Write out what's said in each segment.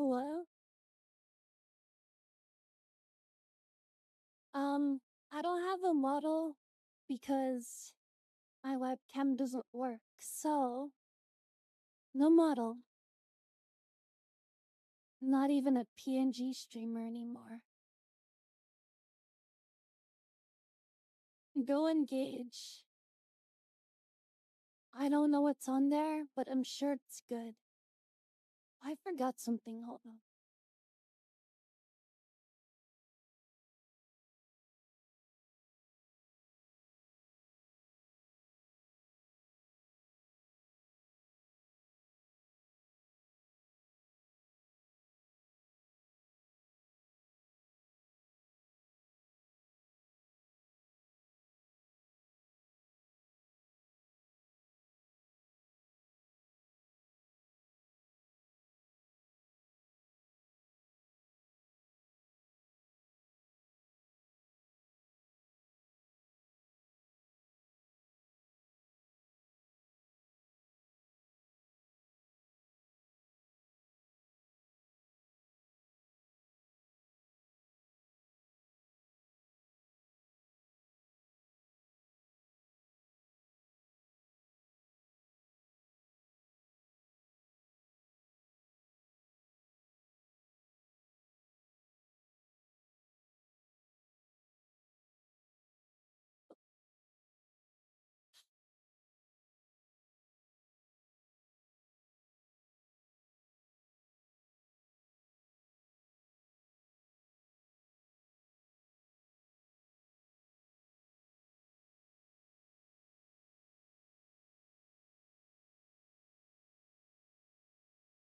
Hello? I don't have a model because my webcam doesn't work, so no model. Not even a PNG streamer anymore. Go engage. I don't know what's on there, but I'm sure it's good. I forgot something, hold on.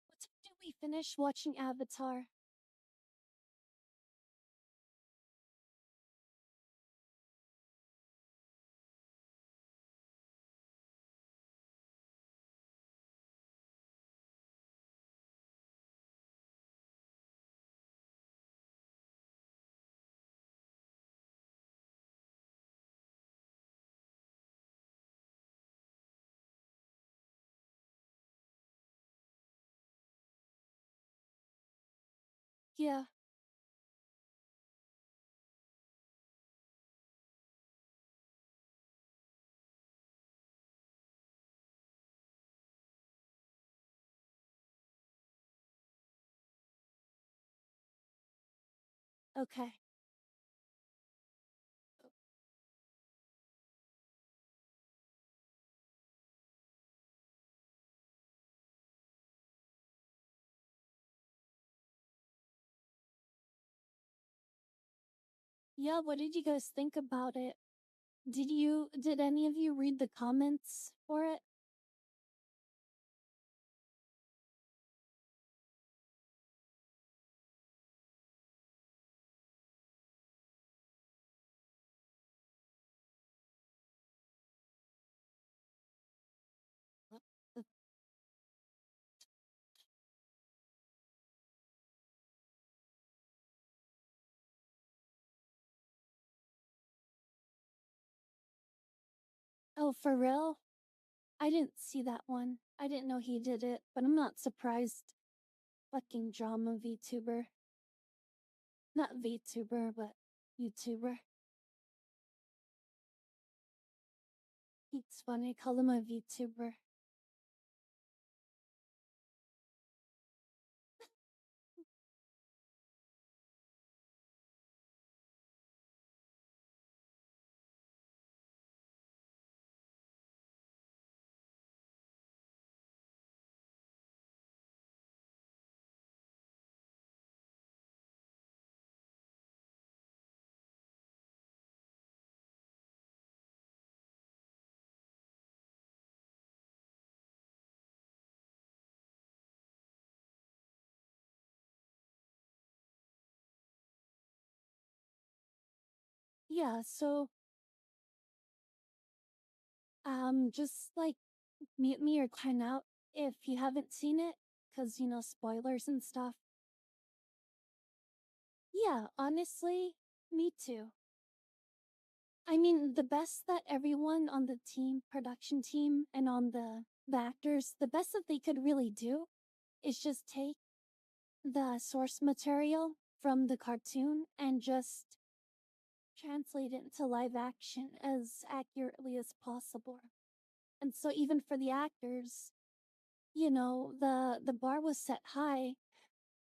What time did we finish watching Avatar? Yeah, okay. Yeah, what did you guys think about it? Did any of you read the comments for it? Uh, Oh, for real? I didn't see that one. I didn't know he did it, but I'm not surprised. Fucking drama VTuber. Not VTuber, but YouTuber. It's funny, call him a VTuber. Yeah, so, just like mute me or time out if you haven't seen it, cause spoilers and stuff. Yeah, honestly, me too. I mean, the best that everyone on the team, production team, and on the actors, the best that they could really do is just take the source material from the cartoon and just translate it into live action as accurately as possible. And so even for the actors, the bar was set high,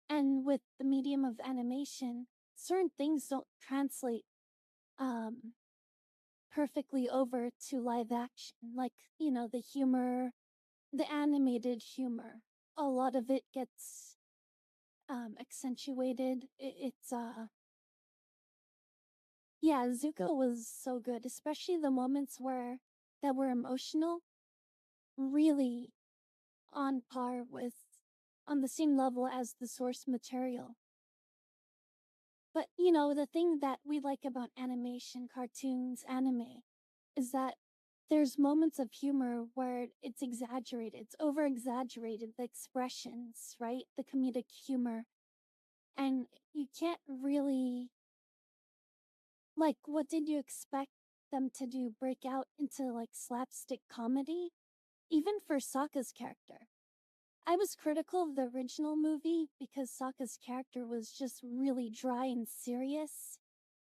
and with the medium of animation, certain things don't translate um perfectly over to live action. Like, the humor, the animated humor. A lot of it gets accentuated. It's yeah, Zuko was so good, especially the moments that were emotional, really on par with on the same level as the source material. But the thing that we like about animation, cartoons, anime is that there's moments of humor where it's exaggerated, it's over exaggerated, the expressions, right? The comedic humor. And you can't really, like, what did you expect them to do? Break out into like slapstick comedy? Even for Sokka's character. I was critical of the original movie because Sokka's character was just really dry and serious.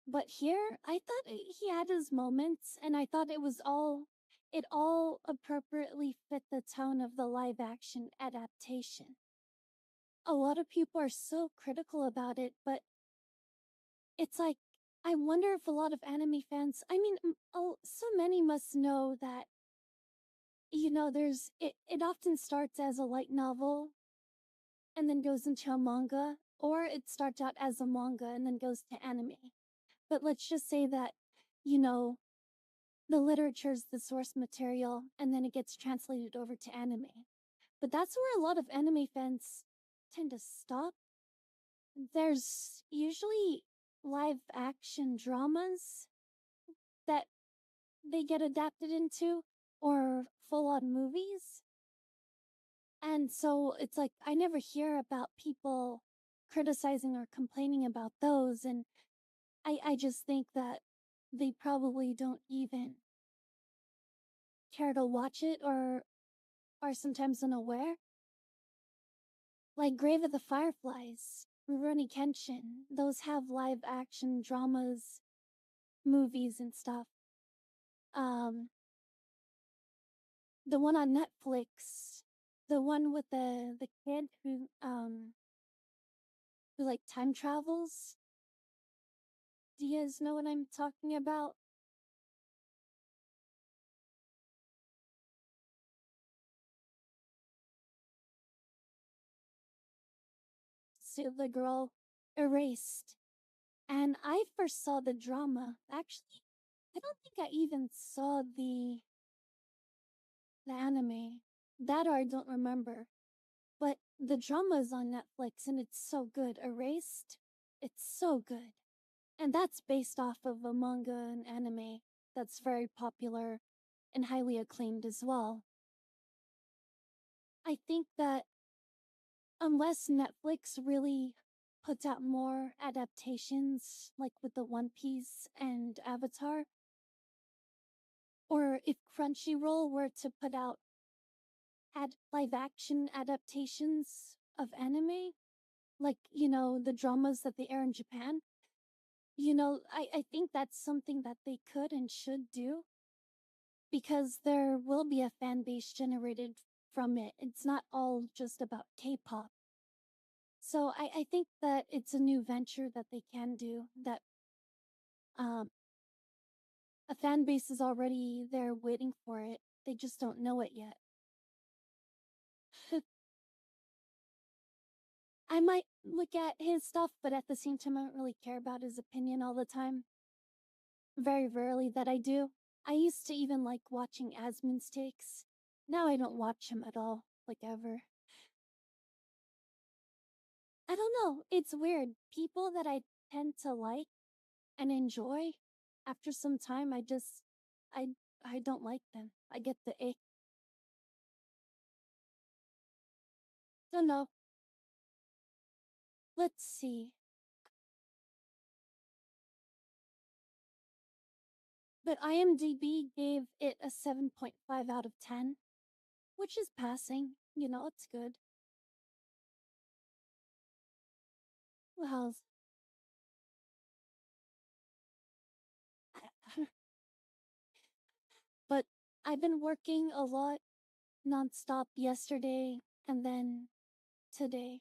But here, I thought he had his moments, and I thought it all appropriately fit the tone of the live action adaptation. A lot of people are so critical about it, but it's like, I wonder if a lot of anime fans, I mean, so many must know that, it often starts as a light novel and then goes into a manga, or it starts out as a manga and then goes to anime. But let's just say that, you know, the literature is the source material and then it gets translated over to anime. But that's where a lot of anime fans tend to stop. There's usually live action dramas that they get adapted into or full on movies. And so it's like I never hear about people criticizing or complaining about those. And I just think that they probably don't even care to watch it or are sometimes unaware. Like Grave of the Fireflies, Rurouni Kenshin, those have live action dramas, movies and stuff. Um, the one on Netflix, the one with the kid who like time travels. Do you guys know what I'm talking about? So the girl erased. And I first saw the drama. Actually, I don't think I even saw the anime. That or I don't remember. But the drama is on Netflix and it's so good. Erased, it's so good. And that's based off of a manga and anime that's very popular and highly acclaimed as well. I think that unless Netflix really puts out more adaptations, like with the One Piece and Avatar, or if Crunchyroll were to put out live action adaptations of anime, like, the dramas that they air in Japan, I think that's something that they could and should do because there will be a fan base generated from it. It's not all just about K-pop. So I think that it's a new venture that they can do that um, a fan base is already there waiting for it. They just don't know it yet. I might look at his stuff, but at the same time, I don't really care about his opinion all the time. Very rarely that I do. I used to even like watching Asmon's takes. Now I don't watch him at all, like ever. I don't know. It's weird. People that I tend to like and enjoy, after some time, I, I don't like them. I get the ick. Don't know. Let's see. But IMDb gave it a 7.5 out of 10, which is passing. It's good. Well, but I've been working a lot nonstop yesterday and then today.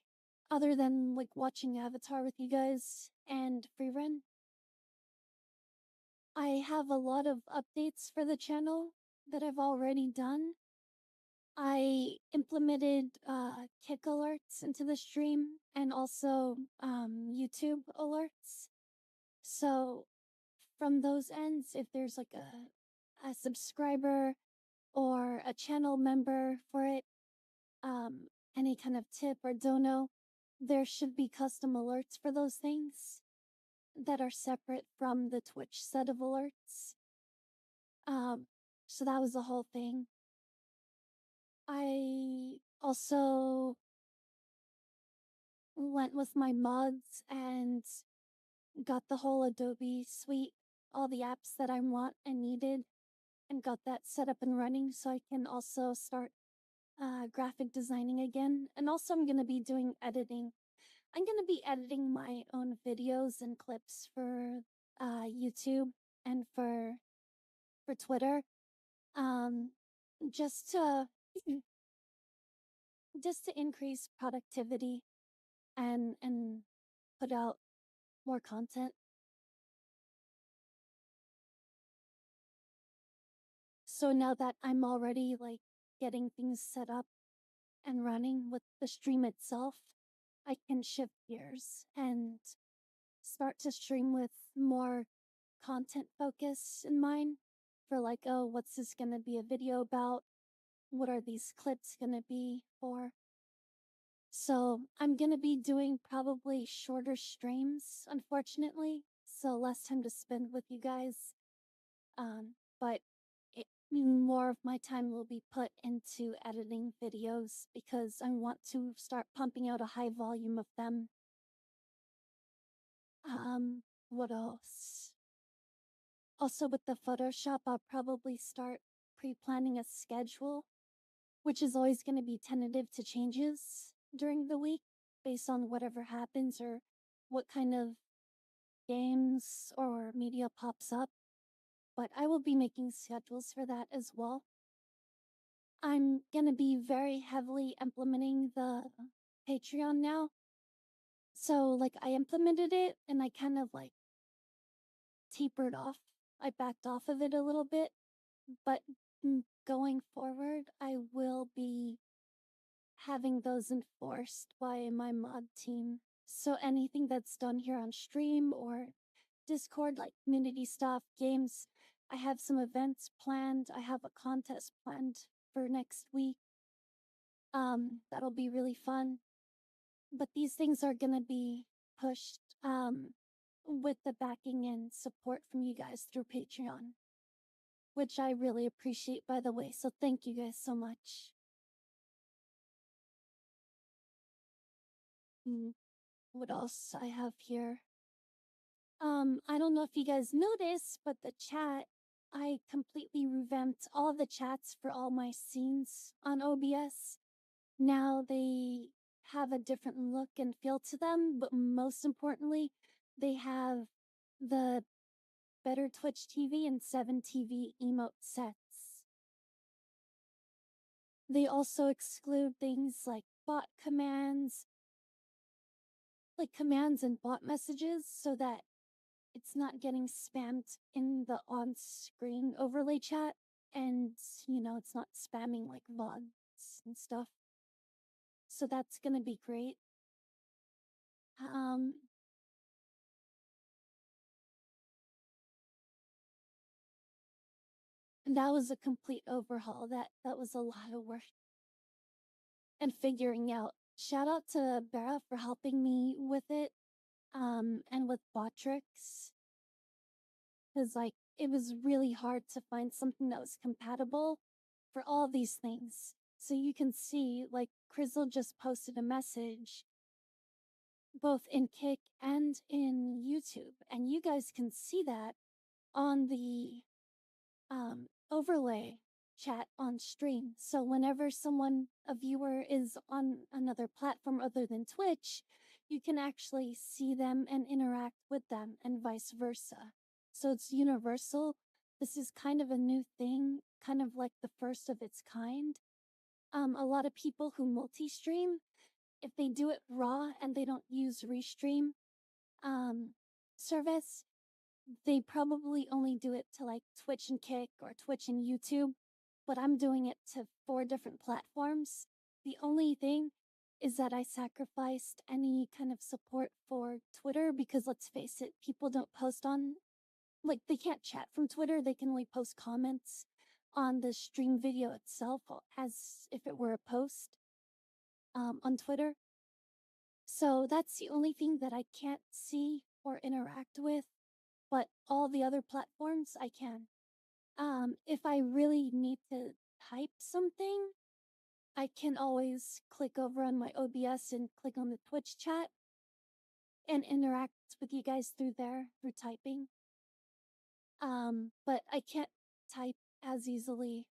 Other than like watching Avatar with you guys and free run, I have a lot of updates for the channel that I've already done. I implemented kick alerts into the stream and also YouTube alerts. So from those ends, if there's like a subscriber or a channel member for it, um, any kind of tip or dono, there should be custom alerts for those things that are separate from the Twitch set of alerts. Um, so that was the whole thing. I also went with my mods and got the whole Adobe suite, all the apps that I want and needed, and got that set up and running so I can also start graphic designing again. And also, I'm going to be doing editing. I'm going to be editing my own videos and clips for YouTube and for Twitter. Um, just to just to increase productivity and put out more content. So now that I'm already like getting things set up and running with the stream itself, I can shift gears and start to stream with more content focus in mind for like, oh, what's this going to be a video about? What are these clips going to be for? So I'm going to be doing probably shorter streams, unfortunately. So less time to spend with you guys. But more of my time will be put into editing videos because I want to start pumping out a high volume of them. What else? Also with the Photoshop, I'll probably start pre-planning a schedule, which is always going to be tentative to changes during the week based on whatever happens or what kind of games or media pops up. But I will be making schedules for that as well. I'm going to be very heavily implementing the Patreon now. So, like, I implemented it and I kind of like tapered off. I backed off of it a little bit, but going forward, I will be having those enforced by my mod team. So, anything that's done here on stream or Discord, like community stuff, games, I have some events planned. I have a contest planned for next week. That'll be really fun. But these things are gonna be pushed with the backing and support from you guys through Patreon, which I really appreciate, by the way. So thank you guys so much. What else I have here? I don't know if you guys noticed, but the chat, I completely revamped all the chats for all my scenes on OBS. Now they have a different look and feel to them, but most importantly, they have the Better Twitch TV and 7TV emote sets. They also exclude things like bot commands, like commands and bot messages, so that it's not getting spammed in the on-screen overlay chat, and it's not spamming like VODs and stuff. So that's gonna be great. Um, and that was a complete overhaul. That was a lot of work and figuring out. Shout out to Bera for helping me with it, and with Botrix, because like it was really hard to find something that was compatible for all these things. So you can see, like, Crizzle just posted a message both in Kick and in YouTube, and you guys can see that on the overlay chat on stream. So whenever a viewer is on another platform other than Twitch, you can actually see them and interact with them and vice versa. So it's universal. This is kind of a new thing, kind of like the first of its kind. A lot of people who multi-stream, if they do it raw and they don't use Restream um, service, they probably only do it to like Twitch and Kick or Twitch and YouTube, but I'm doing it to 4 different platforms. The only thing is that I sacrificed any kind of support for Twitter because let's face it, people don't post on, like, they can't chat from Twitter, they can only post comments on the stream video itself as if it were a post on Twitter. So that's the only thing that I can't see or interact with, but all the other platforms I can. If I really need to type something, I can always click over on my OBS and click on the Twitch chat and interact with you guys through there, through typing. But I can't type as easily,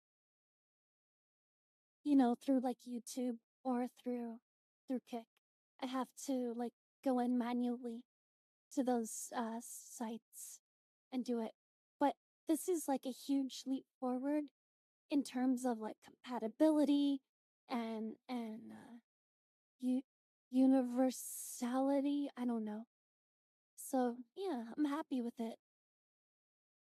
you know, through like YouTube or through Kick. I have to like go in manually to those sites and do it. But this is like a huge leap forward in terms of like compatibility and universality. I don't know. So yeah, I'm happy with it.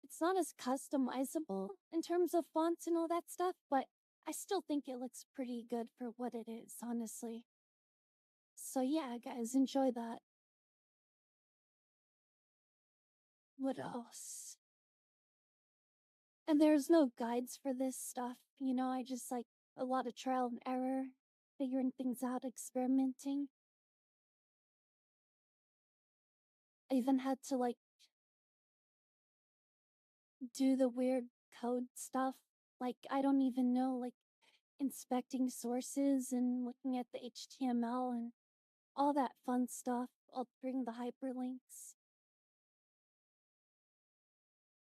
It's not as customizable in terms of fonts and all that stuff, but I still think it looks pretty good for what it is, honestly. So yeah, guys, enjoy that. What else? And there's no guides for this stuff, you know, I just like a lot of trial and error, figuring things out, experimenting. I even had to like do the weird code stuff. Like, I don't even know, like inspecting sources and looking at the HTML and all that fun stuff, altering the hyperlinks.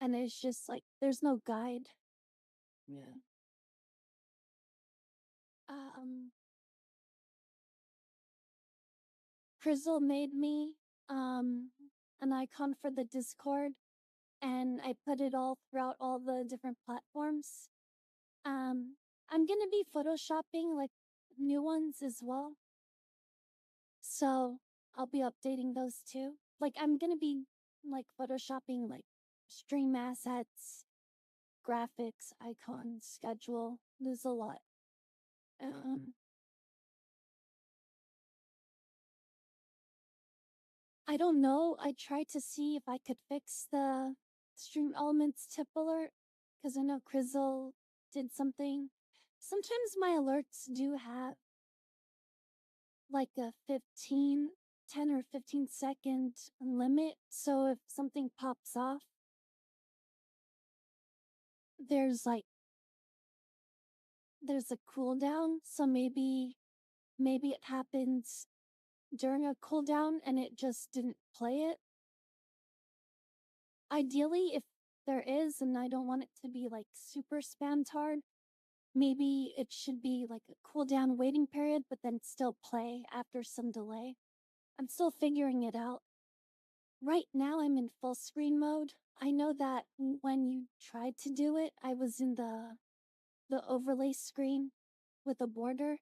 And it's just like, there's no guide. Yeah. Um, Crizzle made me an icon for the Discord, and I put it all throughout all the different platforms. I'm gonna be photoshopping like new ones as well. So I'll be updating those too. Like I'm gonna be like photoshopping like stream assets, graphics, icons, schedule. There's a lot. Um, I don't know. I tried to see if I could fix the stream elements tip alert because I know Crizzle did something. Sometimes my alerts do have like a 10 or 15-second limit. So if something pops off, there's like there's a cooldown. So maybe it happens during a cooldown and it just didn't play it. Ideally, if there is, and I don't want it to be like super spammed hard, maybe it should be like a cooldown waiting period, but then still play after some delay. I'm still figuring it out. Right now I'm in full screen mode. I know that when you tried to do it, I was in the overlay screen with a border.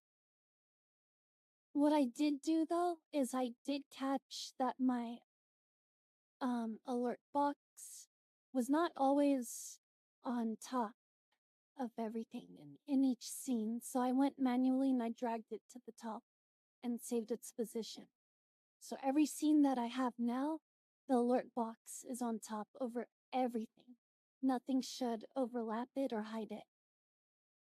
What I did do though is I did catch that my alert box was not always on top of everything in each scene. So I went manually and I dragged it to the top and saved its position. So every scene that I have now, the alert box is on top over everything. Nothing should overlap it or hide it.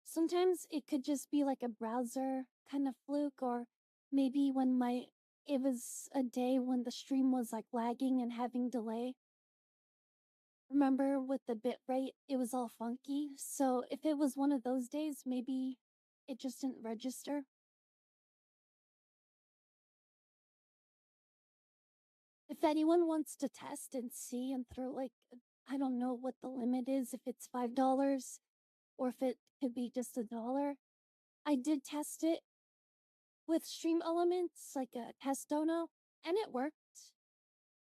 Sometimes it could just be like a browser kind of fluke, or maybe it was a day when the stream was like lagging and having delay. Remember with the bit rate, it was all funky. So if it was one of those days, maybe it just didn't register. If anyone wants to test and see and throw like, I don't know what the limit is, if it's $5 or if it could be just $1. I did test it with Stream Elements, like a test dono, And it worked.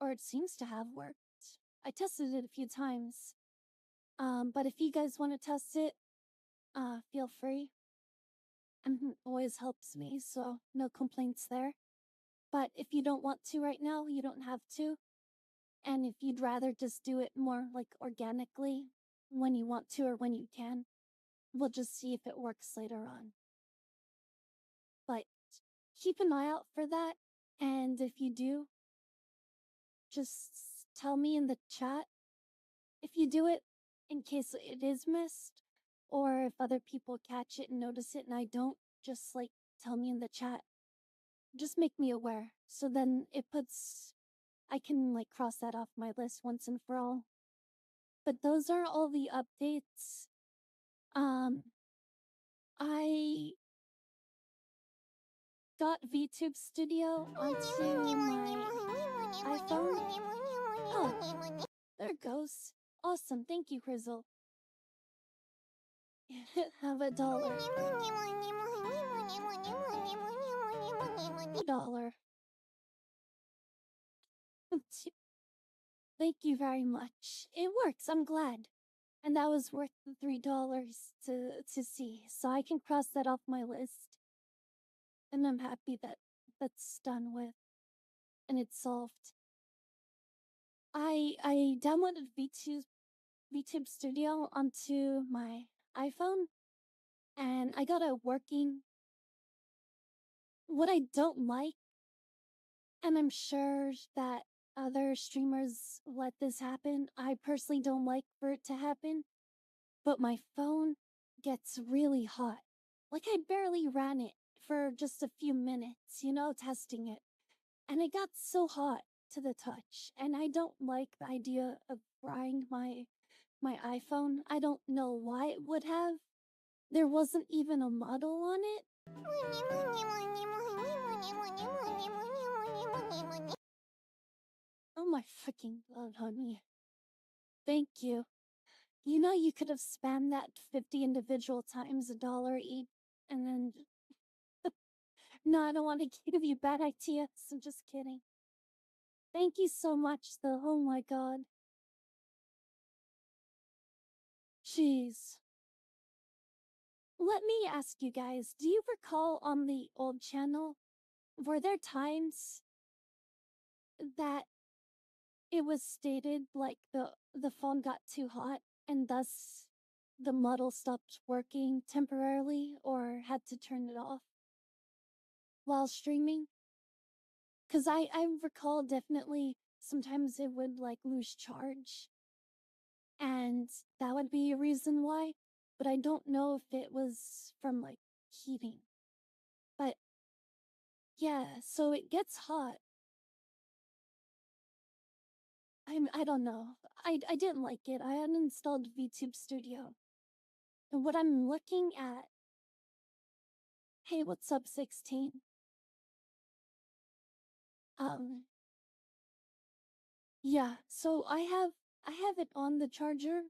Or it seems to have worked. I tested it a few times. But if you guys want to test it, feel free. And it always helps me, so no complaints there. But if you don't want to right now, you don't have to. And if you'd rather just do it more like organically when you want to or when you can, we'll just see if it works later on. But keep an eye out for that. And if you do, just tell me in the chat if you do it in case it is missed, or if other people catch it and notice it and I don't, just like tell me in the chat. Just make me aware. So then I can like cross that off my list once and for all. But those are all the updates. I got VTube Studio onto my iPhone. Oh, there it goes. Awesome, thank you, Crizzle. Have $1. $1. Thank you very much. It works, I'm glad. And that was worth the $3 to see. So I can cross that off my list. And I'm happy that that's done with. And it's solved. I downloaded VTube Studio onto my iPhone. And I got it working. What I don't like, and I'm sure that other streamers let this happen, I personally don't like for it to happen, but my phone gets really hot. Like I barely ran it for just a few minutes, testing it. And it got so hot to the touch. And I don't like the idea of frying my iPhone. I don't know why it would have. There wasn't even a model on it. Oh my freaking god, honey. Thank you. You could have spammed that 50 individual times $1 each, and then... No, I don't want to give you bad ideas. I'm just kidding. Thank you so much, though. Oh my god. Jeez. Let me ask you guys, do you recall on the old channel, were there times that it was stated like the phone got too hot and thus the model stopped working temporarily or had to turn it off while streaming? Because I recall definitely sometimes it would like lose charge, and that would be a reason why, but I don't know if it was from like heating. But yeah, so it gets hot. I don't know. I didn't like it. I uninstalled VTube Studio. And what I'm looking at... Hey, what's up, 16? Yeah, so I have it on the charger.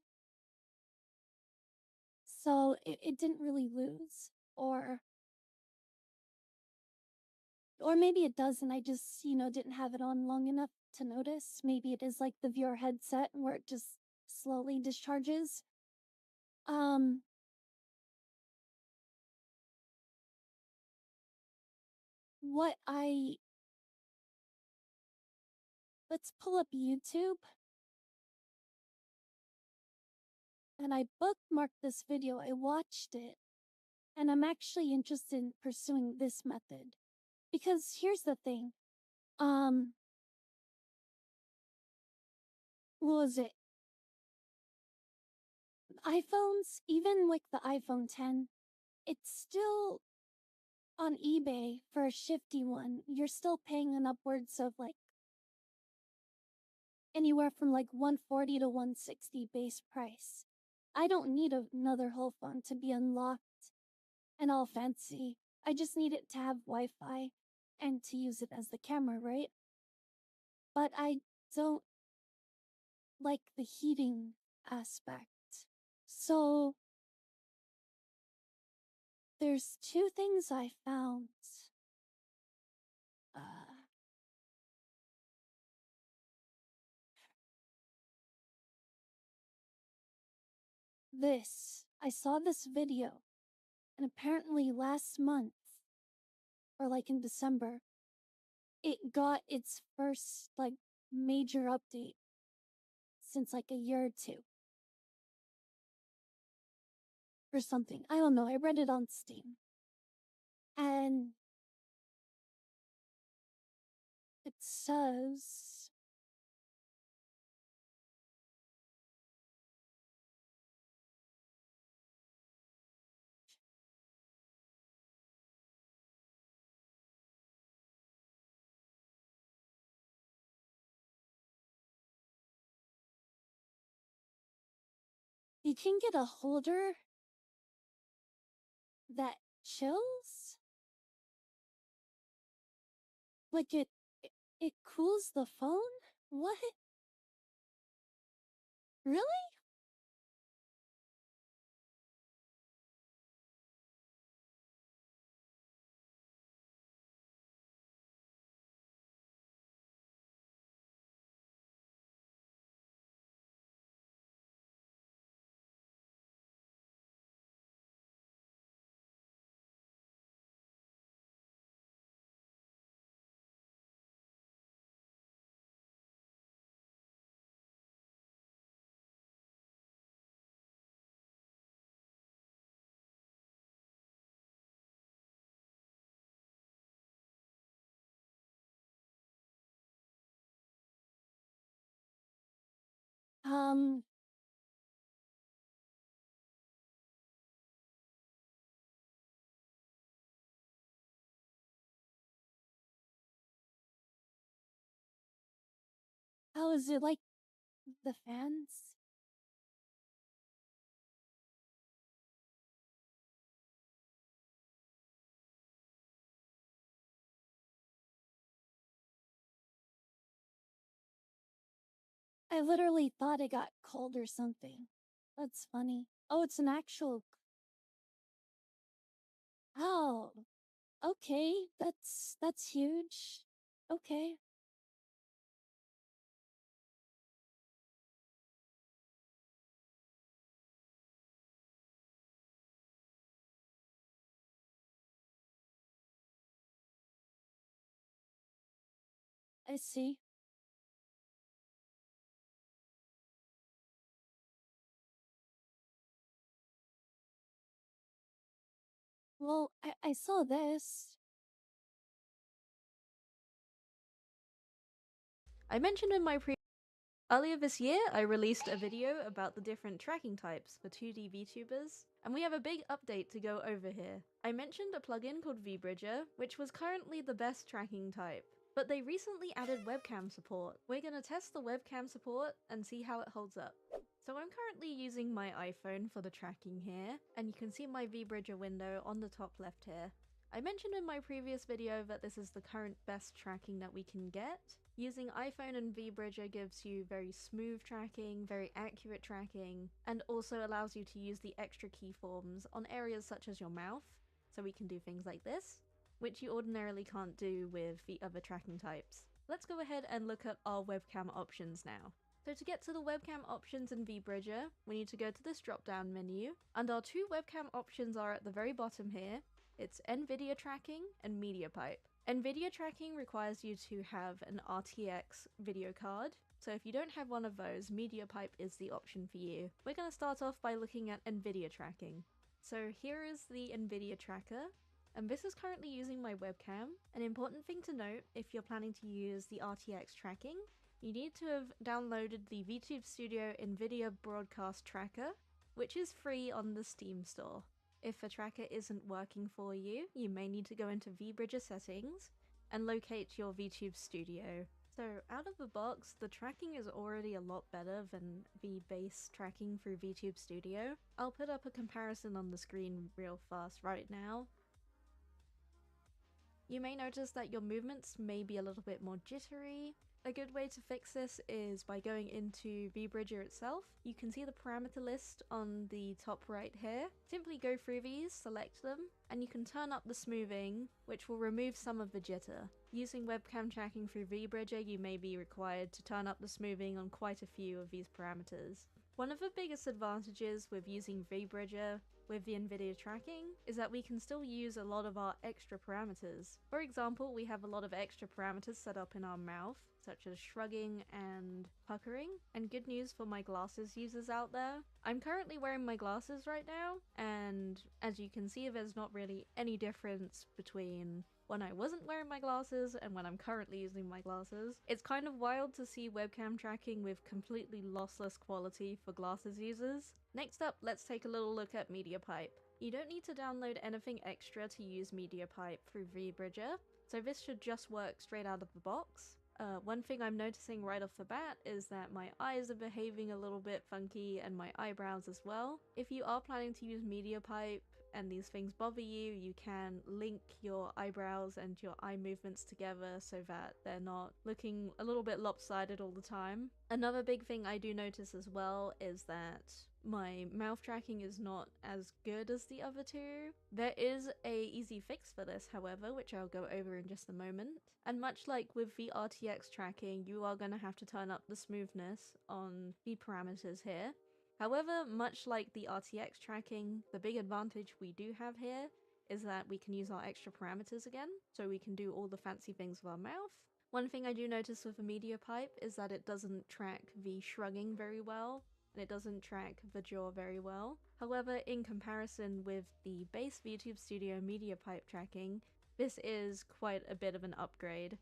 So it didn't really lose. Or maybe it does and I just, didn't have it on long enough to notice. Maybe it is like the VR headset where it just slowly discharges. What let's pull up YouTube. And I bookmarked this video. I watched it. And I'm actually interested in pursuing this method. Because here's the thing. What was it? iPhones, even like the iPhone 10, it's still on eBay for a shifty one. You're still paying an upwards of like anywhere from like 140 to 160 base price. I don't need another whole phone to be unlocked and all fancy. I just need it to have Wi-Fi and to use it as the camera, right? But I don't like the heating aspect. So there's two things I found. I saw this video, and apparently last month, or like in December, it got its first, like, major update since like a year or two. Or something. I don't know. I read it on Steam. And it says you can get a holder that chills. Like it cools the phone? What? Really? Um, how is it like the fans? I literally thought it got cold or something. That's funny. Oh, it's an actual. Oh, okay. That's huge. Okay. I see. Well, I saw this. I mentioned in my earlier this year, I released a video about the different tracking types for 2D VTubers, and we have a big update to go over here. I mentioned a plugin called VBridger, which was currently the best tracking type, but they recently added webcam support. We're gonna test the webcam support and see how it holds up. So I'm currently using my iPhone for the tracking here, and you can see my VBridger window on the top left here. I mentioned in my previous video that this is the current best tracking that we can get. Using iPhone and VBridger gives you very smooth tracking, very accurate tracking, and also allows you to use the extra keyforms on areas such as your mouth, so we can do things like this, which you ordinarily can't do with the other tracking types. Let's go ahead and look at our webcam options now. So to get to the webcam options in VBridger, we need to go to this drop-down menu, and our two webcam options are at the very bottom here. It's NVIDIA tracking and media pipe. NVIDIA tracking requires you to have an RTX video card, so if you don't have one of those, media pipe is the option for you. We're going to start off by looking at NVIDIA tracking. So here is the NVIDIA tracker, and this is currently using my webcam. An important thing to note, if you're planning to use the RTX tracking, you need to have downloaded the VTube Studio NVIDIA Broadcast Tracker, which is free on the Steam store. If a tracker isn't working for you, you may need to go into VBridger settings and locate your VTube Studio. So out of the box, the tracking is already a lot better than the base tracking through VTube Studio. I'll put up a comparison on the screen real fast right now. You may notice that your movements may be a little bit more jittery. A good way to fix this is by going into VBridger itself. You can see the parameter list on the top right here. Simply go through these, select them, and you can turn up the smoothing, which will remove some of the jitter. Using webcam tracking through VBridger, you may be required to turn up the smoothing on quite a few of these parameters. One of the biggest advantages with using VBridger with the NVIDIA tracking is that we can still use a lot of our extra parameters. For example, we have a lot of extra parameters set up in our mouth, such as shrugging and puckering. And good news for my glasses users out there, I'm currently wearing my glasses right now, and as you can see, there's not really any difference between when I wasn't wearing my glasses and when I'm currently using my glasses. It's kind of wild to see webcam tracking with completely lossless quality for glasses users. Next up, let's take a little look at MediaPipe. You don't need to download anything extra to use MediaPipe through VBridger, so this should just work straight out of the box. One thing I'm noticing right off the bat is that my eyes are behaving a little bit funky and my eyebrows as well. If you are planning to use MediaPipe and these things bother you, you can link your eyebrows and your eye movements together so that they're not looking a little bit lopsided all the time. Another big thing I do notice as well is that my mouth tracking is not as good as the other two. There is a easy fix for this, however, which I'll go over in just a moment. And much like with the RTX tracking, you are going to have to turn up the smoothness on the parameters here. However, much like the RTX tracking, the big advantage we do have here is that we can use our extra parameters again, so we can do all the fancy things with our mouth. One thing I do notice with the MediaPipe is that it doesn't track the shrugging very well, and it doesn't track the jaw very well. However, in comparison with the base YouTube Studio MediaPipe tracking, this is quite a bit of an upgrade.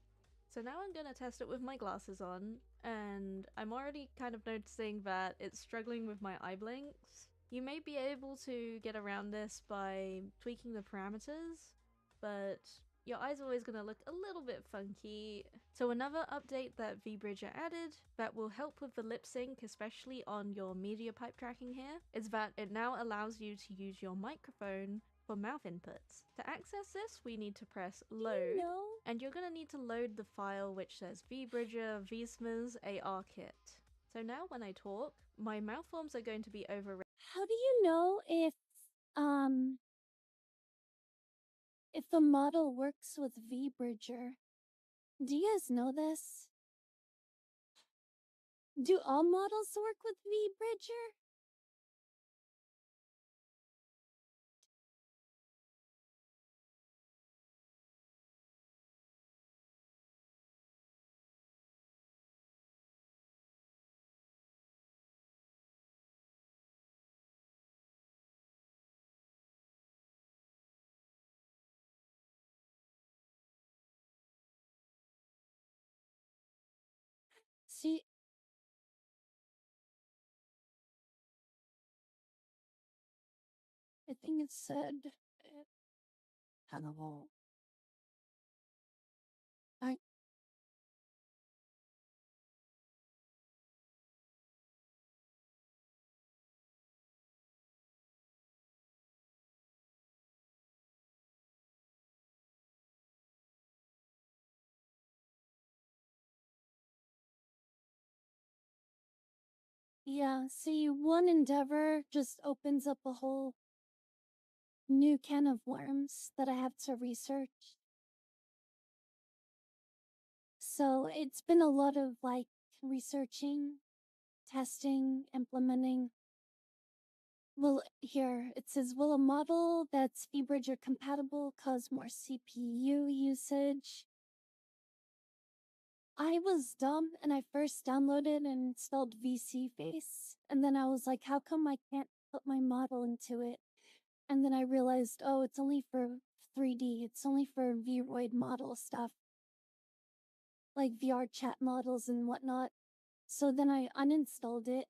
So now I'm gonna test it with my glasses on, and I'm already kind of noticing that it's struggling with my eye blinks. You may be able to get around this by tweaking the parameters, but your eye's always gonna look a little bit funky. So another update that VBridger added that will help with the lip sync, especially on your MediaPipe tracking here, is that it now allows you to use your microphone for mouth inputs. To access this, we need to press load, and you're going to need to load the file which says VBridger vsmas AR-kit. So now when I talk, my mouth forms are going to be over. How do you know if the model works with VBridger? Do you guys know this? Do all models work with VBridger? See, I think it said Hello. I Yeah, see, one endeavor just opens up a whole new can of worms that I have to research. So it's been a lot of like researching, testing, implementing. Well, here it says, will a model that's VBridger compatible cause more CPU usage? I was dumb and I first downloaded and installed VC Face, and then I was like, how come I can't put my model into it? And then I realized, oh, it's only for 3D, it's only for Vroid model stuff, like VR chat models and whatnot. So then I uninstalled it.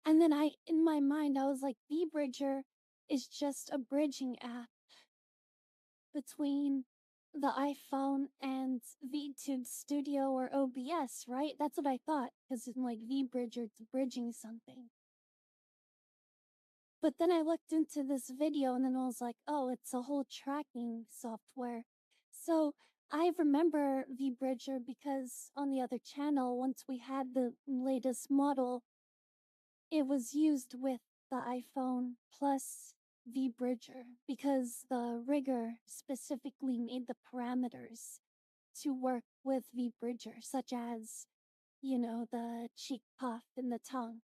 And then in my mind, I was like, VBridger is just a bridging app between the iPhone and VTube Studio or OBS, right? That's what I thought, because in like VBridger, it's bridging something. But then I looked into this video and then I was like, oh, it's a whole tracking software. So I remember VBridger because on the other channel, once we had the latest model, it was used with the iPhone plus VBridger because the rigger specifically made the parameters to work with VBridger, such as the cheek puff and the tongue.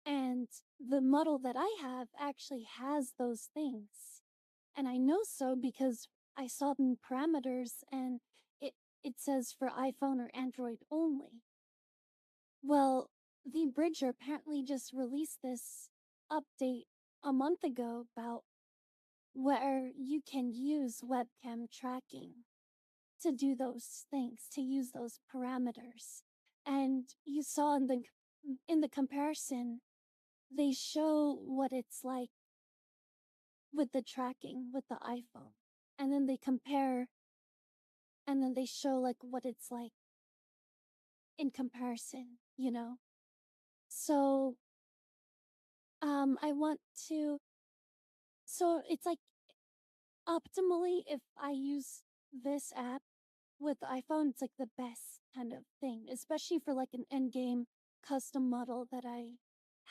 And the model that I have actually has those things. And I know so because I saw the parameters and it it says for iPhone or Android only. Well, the Bridger apparently just released this update a month ago about where you can use webcam tracking to do those things, to use those parameters. And you saw in the comparison, they show what it's like with the tracking with the iPhone. And then they compare and then they show like what it's like in comparison. So, I want to so it's like optimally if I use this app with the iPhone, it's like the best kind of thing, especially for like an end game custom model that I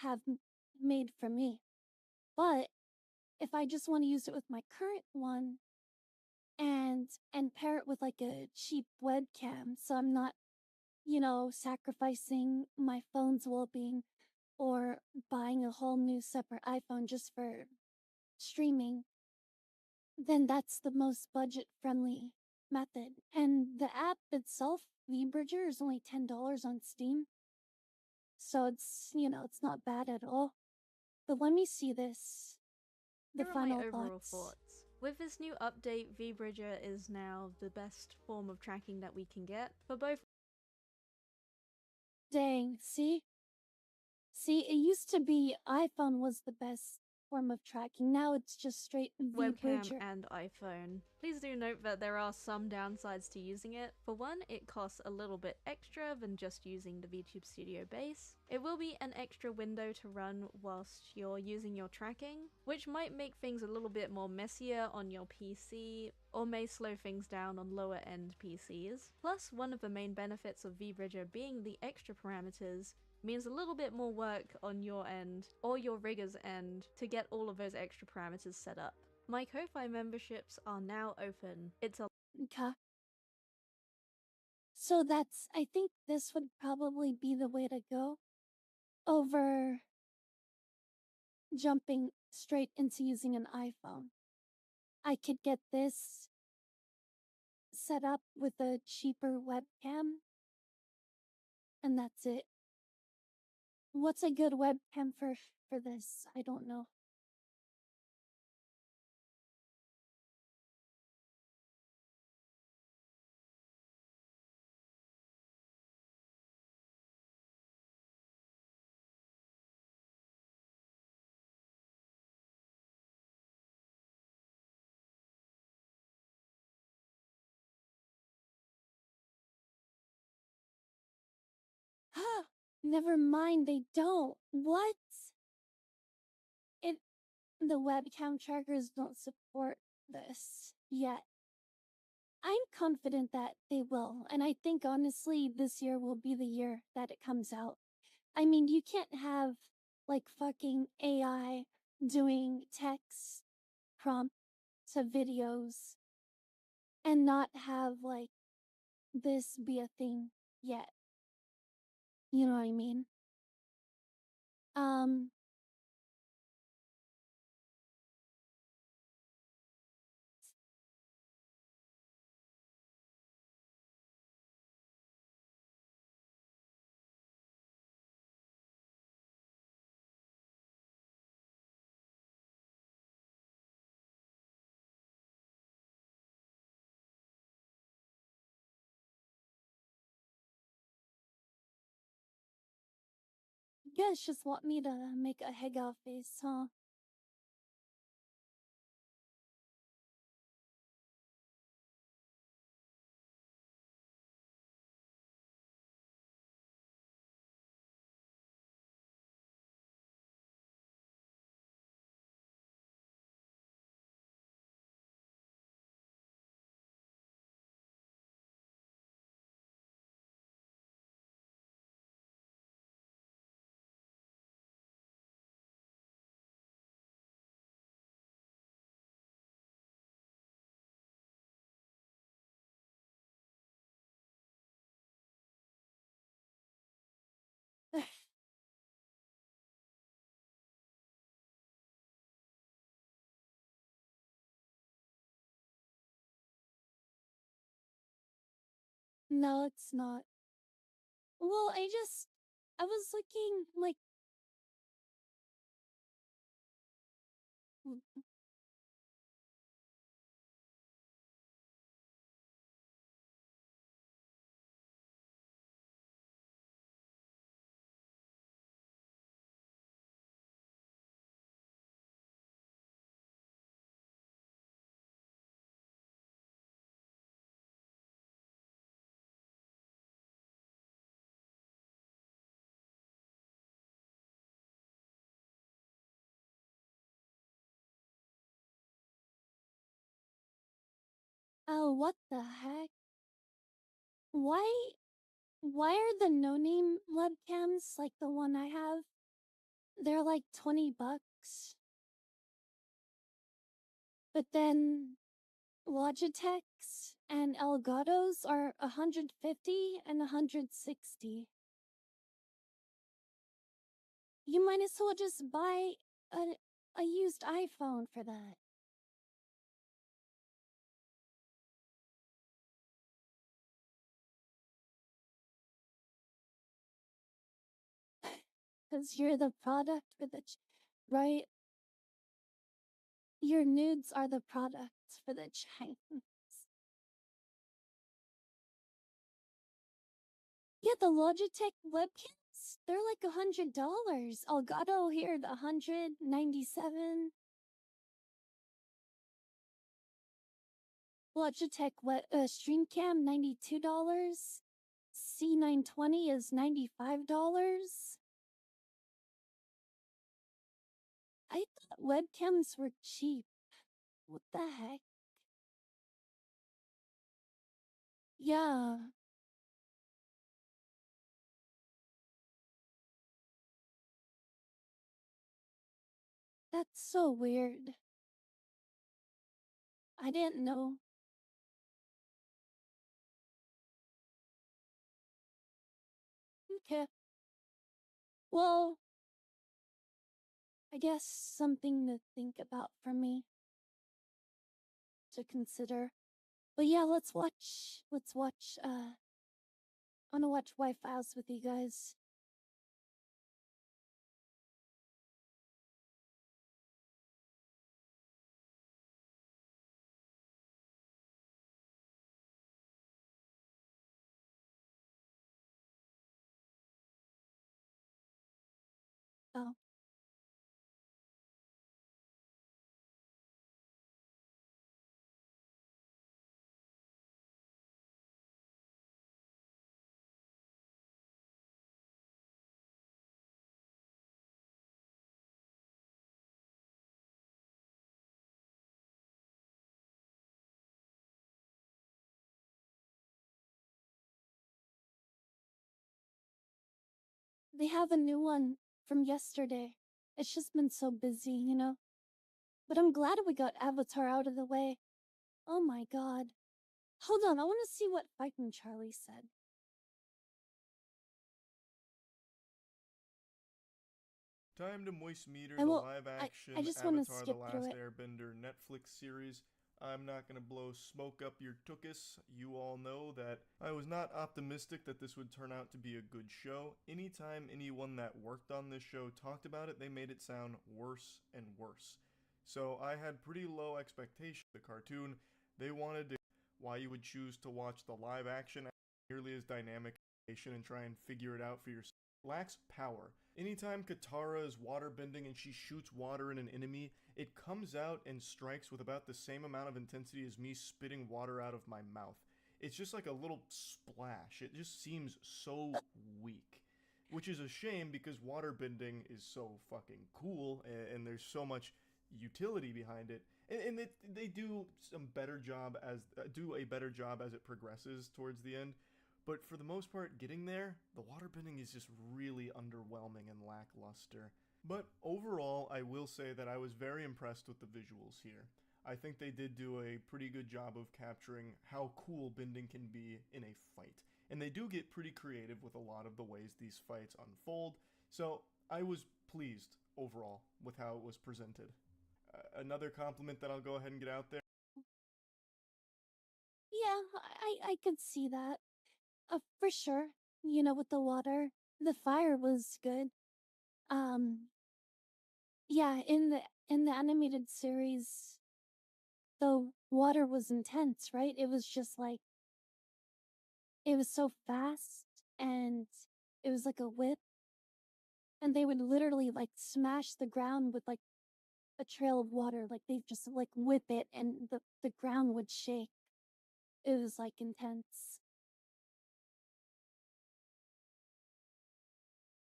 have made for me. But if I just want to use it with my current one and pair it with like a cheap webcam, so I'm not, sacrificing my phone's well-being or buying a whole new separate iPhone just for streaming, then that's the most budget-friendly method. And the app itself, VBridger, is only $10 on Steam. So it's not bad at all. But let me see this. The Here are my final overall thoughts. thoughts. With this new update, VBridger is now the best form of tracking that we can get for both Dang, see? See, it used to be iPhone was the best form of tracking. Now it's just straight webcam VBridger. and iPhone. Please do note that there are some downsides to using it. For one, it costs a little bit extra than just using the VTube Studio base. It will be an extra window to run whilst you're using your tracking, which might make things a little bit more messier on your PC, or may slow things down on lower end PCs. Plus, one of the main benefits of VBridger being the extra parameters means a little bit more work on your end, or your rigger's end, to get all of those extra parameters set up. My Ko-Fi memberships are now open. It's a Okay. So I think this would probably be the way to go over jumping straight into using an iPhone. I could get this set up with a cheaper webcam, and that's it. What's a good webcam for this? I don't know. Ah, never mind, they don't. What? It the webcam trackers don't support this yet. I'm confident that they will, and I think honestly this year will be the year that it comes out. I mean, you can't have like fucking AI doing text prompt to videos and not have like this be a thing yet. You know what I mean? Um, you guys just want me to make a hega face, huh? No, it's not. Well, I was looking like, oh, what the heck? Why, why are the no-name webcams like the one I have? They're like $20. But then Logitech's and Elgato's are 150 and 160. You might as well just buy a used iPhone for that. Because you're the product for the, right? Your nudes are the product for the Chinese. Yeah, the Logitech webcams, they're like $100. Elgato here at 197. Logitech Streamcam, $92. C920 is $95. I thought webcams were cheap. What the heck? Yeah, that's so weird. I didn't know. Okay. Well, I guess something to think about for me to consider. But yeah, I wanna watch Wi-Files with you guys. Oh, they have a new one from yesterday. It's just been so busy, you know? But I'm glad we got Avatar out of the way. Oh my god. Hold on, I want to see what Fightin' Charlie said. Time to moist meter I the will. live I action just want to Avatar The skip through Last it. Airbender Netflix series. I'm not gonna blow smoke up your tuchus. You all know that I was not optimistic that this would turn out to be a good show. Anytime anyone that worked on this show talked about it, they made it sound worse and worse. So I had pretty low expectations. The cartoon, they wanted to why you would choose to watch the live action nearly as dynamic and try and figure it out for yourself. Lacks power. Anytime Katara is waterbending and she shoots water at an enemy, it comes out and strikes with about the same amount of intensity as me spitting water out of my mouth. It's just like a little splash. It just seems so weak. Which is a shame because waterbending is so fucking cool and there's so much utility behind it. And they do some better job as do a better job as it progresses towards the end. But for the most part, getting there, the waterbending is just really underwhelming and lackluster. But overall, I will say that I was very impressed with the visuals here. I think they did do a pretty good job of capturing how cool bending can be in a fight. And they do get pretty creative with a lot of the ways these fights unfold. So I was pleased overall with how it was presented. Another compliment that I'll go ahead and get out there. Yeah, I could see that. For sure. You know, with the water, the fire was good. Um, yeah, in the animated series, the water was intense, right? It was just like it was so fast and it was like a whip and they would literally like smash the ground with like a trail of water. Like they just like whip it and the ground would shake. It was like intense.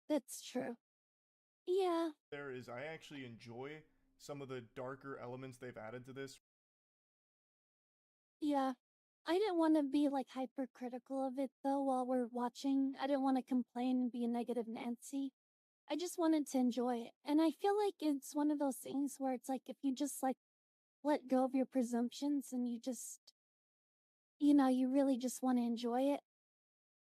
That's true. Yeah, There is, I actually enjoy some of the darker elements they've added to this. yeah. I didn't want to be like hypercritical of it though while we're watching. I didn't want to complain and be a negative Nancy. I just wanted to enjoy it. And I feel like it's one of those things where it's like if you just like let go of your presumptions and you just, you know, you really just want to enjoy it,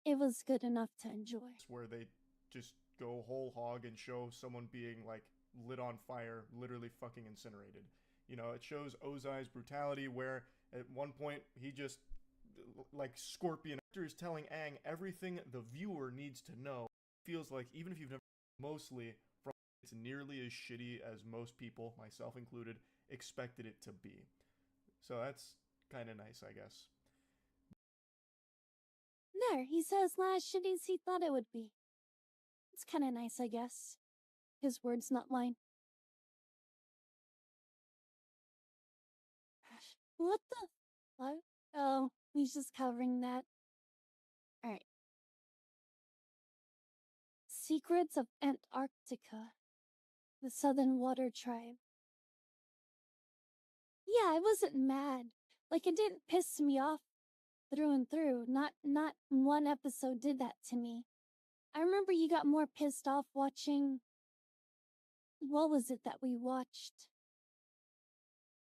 it was good enough to enjoy. Where they just go whole hog and show someone being like lit on fire, literally fucking incinerated. You know, it shows Ozai's brutality where at one point he just like Scorpion is telling Aang everything the viewer needs to know. Feels like even if you've never mostly from it's nearly as shitty as most people, myself included, expected it to be. So that's kind of nice, I guess. There, he says not as shitty as he thought it would be. It's kind of nice, I guess. His words, not mine. What the fuck? Oh, he's just covering that. Alright. Secrets of Antarctica. The Southern Water Tribe. Yeah, I wasn't mad. Like, it didn't piss me off through and through. Not one episode did that to me. I remember you got more pissed off watching... What was it that we watched?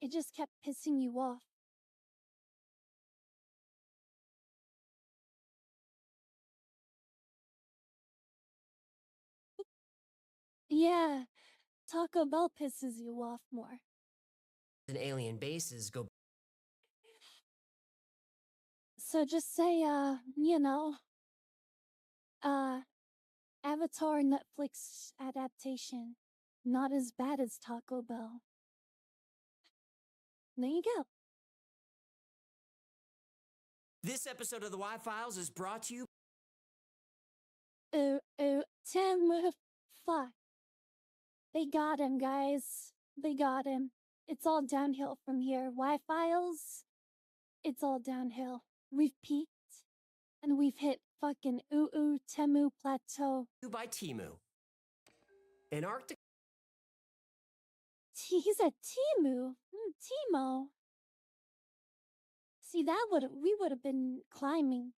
It just kept pissing you off. Yeah, Taco Bell pisses you off more. And alien bases go. So just say, you know, uh, Avatar Netflix adaptation. Not as bad as Taco Bell. There you go. This episode of the Y-Files is brought to you. Tim, fuck. They got him, guys. They got him. It's all downhill from here. Y-Files, it's all downhill. We've peaked, and we've hit fucking Temu Plateau. By Timu. Antarctica He's a Timu. Timo. See, we would have been climbing.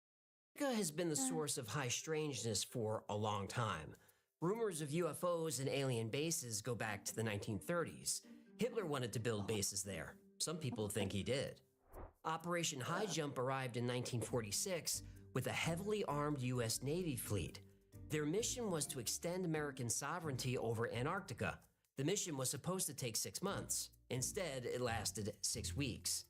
has been the source of high strangeness for a long time. Rumors of UFOs and alien bases go back to the 1930s. Hitler wanted to build bases there. Some people think he did. Operation High Jump arrived in 1946 with a heavily armed U.S. Navy fleet. Their mission was to extend American sovereignty over Antarctica. The mission was supposed to take 6 months. Instead, it lasted 6 weeks.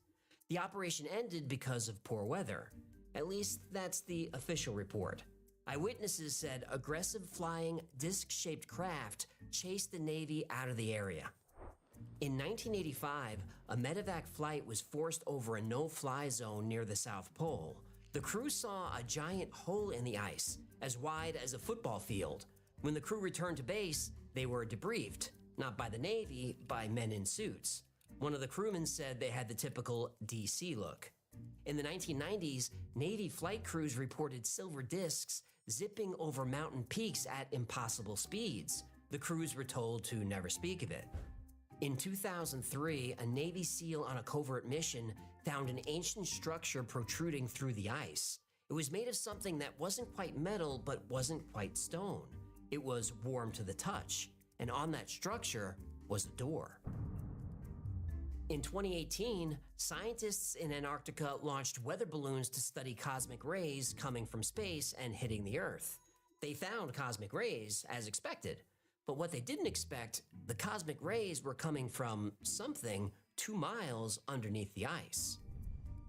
The operation ended because of poor weather. At least that's the official report. Eyewitnesses said aggressive flying, disc-shaped craft chased the Navy out of the area. In 1985, a medevac flight was forced over a no-fly zone near the South Pole. The crew saw a giant hole in the ice, as wide as a football field. When the crew returned to base, they were debriefed, not by the Navy, by men in suits. One of the crewmen said they had the typical DC look. In the 1990s, Navy flight crews reported silver discs zipping over mountain peaks at impossible speeds. The crews were told to never speak of it. In 2003, a Navy SEAL on a covert mission found an ancient structure protruding through the ice. It was made of something that wasn't quite metal, but wasn't quite stone. It was warm to the touch, and on that structure was a door. In 2018, scientists in Antarctica launched weather balloons to study cosmic rays coming from space and hitting the Earth. They found cosmic rays, as expected. But what they didn't expect, the cosmic rays were coming from something 2 miles underneath the ice.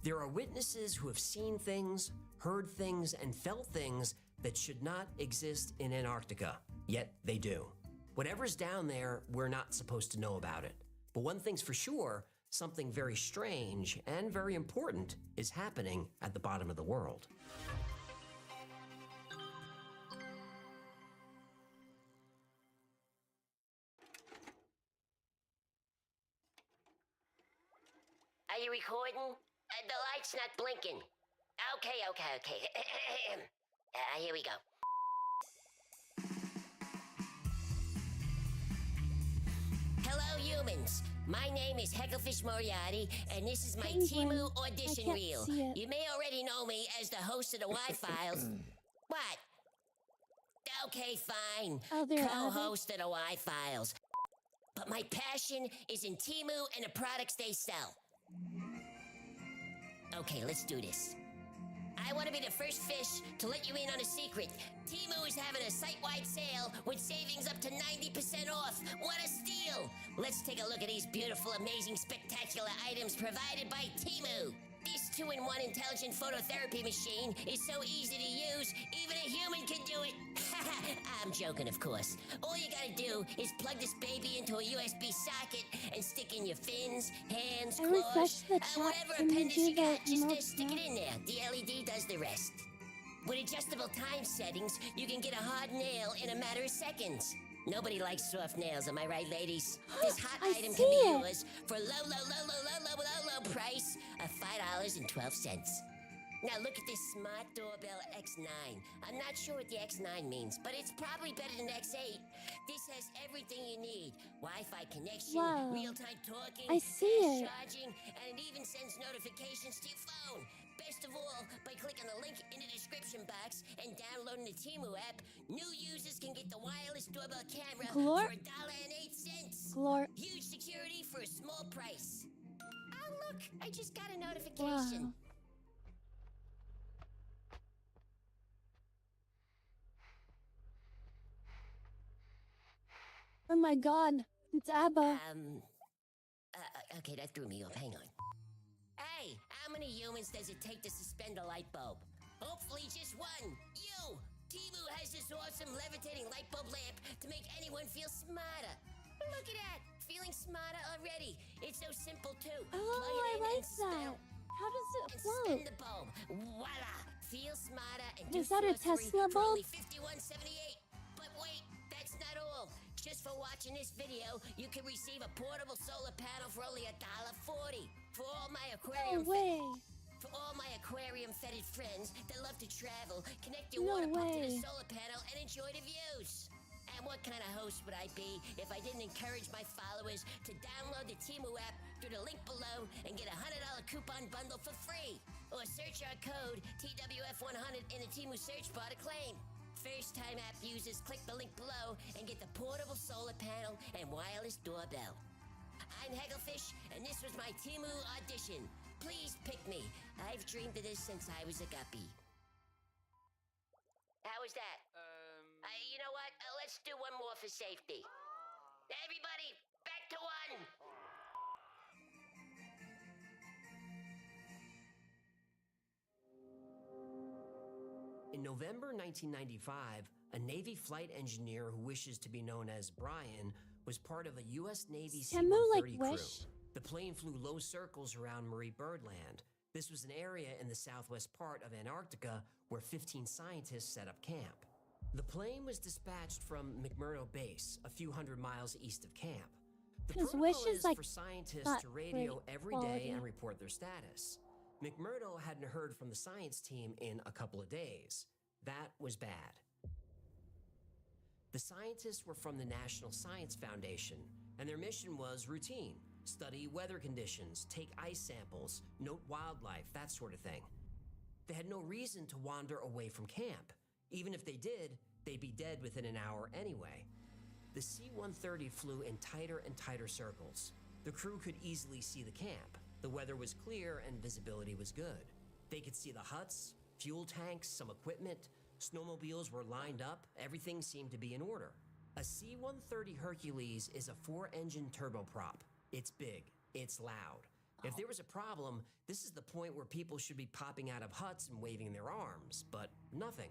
There are witnesses who have seen things, heard things, and felt things that should not exist in Antarctica, yet they do. Whatever's down there, we're not supposed to know about it. But one thing's for sure, something very strange and very important is happening at the bottom of the world. Are you recording? The light's not blinking. Okay. Here we go. Hello, humans. My name is Hecklefish Moriarty, and this is my Penguin. Timu audition I can't reel. see it. You may already know me as the host of the Y-Files. What? Okay, fine. Oh, they're Co-host of the Y-Files. But my passion is in Timu and the products they sell. Okay, let's do this. I want to be the first fish to let you in on a secret. Timu is having a site-wide sale with savings up to 90% off. What a steal! Let's take a look at these beautiful, amazing, spectacular items provided by Timu. This 2-in-1 intelligent phototherapy machine is so easy to use, even a human can do it. I'm joking, of course. All you gotta do is plug this baby into a USB socket and stick in your fins, hands, I claws, refreshed the chat. whatever Can you appendage do you got, the just emotes stick now? it in there. The LED does the rest. With adjustable time settings, you can get a hard nail in a matter of seconds. Nobody likes soft nails, am I right, ladies? This hot I item see can be it. yours for low price of $5.12. Now look at this smart doorbell X9. I'm not sure what the X9 means, but it's probably better than X8. This has everything you need. Wi-Fi connection, Wow. real-time talking, I see fast it. charging, and it even sends notifications to your phone. Best of all, by clicking the link in the description box and downloading the Timu app, new users can get the wireless doorbell camera Glor- for $1.08. Glor. Huge security for a small price. Oh, look, I just got a notification. Wow. Oh my god, it's ABBA. Okay, that threw me off. Hang on. Hey, how many humans does it take to suspend a light bulb? Hopefully just one. You! Timu has this awesome levitating light bulb lamp to make anyone feel smarter. Look at that! Feeling smarter already. It's so simple too. Oh, Plug it I in like and spell. that. How does it And float? spin the bulb. Voila! Feel smarter and Is that a 2, 4, 3 Tesla for only bulb? $51.78. But wait, that's not all. Just for watching this video, you can receive a portable solar panel for only $1.40. For all my aquarium No way. for all my aquarium-fetted friends that love to travel, connect your No water pump to the way. solar panel and enjoy the views. And what kind of host would I be if I didn't encourage my followers to download the Timu app through the link below and get a $100 coupon bundle for free? Or search our code TWF100 in the Timu search bar to claim. First-time app users click the link below and get the portable solar panel and wireless doorbell. I'm Hecklefish, and this was my Timu audition. Please pick me. I've dreamed of this since I was a guppy. How was that? You know what? Let's do one more for safety. Everybody, back to one! In November 1995, a Navy flight engineer who wishes to be known as Brian was part of a U.S. Navy Camus, like, C-130 crew. wish. The plane flew low circles around Marie Birdland. This was an area in the southwest part of Antarctica where 15 scientists set up camp. The plane was dispatched from McMurdo Base, a few hundred miles east of camp. The His protocol wish is, is like, for scientists not to radio great every day quality. and report their status. McMurdo hadn't heard from the science team in a couple of days. That was bad. The scientists were from the National Science Foundation, and their mission was routine. Study weather conditions, take ice samples, note wildlife, that sort of thing. They had no reason to wander away from camp. Even if they did, they'd be dead within an hour anyway. The C-130 flew in tighter and tighter circles. The crew could easily see the camp. The weather was clear and visibility was good. They could see the huts, fuel tanks, some equipment. Snowmobiles were lined up. Everything seemed to be in order. A C-130 Hercules is a 4-engine turboprop. It's big. It's loud. If there was a problem, this is the point where people should be popping out of huts and waving their arms, but nothing.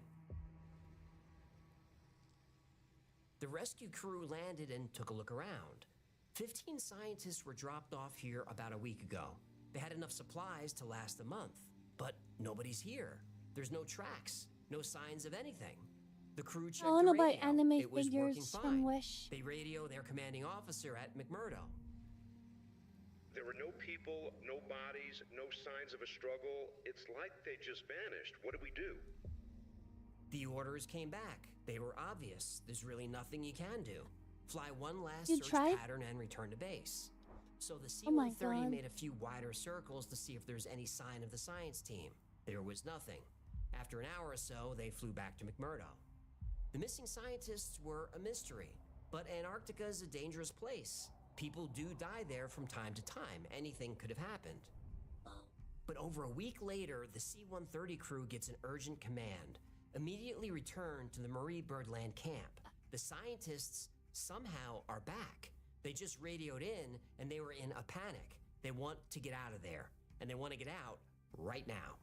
The rescue crew landed and took a look around. 15 scientists were dropped off here about a week ago. They had enough supplies to last a month, but nobody's here. There's no tracks, no signs of anything. The crew checked I want the to buy radio. anime It was working figures fine. from Wish. They radio their commanding officer at McMurdo. There were no people, no bodies, no signs of a struggle. It's like they just vanished. What do we do? The orders came back. They were obvious. There's really nothing you can do. Fly one last You search tried? pattern and return to base. So the Oh my C-130 God. made a few wider circles to see if there's any sign of the science team. There was nothing. After an hour or so, they flew back to McMurdo. The missing scientists were a mystery, but Antarctica is a dangerous place. People do die there from time to time. Anything could have happened. But over a week later, the C-130 crew gets an urgent command. Immediately return to the Marie Birdland camp. The scientists somehow are back. They just radioed in and they were in a panic. They want to get out of there, and they want to get out right now.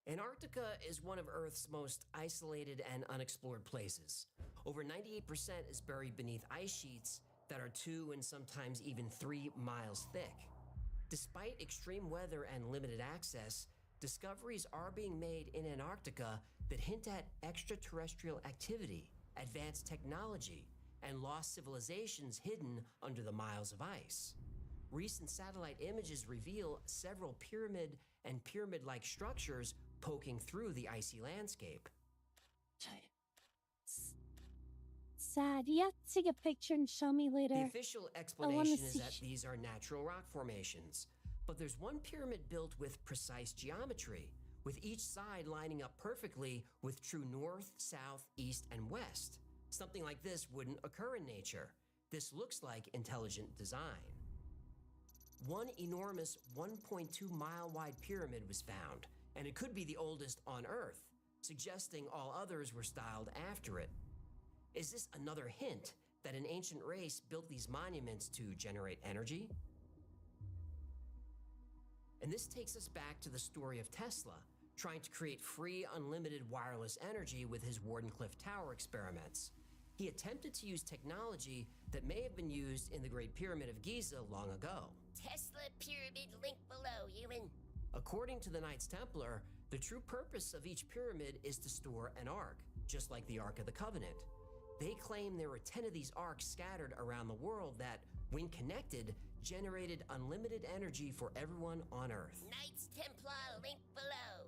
Antarctica is one of Earth's most isolated and unexplored places. Over 98% is buried beneath ice sheets that are 2 and sometimes even 3 miles thick. Despite extreme weather and limited access, discoveries are being made in Antarctica that hint at extraterrestrial activity, advanced technology, and lost civilizations hidden under the miles of ice. Recent satellite images reveal several pyramid and pyramid-like structures poking through the icy landscape. Sad. You have to take a picture and show me The later. official wanna explanation is see. that these are natural rock formations, but there's one pyramid built with precise geometry, with each side lining up perfectly with true north, south, east, and west. Something like this wouldn't occur in nature. This looks like intelligent design. One enormous 1.2-mile wide pyramid was found, and it could be the oldest on Earth, suggesting all others were styled after it. Is this another hint that an ancient race built these monuments to generate energy? And this takes us back to the story of Tesla, trying to create free, unlimited wireless energy with his Wardenclyffe Tower experiments. He attempted to use technology that may have been used in the Great Pyramid of Giza long ago. Tesla pyramid link below, human. According to the Knights Templar, the true purpose of each pyramid is to store an ark, just like the Ark of the Covenant. They claim there were 10 of these arks scattered around the world that, when connected, generated unlimited energy for everyone on Earth. Knights Templar link below.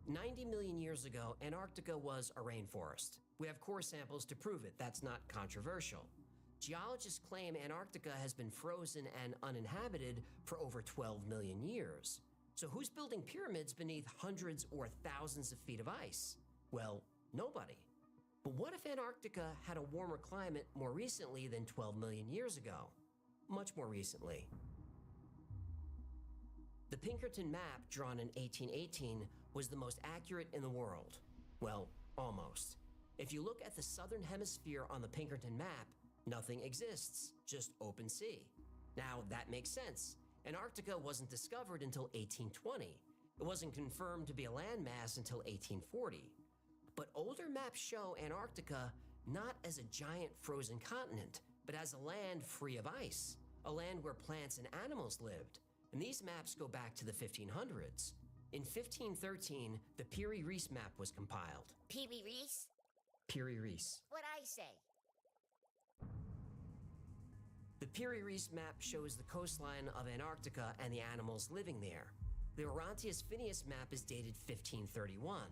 90 million years ago, Antarctica was a rainforest. We have core samples to prove it. That's not controversial. Geologists claim Antarctica has been frozen and uninhabited for over 12 million years. So who's building pyramids beneath hundreds or thousands of feet of ice? Well, nobody. But what if Antarctica had a warmer climate more recently than 12 million years ago? Much more recently. The Pinkerton map, drawn in 1818, was the most accurate in the world. Well, almost. If you look at the southern hemisphere on the Pinkerton map, nothing exists, just open sea. Now, that makes sense. Antarctica wasn't discovered until 1820. It wasn't confirmed to be a landmass until 1840. But older maps show Antarctica not as a giant frozen continent, but as a land free of ice, a land where plants and animals lived. And these maps go back to the 1500s. In 1513, the Piri Reis map was compiled. Pee-wee Reese? Piri Reis. What I say? The Piri Reis map shows the coastline of Antarctica and the animals living there. The Orontius Phineas map is dated 1531.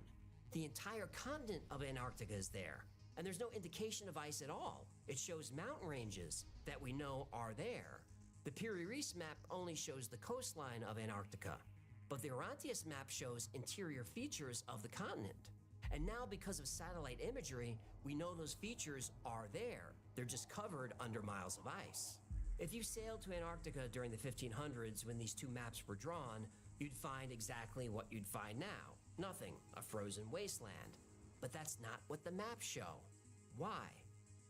The entire continent of Antarctica is there, and there's no indication of ice at all. It shows mountain ranges that we know are there. The Piri Reis map only shows the coastline of Antarctica, but the Orontius map shows interior features of the continent. And now, because of satellite imagery, we know those features are there. They're just covered under miles of ice. If you sailed to Antarctica during the 1500s when these two maps were drawn, you'd find exactly what you'd find now. Nothing, a frozen wasteland. But that's not what the maps show. Why?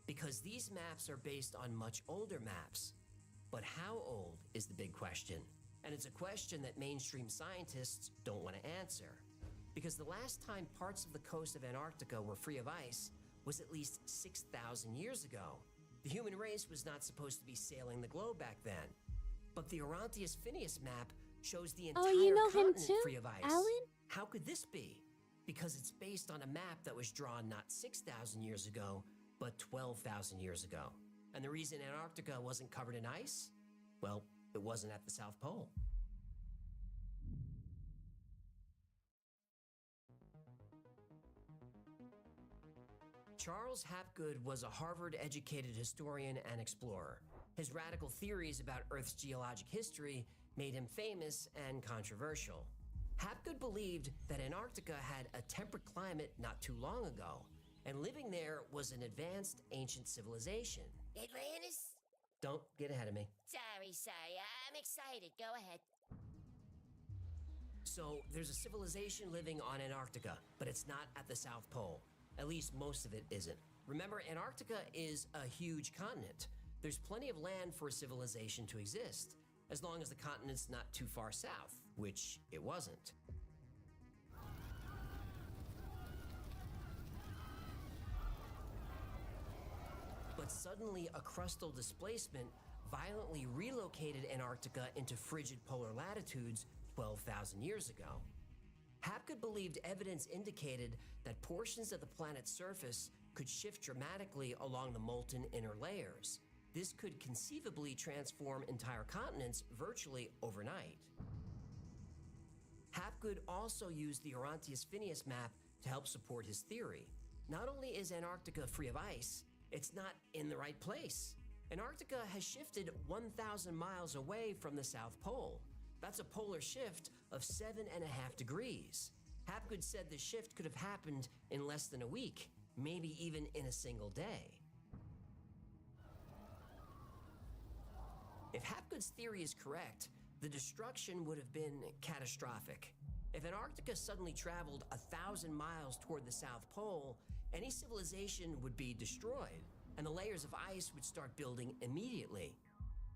Because these maps are based on much older maps. But how old is the big question? And it's a question that mainstream scientists don't want to answer. Because the last time parts of the coast of Antarctica were free of ice was at least 6,000 years ago. The human race was not supposed to be sailing the globe back then. But the Orontius Phineas map shows the entire Oh, you know him continent too, free of ice. Alan? How could this be? Because it's based on a map that was drawn not 6,000 years ago, but 12,000 years ago. And the reason Antarctica wasn't covered in ice? Well, it wasn't at the South Pole. Charles Hapgood was a Harvard-educated historian and explorer. His radical theories about Earth's geologic history made him famous and controversial. Hapgood believed that Antarctica had a temperate climate not too long ago, and living there was an advanced ancient civilization. Atlantis? Don't get ahead of me. Sorry. I'm excited. Go ahead. So, there's a civilization living on Antarctica, but it's not at the South Pole. At least most of it isn't. Remember, Antarctica is a huge continent. There's plenty of land for a civilization to exist, as long as the continent's not too far south, which it wasn't. But suddenly, a crustal displacement violently relocated Antarctica into frigid polar latitudes 12,000 years ago. Hapgood believed evidence indicated that portions of the planet's surface could shift dramatically along the molten inner layers. This could conceivably transform entire continents virtually overnight. Hapgood also used the Orontius Phineas map to help support his theory. Not only is Antarctica free of ice, it's not in the right place. Antarctica has shifted 1,000 miles away from the South Pole. That's a polar shift of 7.5 degrees. Hapgood said the shift could have happened in less than a week, maybe even in a single day. If Hapgood's theory is correct, the destruction would have been catastrophic. If Antarctica suddenly traveled 1,000 miles toward the South Pole, any civilization would be destroyed, and the layers of ice would start building immediately.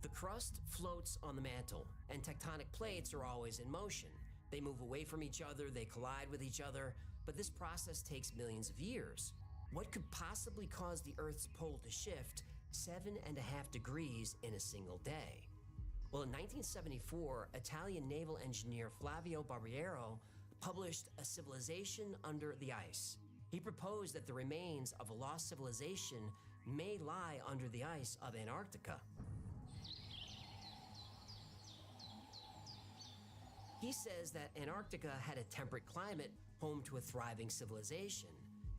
The crust floats on the mantle, and tectonic plates are always in motion. They move away from each other, they collide with each other, but this process takes millions of years. What could possibly cause the Earth's pole to shift 7.5 degrees in a single day? Well, in 1974, Italian naval engineer Flavio Barbiero published A Civilization Under the Ice. He proposed that the remains of a lost civilization may lie under the ice of Antarctica. He says that Antarctica had a temperate climate home to a thriving civilization.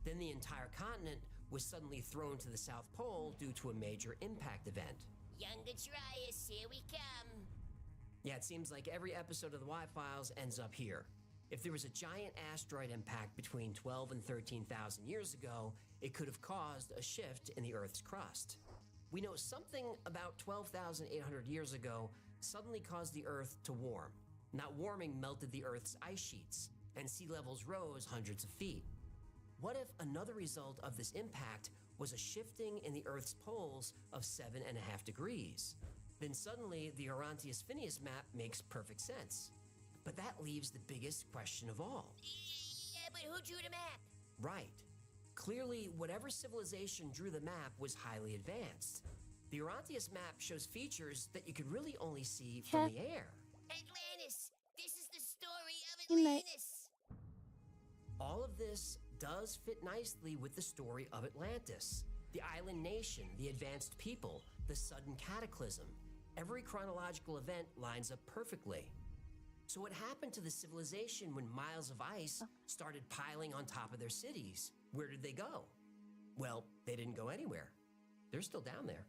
Then the entire continent was suddenly thrown to the South Pole due to a major impact event. Younger Dryas, here we come. Yeah, it seems like every episode of the Y-Files ends up here. If there was a giant asteroid impact between 12 and 13,000 years ago, it could have caused a shift in the Earth's crust. We know something about 12,800 years ago suddenly caused the Earth to warm. That warming melted the Earth's ice sheets, and sea levels rose hundreds of feet. What if another result of this impact was a shifting in the Earth's poles of 7.5 degrees? Then suddenly, the Orontius Phineas map makes perfect sense. But that leaves the biggest question of all. Yeah, but who drew the map? Right. Clearly, whatever civilization drew the map was highly advanced. The Orontius map shows features that you could really only see from the air. Atlantis! This is the story of Good night. Atlantis! All of this does fit nicely with the story of Atlantis. The island nation, the advanced people, the sudden cataclysm. Every chronological event lines up perfectly. So what happened to the civilization when miles of ice started piling on top of their cities? Where did they go? Well, they didn't go anywhere. They're still down there.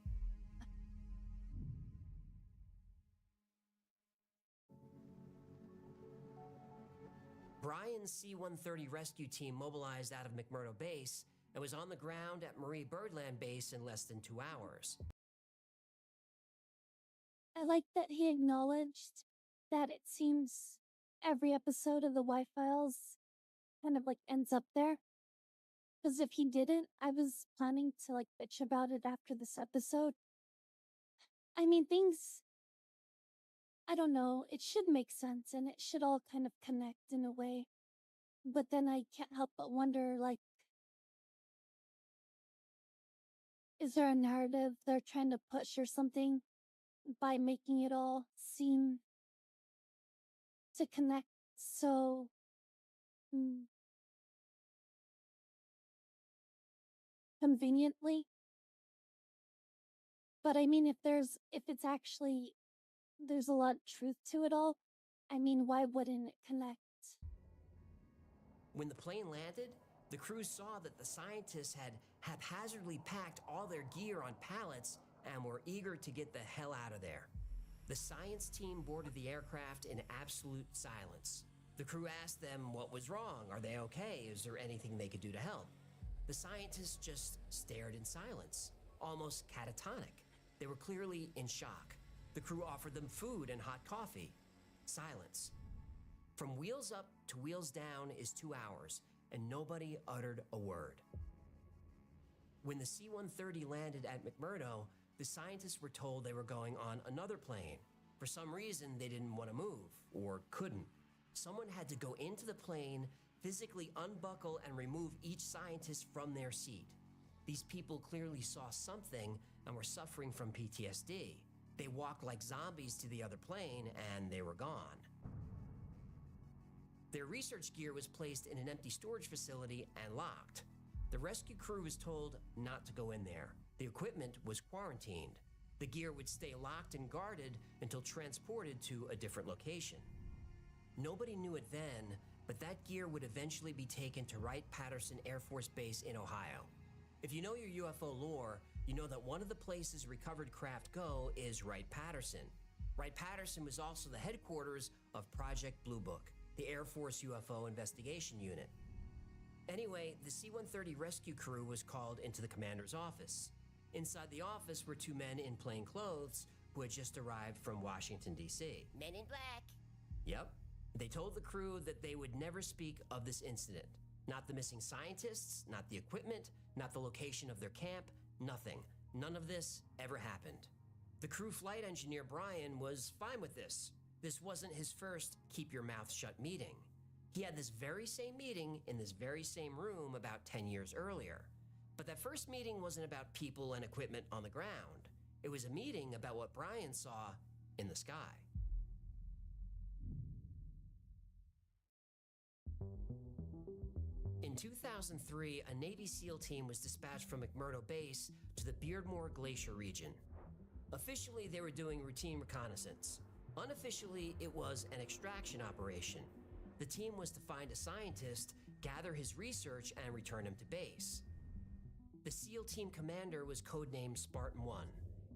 Brian's C-130 rescue team mobilized out of McMurdo Base and was on the ground at Marie Birdland Base in less than 2 hours. I like that he acknowledged that it seems every episode of the Y-Files kind of like ends up there. Because if he didn't, I was planning to like bitch about it after this episode. I mean, things, I don't know, it should make sense and it should all kind of connect in a way. But then I can't help but wonder, like, is there a narrative they're trying to push or something by making it all seem to connect so mm, conveniently? But I mean, if it's actually, there's a lot of truth to it all, I mean, why wouldn't it connect? When the plane landed, the crew saw that the scientists had haphazardly packed all their gear on pallets and were eager to get the hell out of there. The science team boarded the aircraft in absolute silence. The crew asked them what was wrong. Are they okay? Is there anything they could do to help? The scientists just stared in silence, almost catatonic. They were clearly in shock. The crew offered them food and hot coffee. Silence. From wheels up to wheels down is 2 hours, and nobody uttered a word. When the C-130 landed at McMurdo, the scientists were told they were going on another plane. For some reason, they didn't want to move, or couldn't. Someone had to go into the plane, physically unbuckle and remove each scientist from their seat. These people clearly saw something and were suffering from PTSD. They walked like zombies to the other plane, and they were gone. Their research gear was placed in an empty storage facility and locked. The rescue crew was told not to go in there. The equipment was quarantined. The gear would stay locked and guarded until transported to a different location. Nobody knew it then, but that gear would eventually be taken to Wright-Patterson Air Force Base in Ohio. If you know your UFO lore, you know that one of the places recovered craft go is Wright-Patterson. Wright-Patterson was also the headquarters of Project Blue Book, the Air Force UFO investigation unit. Anyway, the C-130 rescue crew was called into the commander's office. Inside the office were 2 men in plain clothes who had just arrived from Washington, D.C. Men in black. Yep. They told the crew that they would never speak of this incident. Not the missing scientists, not the equipment, not the location of their camp, nothing. None of this ever happened. The crew flight engineer, Brian, was fine with this. This wasn't his first keep your mouth shut meeting. He had this very same meeting in this very same room about 10 years earlier. But that first meeting wasn't about people and equipment on the ground. It was a meeting about what Brian saw in the sky. In 2003, a Navy SEAL team was dispatched from McMurdo Base to the Beardmore Glacier region. Officially, they were doing routine reconnaissance. Unofficially, it was an extraction operation. The team was to find a scientist, gather his research, and return him to base. The SEAL team commander was codenamed Spartan 1.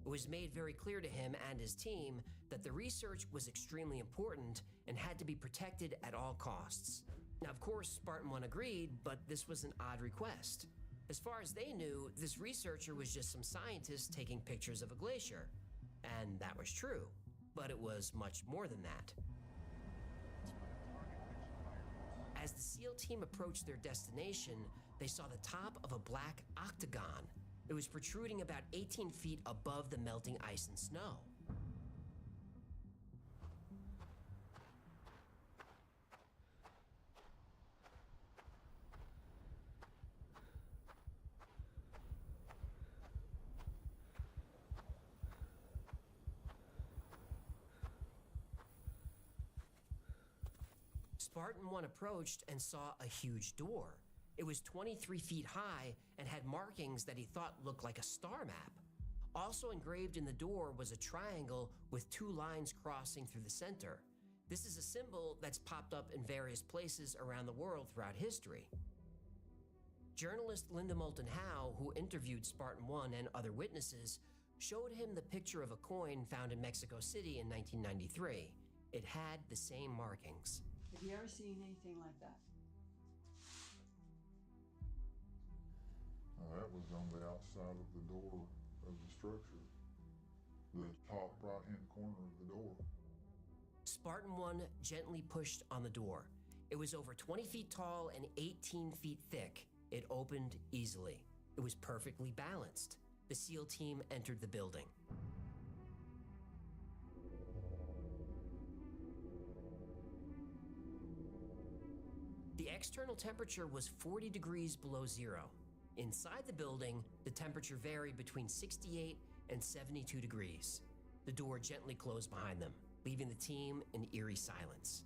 It was made very clear to him and his team that the research was extremely important and had to be protected at all costs. Now, of course, Spartan 1 agreed, but this was an odd request. As far as they knew, this researcher was just some scientist taking pictures of a glacier. And that was true, but it was much more than that. As the SEAL team approached their destination, they saw the top of a black octagon. It was protruding about 18 feet above the melting ice and snow. Spartan 1 approached and saw a huge door. It was 23 feet high and had markings that he thought looked like a star map. Also engraved in the door was a triangle with 2 lines crossing through the center. This is a symbol that's popped up in various places around the world throughout history. Journalist Linda Moulton Howe, who interviewed Spartan 1 and other witnesses, showed him the picture of a coin found in Mexico City in 1993. It had the same markings. Have you ever seen anything like that? That was on the outside of the door of the structure, the top right-hand corner of the door. Spartan 1 gently pushed on the door. It was over 20 feet tall and 18 feet thick. It opened easily. It was perfectly balanced. The SEAL team entered the building. The external temperature was 40 degrees below zero. Inside the building, the temperature varied between 68 and 72 degrees. The door gently closed behind them, leaving the team in eerie silence.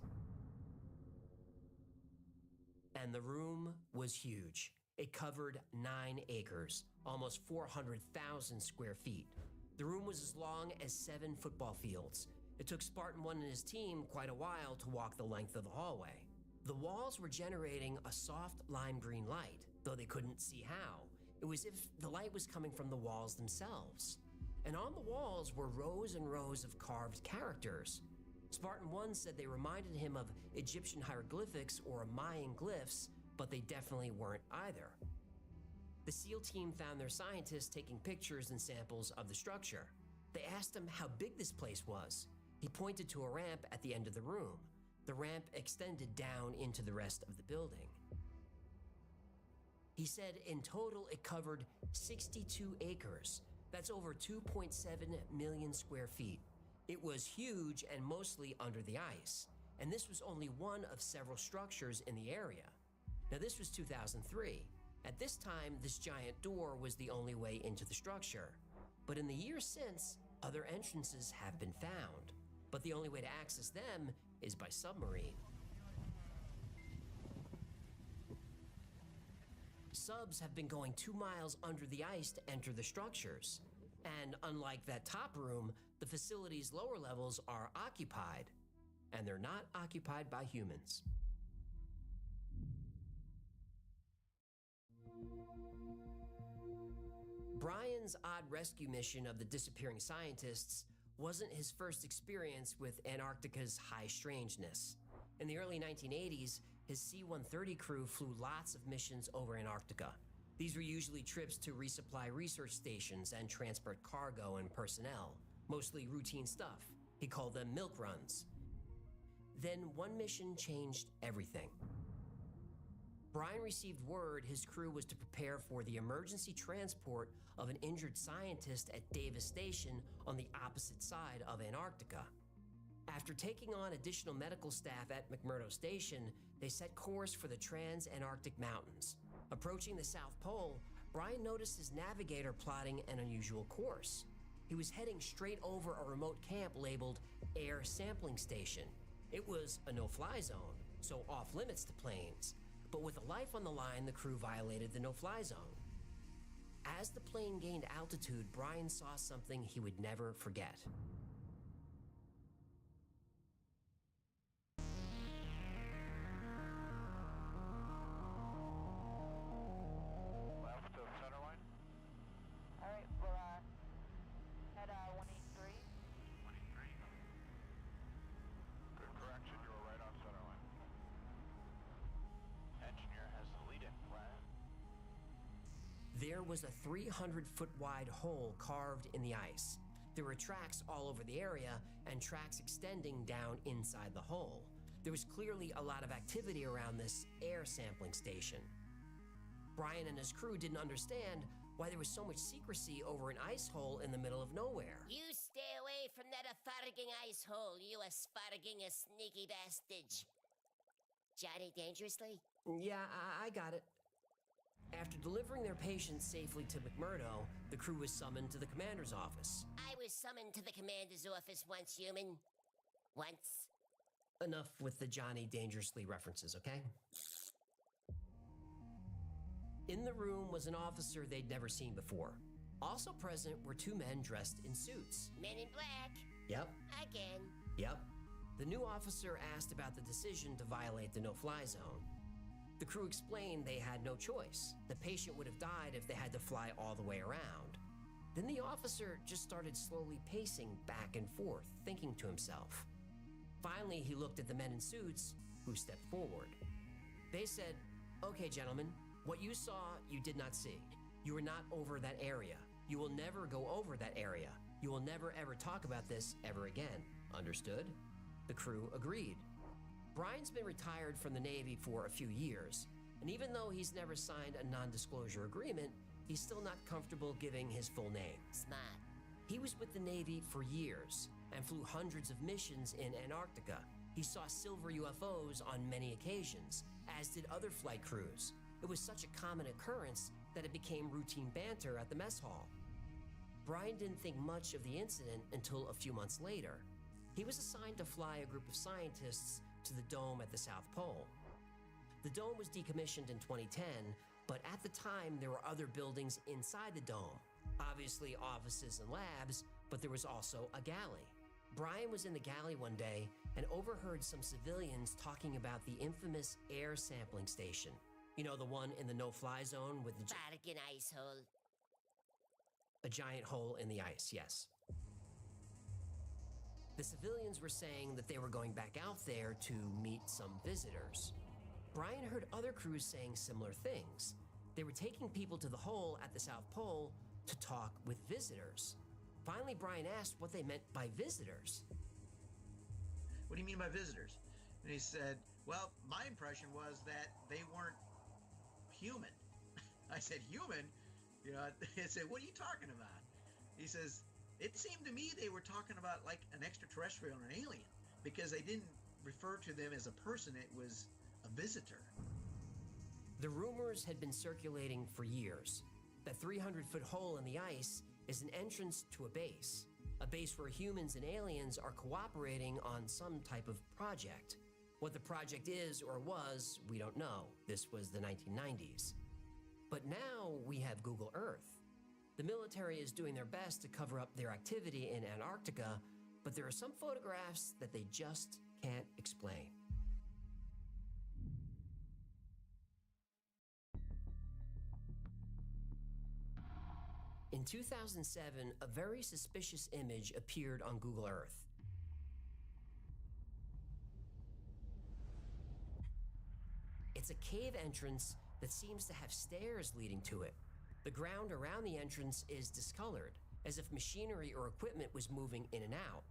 And the room was huge. It covered 9 acres, almost 400,000 square feet. The room was as long as 7 football fields. It took Spartan 1 and his team quite a while to walk the length of the hallway. The walls were generating a soft lime green light, though they couldn't see how. It was as if the light was coming from the walls themselves. And on the walls were rows and rows of carved characters. Spartan 1 said they reminded him of Egyptian hieroglyphics or Mayan glyphs, but they definitely weren't either. The SEAL team found their scientists taking pictures and samples of the structure. They asked him how big this place was. He pointed to a ramp at the end of the room. The ramp extended down into the rest of the building. He said in total it covered 62 acres. That's over 2.7 million square feet. It was huge and mostly under the ice. And this was only one of several structures in the area. Now this was 2003. At this time, this giant door was the only way into the structure. But in the years since, other entrances have been found. But the only way to access them is by submarine. Subs have been going 2 miles under the ice to enter the structures. And unlike that top room, the facility's lower levels are occupied. And they're not occupied by humans. Brian's odd rescue mission of the disappearing scientists wasn't his first experience with Antarctica's high strangeness. In the early 1980s, his C-130 crew flew lots of missions over Antarctica. These were usually trips to resupply research stations and transport cargo and personnel, mostly routine stuff. He called them milk runs. Then one mission changed everything. Brian received word his crew was to prepare for the emergency transport of an injured scientist at Davis Station on the opposite side of Antarctica. After taking on additional medical staff at McMurdo Station, they set course for the Trans-Antarctic Mountains. Approaching the South Pole, Brian noticed his navigator plotting an unusual course. He was heading straight over a remote camp labeled Air Sampling Station. It was a no-fly zone, so off-limits to planes. But with a life on the line, the crew violated the no-fly zone. As the plane gained altitude, Brian saw something he would never forget. Left of center line. All right, we'll head 183. 183. Good correction, you were right on center line. Engineer has the lead-in plan. There was a 300-foot wide hole carved in the ice. There were tracks all over the area and tracks extending down inside the hole. There was clearly a lot of activity around this air sampling station. Brian and his crew didn't understand why there was so much secrecy over an ice hole in the middle of nowhere. You stay away from that farting ice hole, you asparaging a sneaky bastard. Johnny Dangerously? Yeah, I got it. After delivering their patients safely to McMurdo, the crew was summoned to the commander's office. I was summoned to the commander's office once, human. Once. Enough with the Johnny Dangerously references, okay? In the room was an officer they'd never seen before. Also present were 2 men dressed in suits. Men in black. Yep. Again. Yep. The new officer asked about the decision to violate the no-fly zone. The crew explained they had no choice. The patient would have died if they had to fly all the way around. Then the officer just started slowly pacing back and forth, thinking to himself. Finally, he looked at the men in suits, who stepped forward. They said, "Okay, gentlemen, what you saw, you did not see. You were not over that area. You will never go over that area. You will never ever talk about this ever again. Understood?" The crew agreed. Brian's been retired from the Navy for a few years, And even though he's never signed a non-disclosure agreement, he's still not comfortable giving his full name. Smart. He was with the Navy for years and flew hundreds of missions in Antarctica. He saw silver UFOs on many occasions, as did other flight crews. It was such a common occurrence that it became routine banter at the mess hall. Brian didn't think much of the incident until a few months later. He was assigned to fly a group of scientists to the dome at the South Pole. The dome was decommissioned in 2010, but at the time there were other buildings inside the dome. Obviously offices and labs, but there was also a galley. Brian was in the galley one day and overheard some civilians talking about the infamous air sampling station. You know, the one in the no-fly zone with the Bargain ice hole. a giant hole in the ice, yes. The civilians were saying that they were going back out there to meet some visitors. Brian heard other crews saying similar things. They were taking people to the hole at the South Pole to talk with visitors. Finally, Brian asked what they meant by visitors. What do you mean by visitors? And he said, well, my impression was that they weren't human. I said, human? You know, I said, what are you talking about? He says, it seemed to me they were talking about like an extraterrestrial or an alien, because they didn't refer to them as a person, it was a visitor. The rumors had been circulating for years. That 300-foot hole in the ice is an entrance to a base where humans and aliens are cooperating on some type of project. What the project is or was, we don't know. This was the 1990s. But now we have Google Earth. The military is doing their best to cover up their activity in Antarctica, but there are some photographs that they just can't explain. In 2007, a very suspicious image appeared on Google Earth. It's a cave entrance that seems to have stairs leading to it. The ground around the entrance is discolored, as if machinery or equipment was moving in and out.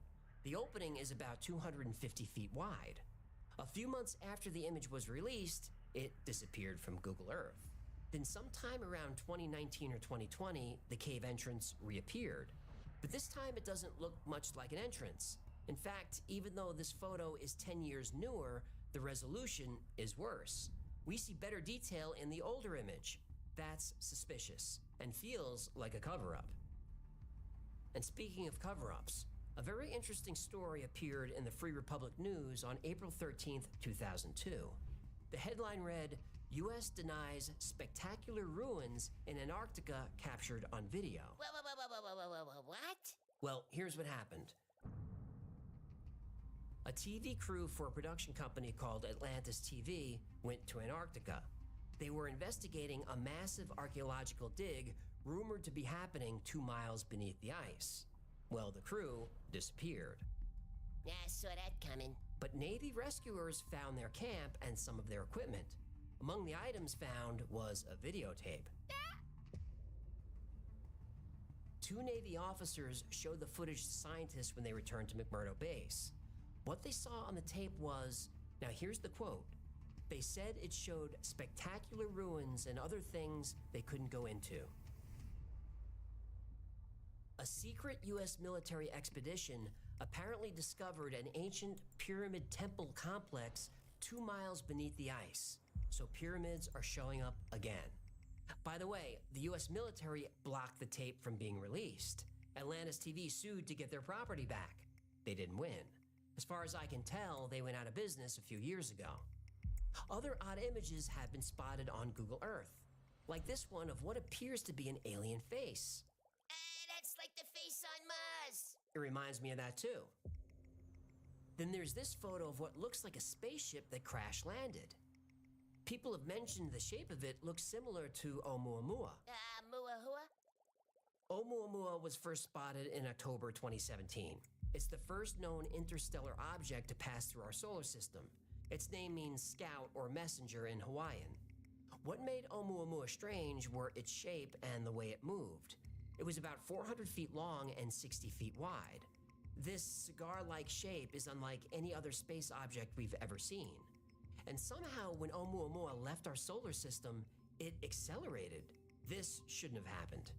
The opening is about 250 feet wide. A few months after the image was released, it disappeared from Google Earth. Then sometime around 2019 or 2020, the cave entrance reappeared. But this time it doesn't look much like an entrance. In fact, even though this photo is 10 years newer, the resolution is worse. We see better detail in the older image. That's suspicious and feels like a cover-up. And speaking of cover-ups, a very interesting story appeared in the Free Republic News on April 13th, 2002. The headline read, U.S. denies spectacular ruins in Antarctica captured on video. What? Well, here's what happened. A TV crew for a production company called Atlantis TV went to Antarctica. They were investigating a massive archaeological dig rumored to be happening 2 miles beneath the ice. Well, the crew disappeared. Yeah, I saw that coming. But Navy rescuers found their camp and some of their equipment. Among the items found was a videotape. 2 Navy officers showed the footage to scientists when they returned to McMurdo Base. What they saw on the tape was, now here's the quote, they said it showed spectacular ruins and other things they couldn't go into. A secret U.S. military expedition apparently discovered an ancient pyramid temple complex 2 miles beneath the ice. So pyramids are showing up again. By the way, the U.S. military blocked the tape from being released. Atlantis TV sued to get their property back. They didn't win. As far as I can tell, they went out of business a few years ago. Other odd images have been spotted on Google Earth, like this one of what appears to be an alien face. That's like the face on Mars. It reminds me of that too. Then there's this photo of what looks like a spaceship that crash-landed. People have mentioned the shape of it looks similar to Oumuamua. Muahua? Oumuamua was first spotted in October 2017. It's the first known interstellar object to pass through our solar system. Its name means scout or messenger in Hawaiian. What made Oumuamua strange were its shape and the way it moved. It was about 400 feet long and 60 feet wide. This cigar-like shape is unlike any other space object we've ever seen. And somehow, when Oumuamua left our solar system, it accelerated. This shouldn't have happened.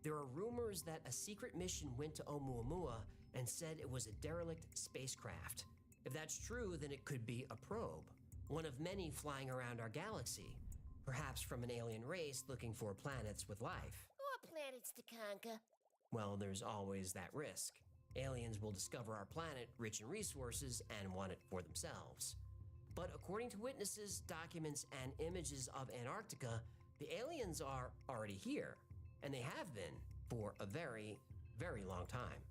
There are rumors that a secret mission went to Oumuamua and said it was a derelict spacecraft. If that's true, then it could be a probe, one of many flying around our galaxy, perhaps from an alien race looking for planets with life. Or planets to conquer. Well, there's always that risk. Aliens will discover our planet rich in resources and want it for themselves. But according to witnesses, documents, and images of Antarctica, the aliens are already here, and they have been for a very, very long time.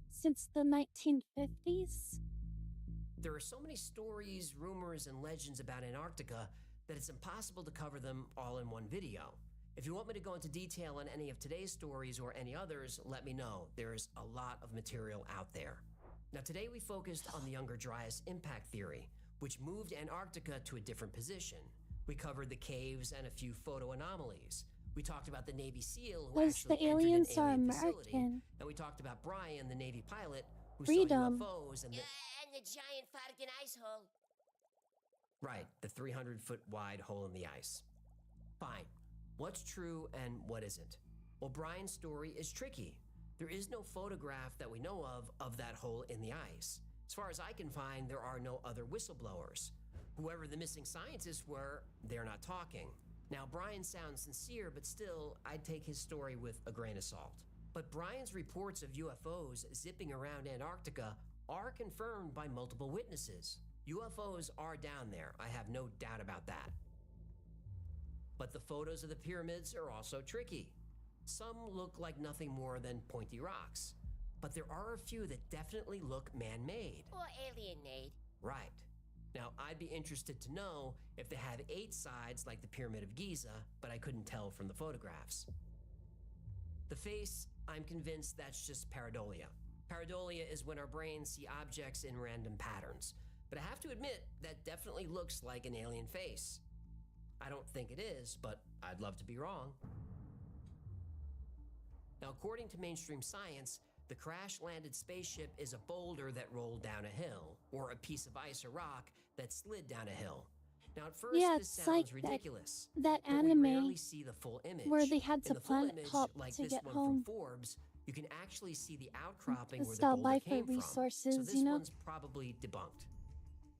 Since the 1950s? There are so many stories, rumors, and legends about Antarctica that it's impossible to cover them all in one video. If you want me to go into detail on any of today's stories or any others, let me know. There's a lot of material out there. Now, today we focused on the Younger Dryas impact theory, which moved Antarctica to a different position. We covered the caves and a few photo anomalies. We talked about the Navy SEAL who Was actually the entered aliens an are alien facility, American? and we talked about Brian, the Navy pilot, who Freedom. saw UFOs and the... And the giant Fartigan ice hole. Right, the 300-foot wide hole in the ice. Fine. What's true and what isn't? Well, Brian's story is tricky. There is no photograph that we know of that hole in the ice. As far as I can find, there are no other whistleblowers. Whoever the missing scientists were, they're not talking. Now, Brian sounds sincere, but still, I'd take his story with a grain of salt. But Brian's reports of UFOs zipping around Antarctica are confirmed by multiple witnesses. UFOs are down there, I have no doubt about that. But the photos of the pyramids are also tricky. Some look like nothing more than pointy rocks, but there are a few that definitely look man-made. Or alien-made. Right. Now, I'd be interested to know if they have 8 sides like the Pyramid of Giza, but I couldn't tell from the photographs. The face, I'm convinced that's just pareidolia. Pareidolia is when our brains see objects in random patterns, but I have to admit that definitely looks like an alien face. I don't think it is, but I'd love to be wrong. Now, according to mainstream science, the crash-landed spaceship is a boulder that rolled down a hill, or a piece of ice or rock that slid down a hill. Now, at first, Yeah, this it's sounds like ridiculous. that but anime we rarely see the full image. where they had to In the full planet image, hop like to this get one home. from Forbes, you can actually see the outcropping where It's the all boulder life for came from. resources, So this you know? one's probably debunked.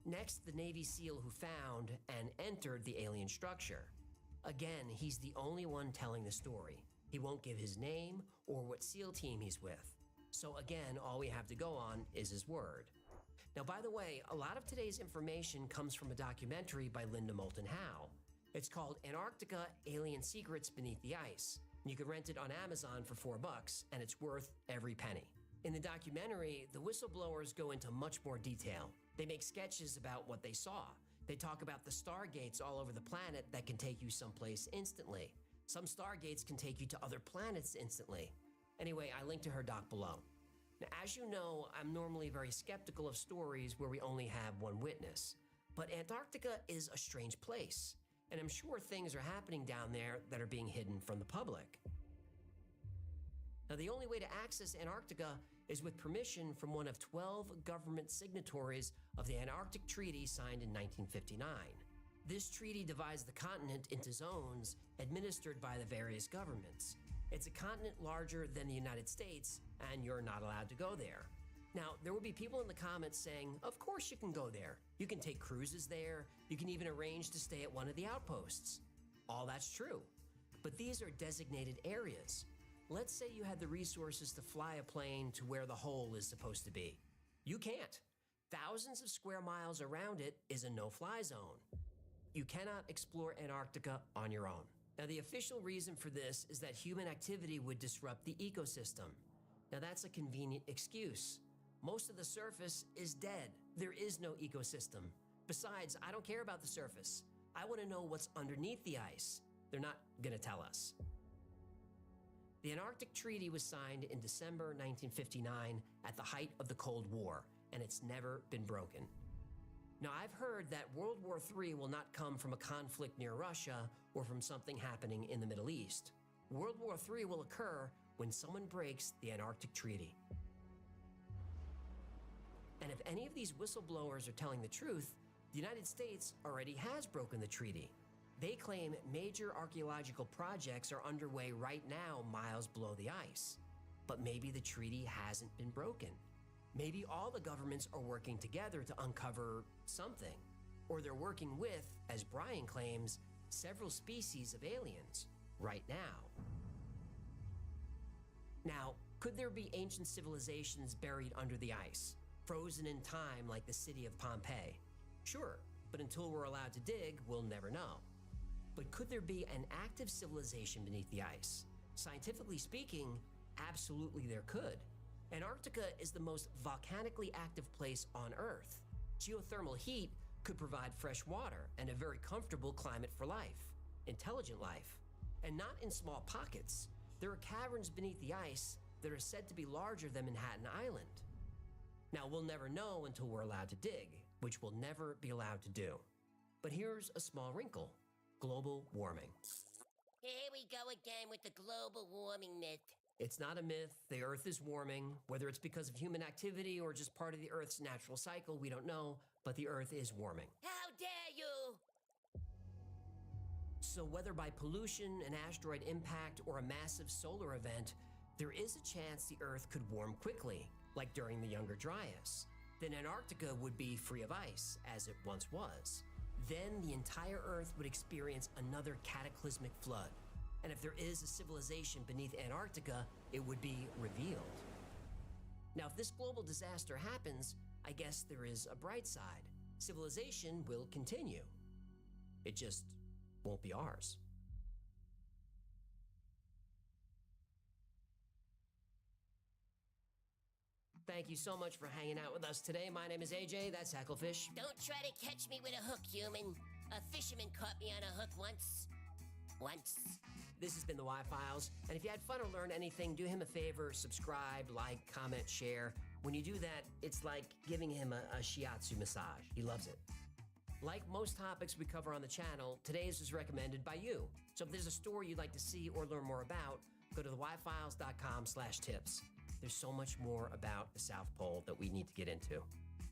Next, the Navy SEAL who found and entered the alien structure. Again, he's the only one telling the story. He won't give his name or what SEAL team he's with. So again, all we have to go on is his word. Now, by the way, a lot of today's information comes from a documentary by Linda Moulton Howe. It's called Antarctica: Alien Secrets Beneath the Ice. You can rent it on Amazon for $4, and it's worth every penny. In the documentary, the whistleblowers go into much more detail. They make sketches about what they saw. They talk about the stargates all over the planet that can take you someplace instantly. Some stargates can take you to other planets instantly. Anyway, I linked to her doc below. Now, as you know, I'm normally very skeptical of stories where we only have one witness. But Antarctica is a strange place, and I'm sure things are happening down there that are being hidden from the public. Now, the only way to access Antarctica is with permission from one of 12 government signatories of the Antarctic Treaty signed in 1959. This treaty divides the continent into zones administered by the various governments. It's a continent larger than the United States, and you're not allowed to go there. Now, there will be people in the comments saying, of course you can go there. You can take cruises there. You can even arrange to stay at one of the outposts. All that's true. But these are designated areas. Let's say you had the resources to fly a plane to where the hole is supposed to be. You can't. Thousands of square miles around it is a no-fly zone. You cannot explore Antarctica on your own. Now, the official reason for this is that human activity would disrupt the ecosystem. Now, that's a convenient excuse. Most of the surface is dead. There is no ecosystem. Besides, I don't care about the surface. I want to know what's underneath the ice. They're not going to tell us. The Antarctic Treaty was signed in December 1959 at the height of the Cold War, and it's never been broken. Now, I've heard that World War III will not come from a conflict near Russia or from something happening in the Middle East. World War III will occur when someone breaks the Antarctic Treaty. And if any of these whistleblowers are telling the truth, the United States already has broken the treaty. They claim major archaeological projects are underway right now miles below the ice. But maybe the treaty hasn't been broken. Maybe all the governments are working together to uncover something. Or they're working with, as Brian claims, several species of aliens right now. Now, could there be ancient civilizations buried under the ice, frozen in time like the city of Pompeii? Sure, but until we're allowed to dig, we'll never know. But could there be an active civilization beneath the ice? Scientifically speaking, absolutely there could. Antarctica is the most volcanically active place on Earth. Geothermal heat could provide fresh water and a very comfortable climate for life, intelligent life. And not in small pockets. There are caverns beneath the ice that are said to be larger than Manhattan Island. Now, we'll never know until we're allowed to dig, which we'll never be allowed to do. But here's a small wrinkle: global warming. Here we go again with the global warming myth. It's not a myth. The Earth is warming. Whether it's because of human activity or just part of the Earth's natural cycle, we don't know, but the Earth is warming. How dare you! So whether by pollution, an asteroid impact, or a massive solar event, there is a chance the Earth could warm quickly, like during the Younger Dryas. Then Antarctica would be free of ice, as it once was. Then the entire Earth would experience another cataclysmic flood. And if there is a civilization beneath Antarctica, it would be revealed. Now, if this global disaster happens, I guess there is a bright side. Civilization will continue. It just won't be ours. Thank you so much for hanging out with us today. My name is AJ, that's Hecklefish. Don't try to catch me with a hook, human. A fisherman caught me on a hook once. This has been the Y-Files, and if you had fun or learned anything, do him a favor, subscribe, like, comment, share. When you do that, it's like giving him a shiatsu massage. He loves it. Like most topics we cover on the channel, today's is recommended by you. So if there's a story you'd like to see or learn more about, go to theyfiles.com/tips. There's so much more about the South Pole that we need to get into.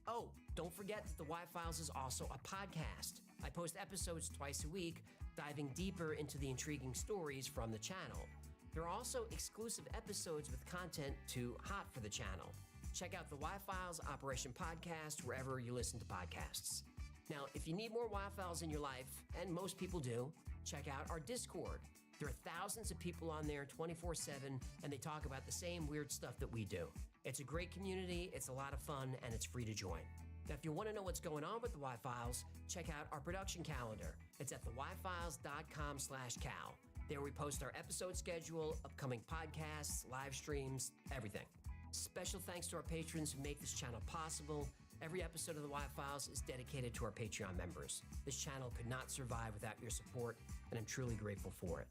Oh, don't forget that the Y-Files is also a podcast. I post episodes twice a week, diving deeper into the intriguing stories from the channel. There are also exclusive episodes with content too hot for the channel. Check out the Y-Files Operation Podcast wherever you listen to podcasts. Now, if you need more Y-Files in your life, and most people do, check out our Discord. There are thousands of people on there 24/7, and they talk about the same weird stuff that we do. It's a great community, it's a lot of fun, and it's free to join. Now, if you want to know what's going on with the Y-Files, check out our production calendar. It's at theyfiles.com/cal. There we post our episode schedule, upcoming podcasts, live streams, everything. Special thanks to our patrons who make this channel possible. Every episode of the Y-Files is dedicated to our Patreon members. This channel could not survive without your support, and I'm truly grateful for it.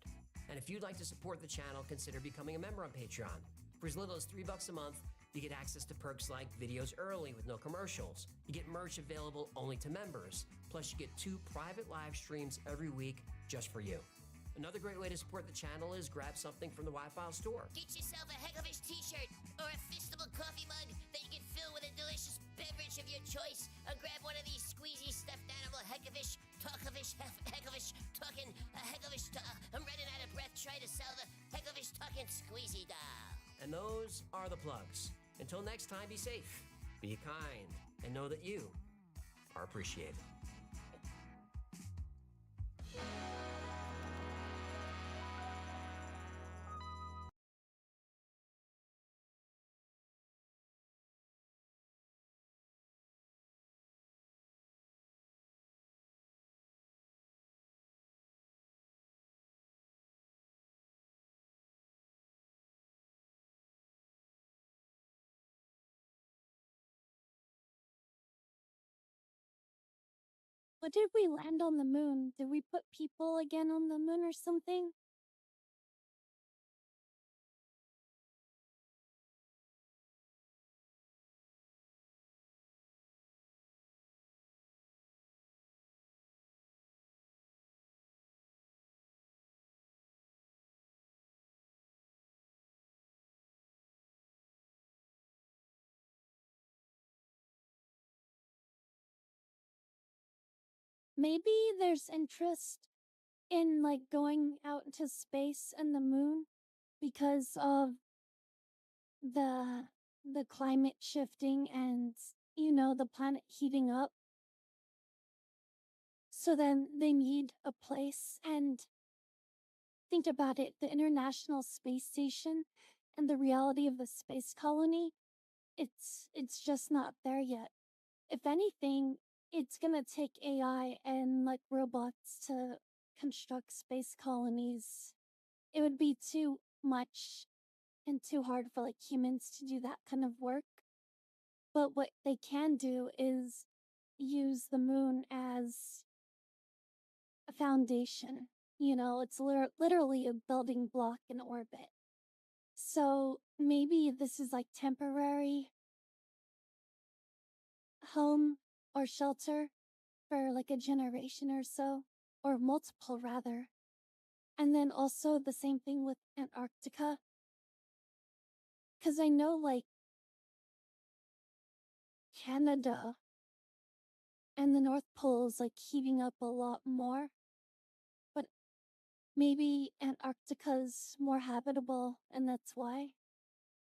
And if you'd like to support the channel, consider becoming a member on Patreon. For as little as $3 a month, you get access to perks like videos early with no commercials. You get merch available only to members. Plus, you get 2 private live streams every week just for you. Another great way to support the channel is grab something from the Y-File store. Get yourself a Hecklefish t-shirt or a fistable coffee mug that you can fill with a delicious beverage of your choice, or grab one of these squeezy stuffed animal Hecklefish, Talkafish, Hecklefish, talking, Hecklefish, I'm running out of breath trying to sell the Hecklefish talking squeezy doll. And those are the plugs. Until next time, be safe, be kind, and know that you are appreciated. What did we land on the moon? Did we put people again on the moon or something? maybe there's interest in like going out into space and the moon because of the the climate shifting and the planet heating up. So then they need a place, and think about it, the International Space Station and the reality of a space colony, it's just not there yet. If anything, it's gonna take AI and like robots to construct space colonies. It would be too much and too hard for like humans to do that kind of work. But what they can do is use the moon as a foundation. It's literally a building block in orbit. So maybe this is like temporary home or shelter for like a generation or so, or multiple rather. And then also the same thing with Antarctica. Because I know like Canada and the North Pole is like heating up a lot more, but maybe Antarctica's more habitable, and that's why.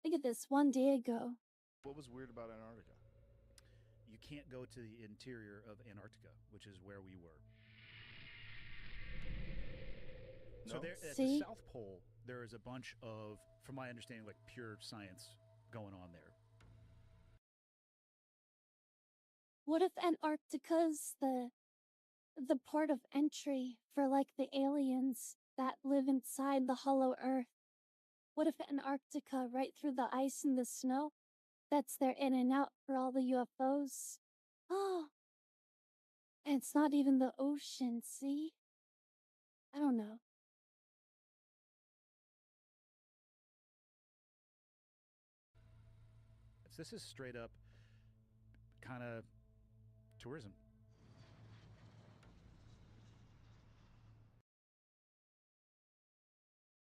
Think of this, one day ago. What was weird about Antarctica? You can't go to the interior of Antarctica, which is where we were. No? So there at the See? South Pole, there is a bunch of, from my understanding, like pure science going on there. What if Antarctica's the port of entry for like the aliens that live inside the hollow earth? What if Antarctica, right through the ice and the snow, that's their in and out for all the UFOs? Oh, and it's not even the ocean, see? I don't know. This is straight up kind of tourism.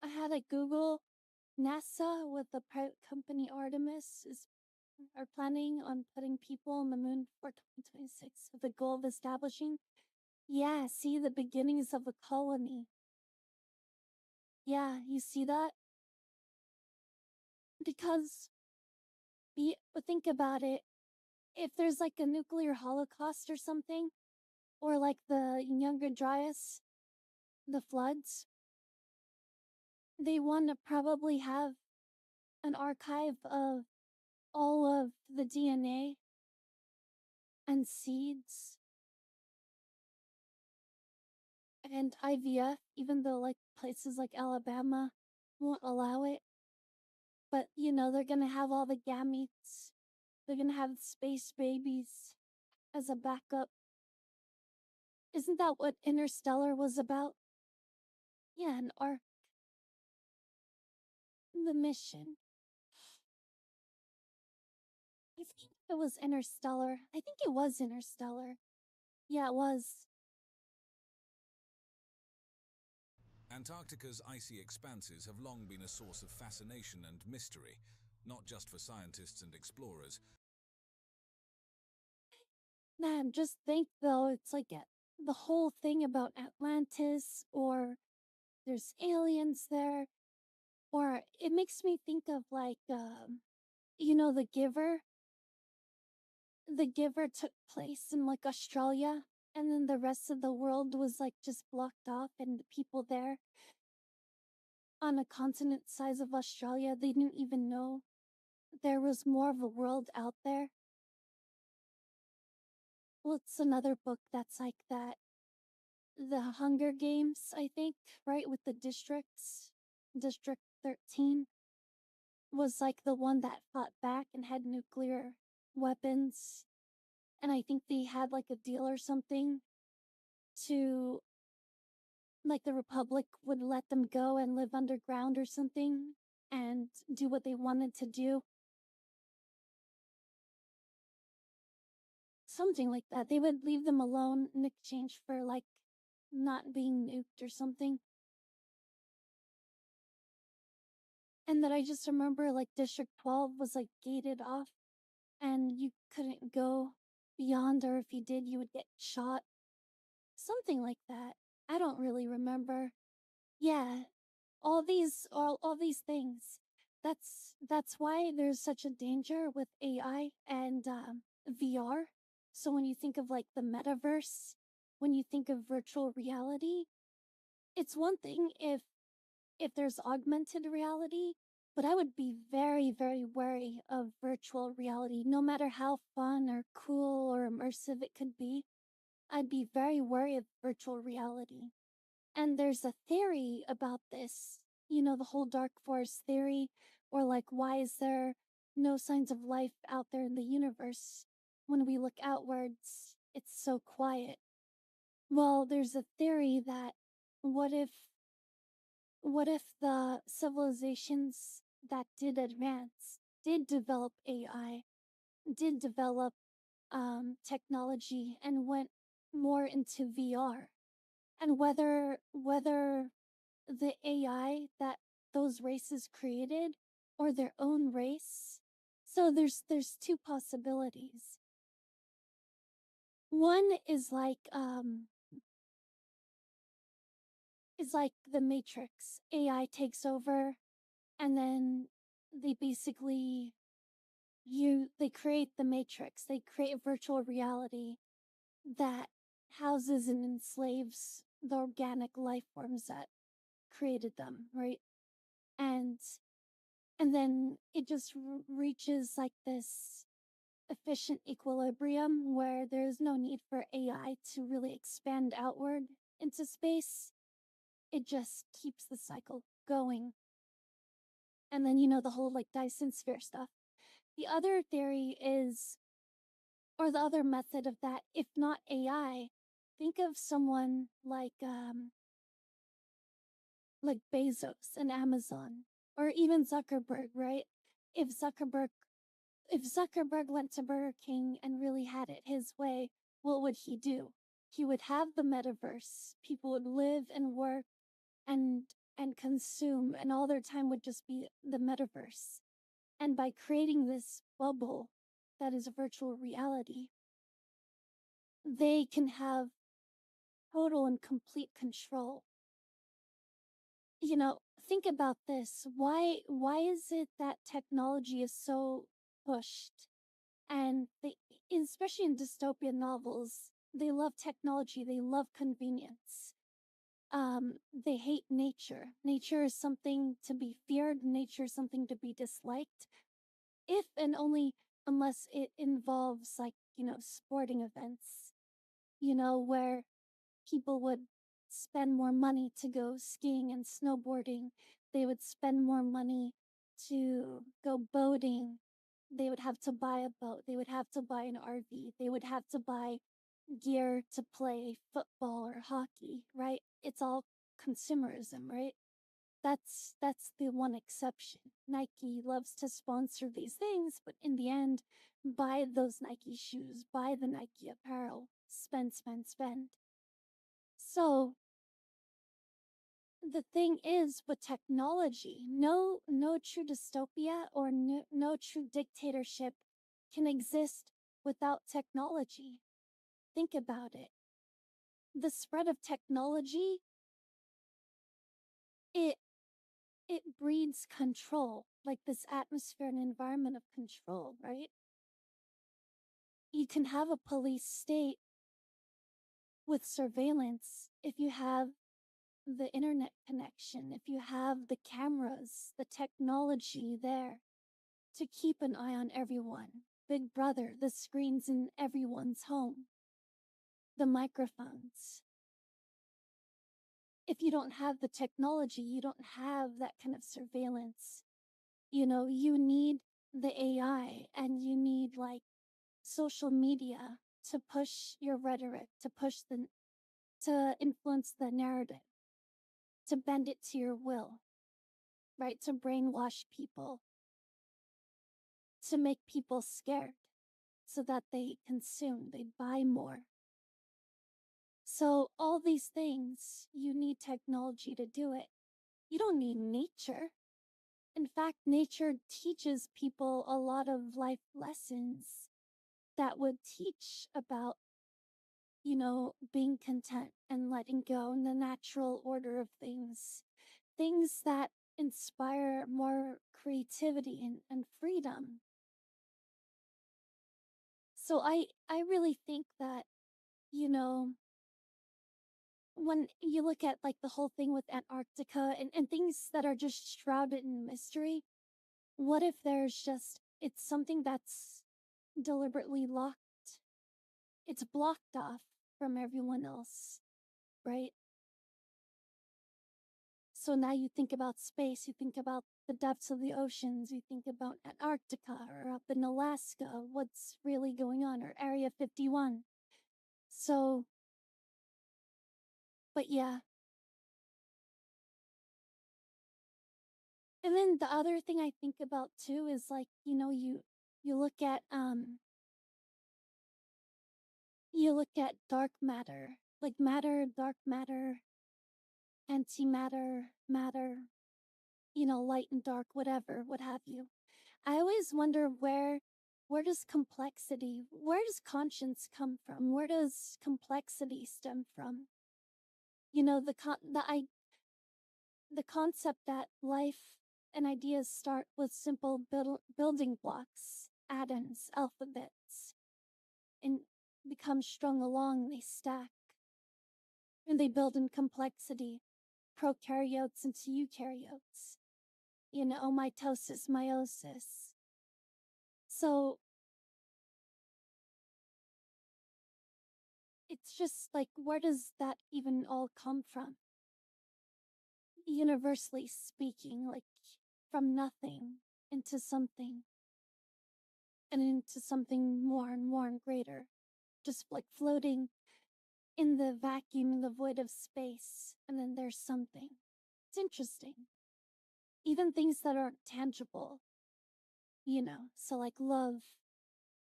I had a Google NASA with the private company Artemis are planning on putting people on the moon for 2026 with the goal of establishing, yeah, see the beginnings of a colony. Yeah, you see that? Because but think about it. If there's like a nuclear holocaust or something, or like the Younger Dryas, the floods, they want to probably have an archive of all of the DNA and seeds and IVF, even though like places like Alabama won't allow it. But they're gonna have all the gametes. They're gonna have space babies as a backup. Isn't that what Interstellar was about? Yeah, an arc. The mission. I think it was Interstellar. I think it was Interstellar. Yeah, it was. Antarctica's icy expanses have long been a source of fascination and mystery, not just for scientists and explorers. Man, just think though, it's like the whole thing about Atlantis, or there's aliens there, or it makes me think of like, The Giver. The Giver took place in like Australia, and then the rest of the world was like just blocked off, and the people there on a continent size of Australia, they didn't even know there was more of a world out there. Well, it's another book that's like that. The Hunger Games, I think, right, with the districts. District 13 was like the one that fought back and had nuclear weapons. And I think they had like a deal or something to, like, the Republic would let them go and live underground or something and do what they wanted to do. Something like that. They would leave them alone in exchange for like not being nuked or something. And that I just remember like District 12 was like gated off and you couldn't go beyond, or if you did, you would get shot. something like that. I don't really remember. Yeah, all these things. That's why there's such a danger with AI and VR. So when you think of like the metaverse, when you think of virtual reality, it's one thing if there's augmented reality, but I would be very, very wary of virtual reality, no matter how fun or cool or immersive it could be. I'd be very wary of virtual reality. And there's a theory about this, you know, the whole dark forest theory, or like, why is there no signs of life out there in the universe? When we look outwards, it's so quiet. Well, there's a theory that what if what if the civilizations that did advance, did develop AI, did develop technology and went more into VR? And whether the AI that those races created or their own race. So there's two possibilities. One is like the Matrix. AI takes over and then they basically they create the Matrix. They create a virtual reality that houses and enslaves the organic life forms that created them, right? And then it just reaches like this efficient equilibrium where there's no need for AI to really expand outward into space. It just keeps the cycle going. And then, you know, the whole like Dyson sphere stuff. The other theory is, or the other method of that, if not AI, think of someone like Bezos and Amazon, or even Zuckerberg, right? If Zuckerberg if Zuckerberg went to Burger King and really had it his way, what would he do? He would have the metaverse. People would live and work and consume, and all their time would just be the metaverse. And by creating this bubble that is a virtual reality, they can have total and complete control. You know, think about this. Why is it that technology is so pushed? And they, especially in dystopian novels, they love technology, they love convenience. They hate nature. Nature is something to be feared, nature is something to be disliked. If and only unless it involves, like, you know, sporting events, you know, where people would spend more money to go skiing and snowboarding. They would spend more money to go boating. They would have to buy a boat. They would have to buy an RV. They would have to buy gear to play football or hockey, right? It's all consumerism, right? That's the one exception. Nike loves to sponsor these things, but in the end, buy those Nike shoes, buy the Nike apparel, spend, spend, spend. So the thing is with technology, no true dystopia or no true dictatorship can exist without technology. Think about it. The spread of technology, it breeds control, like this atmosphere and environment of control, right? You can have a police state with surveillance if you have the internet connection, if you have the cameras, the technology there to keep an eye on everyone. Big Brother, the screens in everyone's home, the microphones. If you don't have the technology, you don't have that kind of surveillance. You know, you need the AI and you need like social media to push your rhetoric, to influence the narrative, to bend it to your will, right? To brainwash people, to make people scared so that they consume, they buy more. So all these things, you need technology to do it. You don't need nature. In fact, nature teaches people a lot of life lessons that would teach about being content and letting go in the natural order of things. Things that inspire more creativity and freedom. So I really think that, you know, when you look at like the whole thing with Antarctica and things that are just shrouded in mystery, what if it's something that's deliberately locked? It's blocked off from everyone else, right? So now you think about space, you think about the depths of the oceans, you think about Antarctica or up in Alaska, what's really going on, or Area 51. So, but yeah. And then the other thing I think about too is like, you look at dark matter, like matter, dark matter, antimatter, matter, light and dark, whatever, what have you. I always wonder where does conscience come from? Where does complexity stem from? The concept that life and ideas start with simple building blocks, atoms, alphabets, and become strung along, they stack, and they build in complexity, prokaryotes into eukaryotes, mitosis, meiosis. So it's just like, where does that even all come from? Universally speaking, like from nothing into something and into something more and more and greater, just like floating in the vacuum, in the void of space, and then there's something. It's interesting. Even things that aren't tangible, so like love,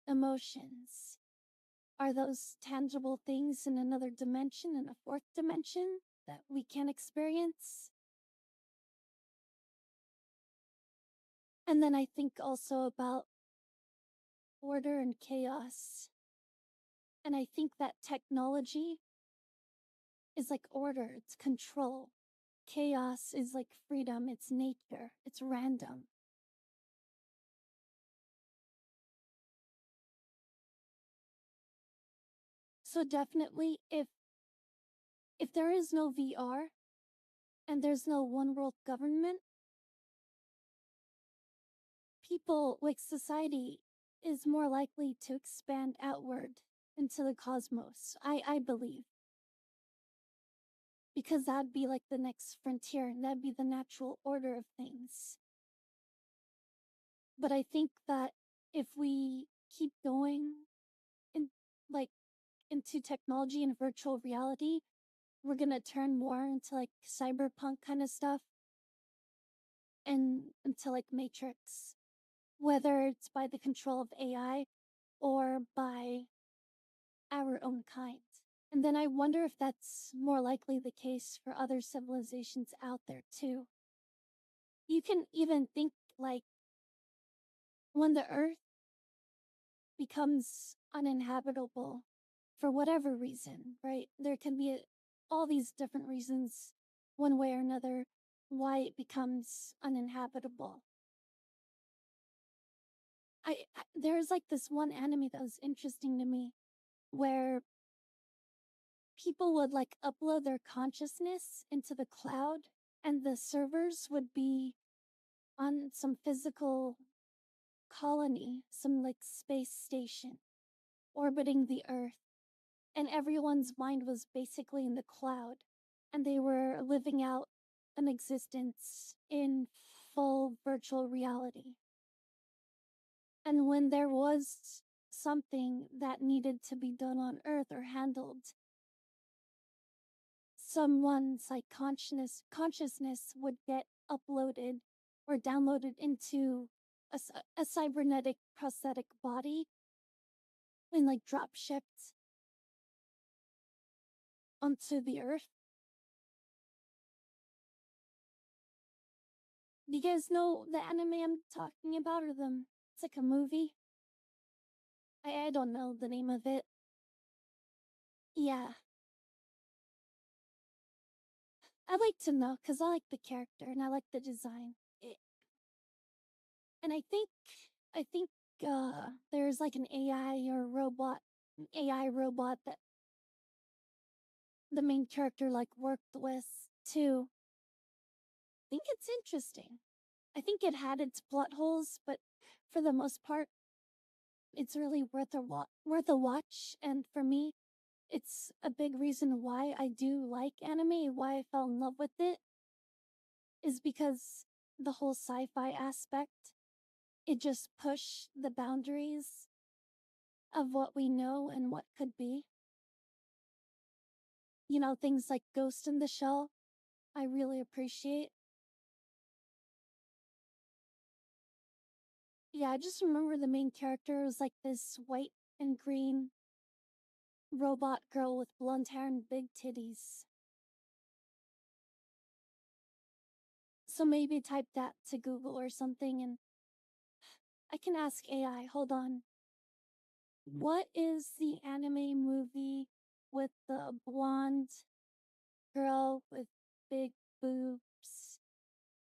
emotions. Are those tangible things in another dimension, in a fourth dimension that we can experience? And then I think also about order and chaos. And I think that technology is like order, it's control. Chaos is like freedom, it's nature, it's random. So definitely if there is no VR and there's no one world government, people, like society, is more likely to expand outward into the cosmos, I believe. Because that'd be like the next frontier, and that'd be the natural order of things. But I think that if we keep going in, like, into technology and virtual reality, we're gonna turn more into like cyberpunk kind of stuff and into like Matrix, whether it's by the control of AI or by our own kind. And then I wonder if that's more likely the case for other civilizations out there too. You can even think like when the Earth becomes uninhabitable for whatever reason, right? There can be all these different reasons, one way or another, why it becomes uninhabitable. There's like this one anime that was interesting to me where people would like upload their consciousness into the cloud and the servers would be on some physical colony, some like space station orbiting the Earth, and everyone's mind was basically in the cloud, and they were living out an existence in full virtual reality. And when there was something that needed to be done on Earth or handled, someone's like consciousness would get uploaded or downloaded into a cybernetic prosthetic body and like drop shipped onto the Earth. Do you guys know the anime I'm talking about, or it's like a movie? I don't know the name of it. Yeah. I'd like to know because I like the character and I like the design. And I think there's like an AI or robot, AI robot that the main character like worked with too. I think it's interesting. I think it had its plot holes, but for the most part, it's really worth a watch. And for me, it's a big reason why I do like anime, why I fell in love with it, is because the whole sci-fi aspect, it just pushed the boundaries of what we know and what could be. You know, things like Ghost in the Shell, I really appreciate. Yeah, I just remember the main character was like this white and green robot girl with blonde hair and big titties. So maybe type that to Google or something and I can ask AI. Hold on. What is the anime movie with the blonde girl with big boobs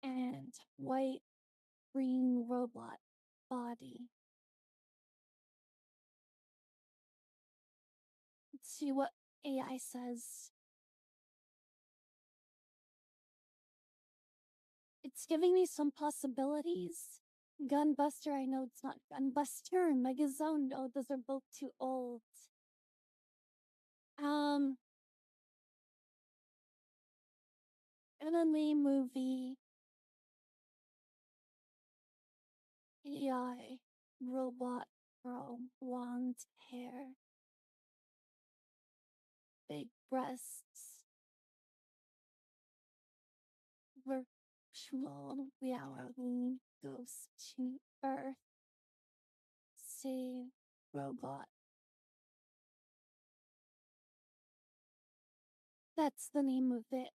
and white green robot body? Let's see what AI says. It's giving me some possibilities. Gunbuster, I know it's not Gunbuster. Megazone, no, those are both too old. Um, Anime movie, AI, robot girl, blonde hair, big breasts, virtual reality goes to Earth, save robot. That's the name of it.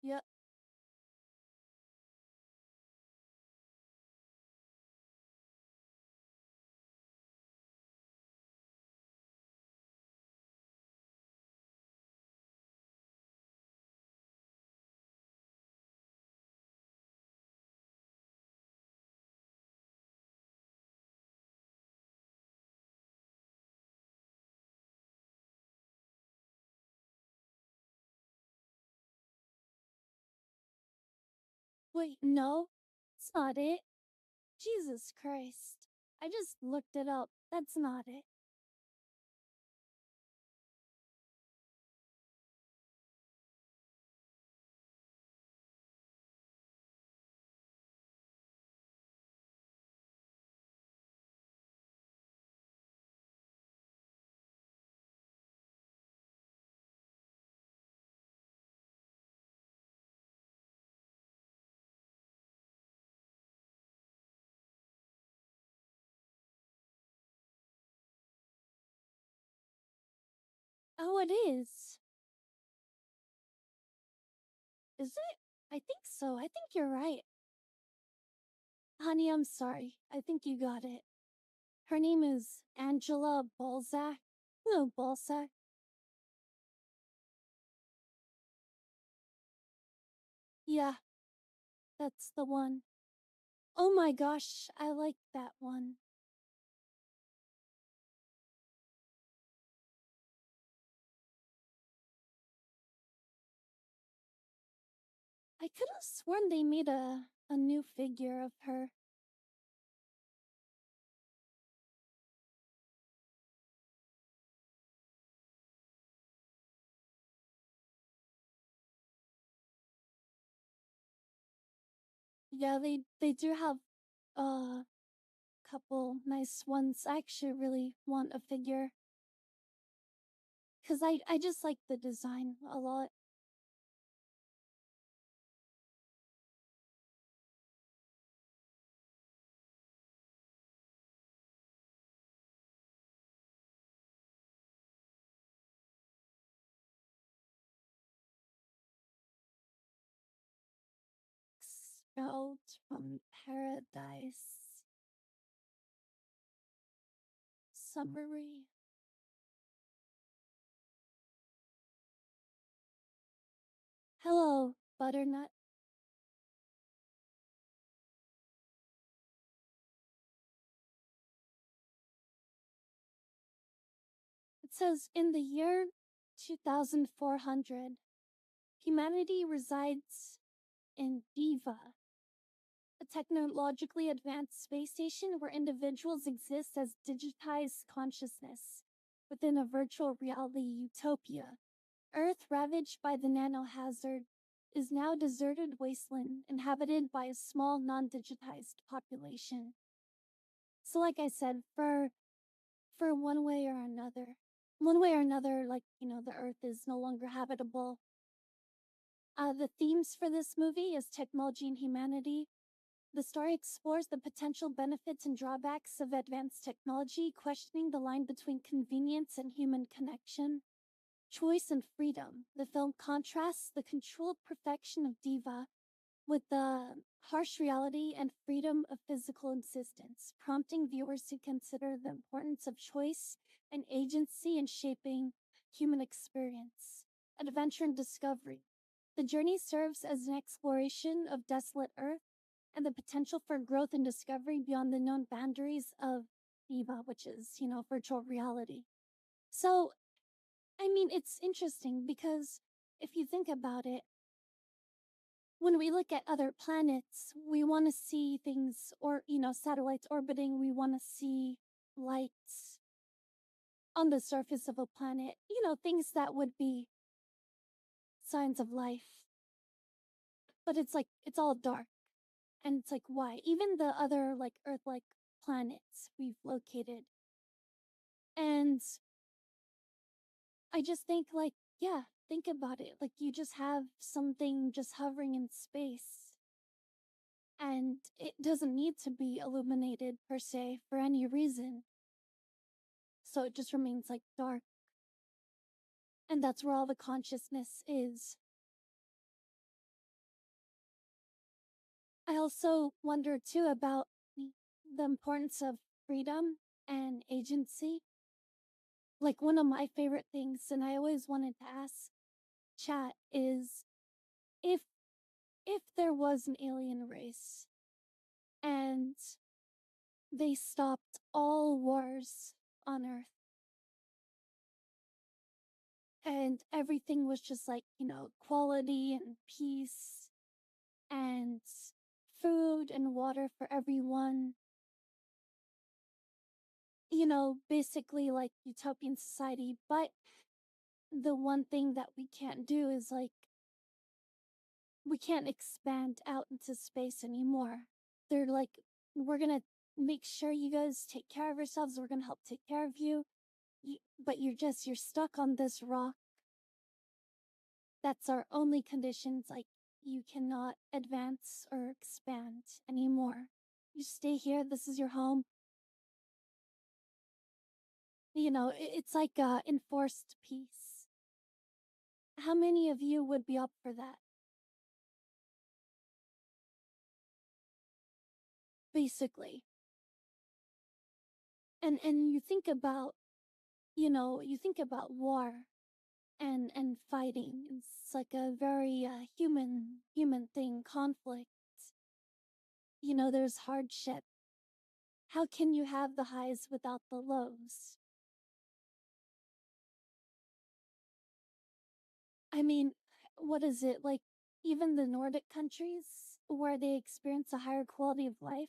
Yep. Wait, no, it's not it. Jesus Christ. I just looked it up. That's not it. Oh, it is. Is it? I think so. I think you're right. Honey, I'm sorry. I think you got it. Her name is Angela Balzac. No, Balzac. Yeah, that's the one. Oh my gosh, I like that one. I could have sworn they made a new figure of her. Yeah, they do have a couple nice ones. I actually really want a figure. Cause I just like the design a lot. Expelled from paradise. summary. Hello, Butternut. It says in the year 2400, humanity resides in Diva, a technologically advanced space station where individuals exist as digitized consciousness within a virtual reality utopia. Earth, ravaged by the nanohazard, is now a deserted wasteland inhabited by a small non-digitized population. So like I said, for one way or another, like, the Earth is no longer habitable. The themes for this movie is technology and humanity. The story explores the potential benefits and drawbacks of advanced technology, questioning the line between convenience and human connection. Choice and freedom. The film contrasts the controlled perfection of Diva with the harsh reality and freedom of physical existence, prompting viewers to consider the importance of choice and agency in shaping human experience. Adventure and discovery. The journey serves as an exploration of desolate Earth and the potential for growth and discovery beyond the known boundaries of Diva, which is, virtual reality. So, I mean, it's interesting because if you think about it, when we look at other planets, we want to see things, or, satellites orbiting, we want to see lights on the surface of a planet, things that would be signs of life. But it's like, it's all dark. And it's like, why? Even the other, like, Earth-like planets we've located. And I just think, like, yeah, think about it. Like, you just have something just hovering in space. And it doesn't need to be illuminated, per se, for any reason. So it just remains, like, dark. And that's where all the consciousness is. I also wonder, too, about the importance of freedom and agency. Like, one of my favorite things, and I always wanted to ask chat, is if there was an alien race and they stopped all wars on Earth and everything was just like, quality and peace and food and water for everyone, basically like utopian society. But the one thing that we can't do is, like, we can't expand out into space anymore. They're like, we're gonna make sure you guys take care of yourselves. We're gonna help take care of you. But you're stuck on this rock. That's our only conditions. Like, you cannot advance or expand anymore. You stay here. This is your home. It's like enforced peace. How many of you would be up for that? Basically. And you think about, war and fighting. It's like a very human thing, conflict. There's hardship. How can you have the highs without the lows? I mean, what is it, like, even the Nordic countries where they experience a higher quality of life?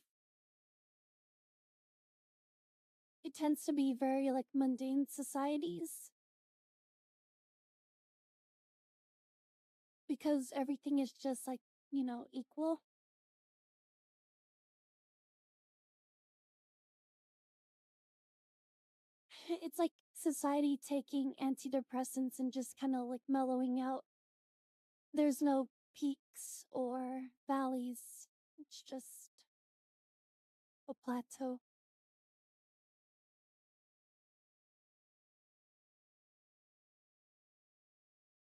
It tends to be very, like, mundane societies. Because everything is just, like, equal. It's like society taking antidepressants and just kind of like mellowing out. There's no peaks or valleys. It's just a plateau.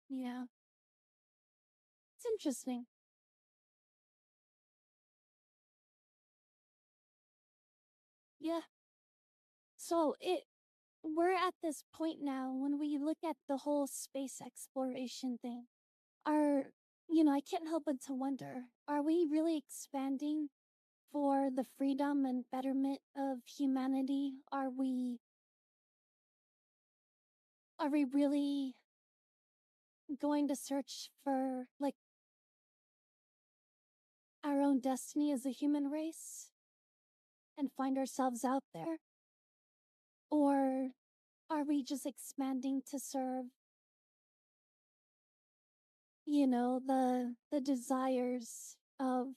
Yeah. It's interesting. Yeah. So we're at this point now when we look at the whole space exploration thing. Are, I can't help but to wonder, are we really expanding for the freedom and betterment of humanity? Are we really going to search for like our own destiny as a human race and find ourselves out there? Or are we just expanding to serve, the desires of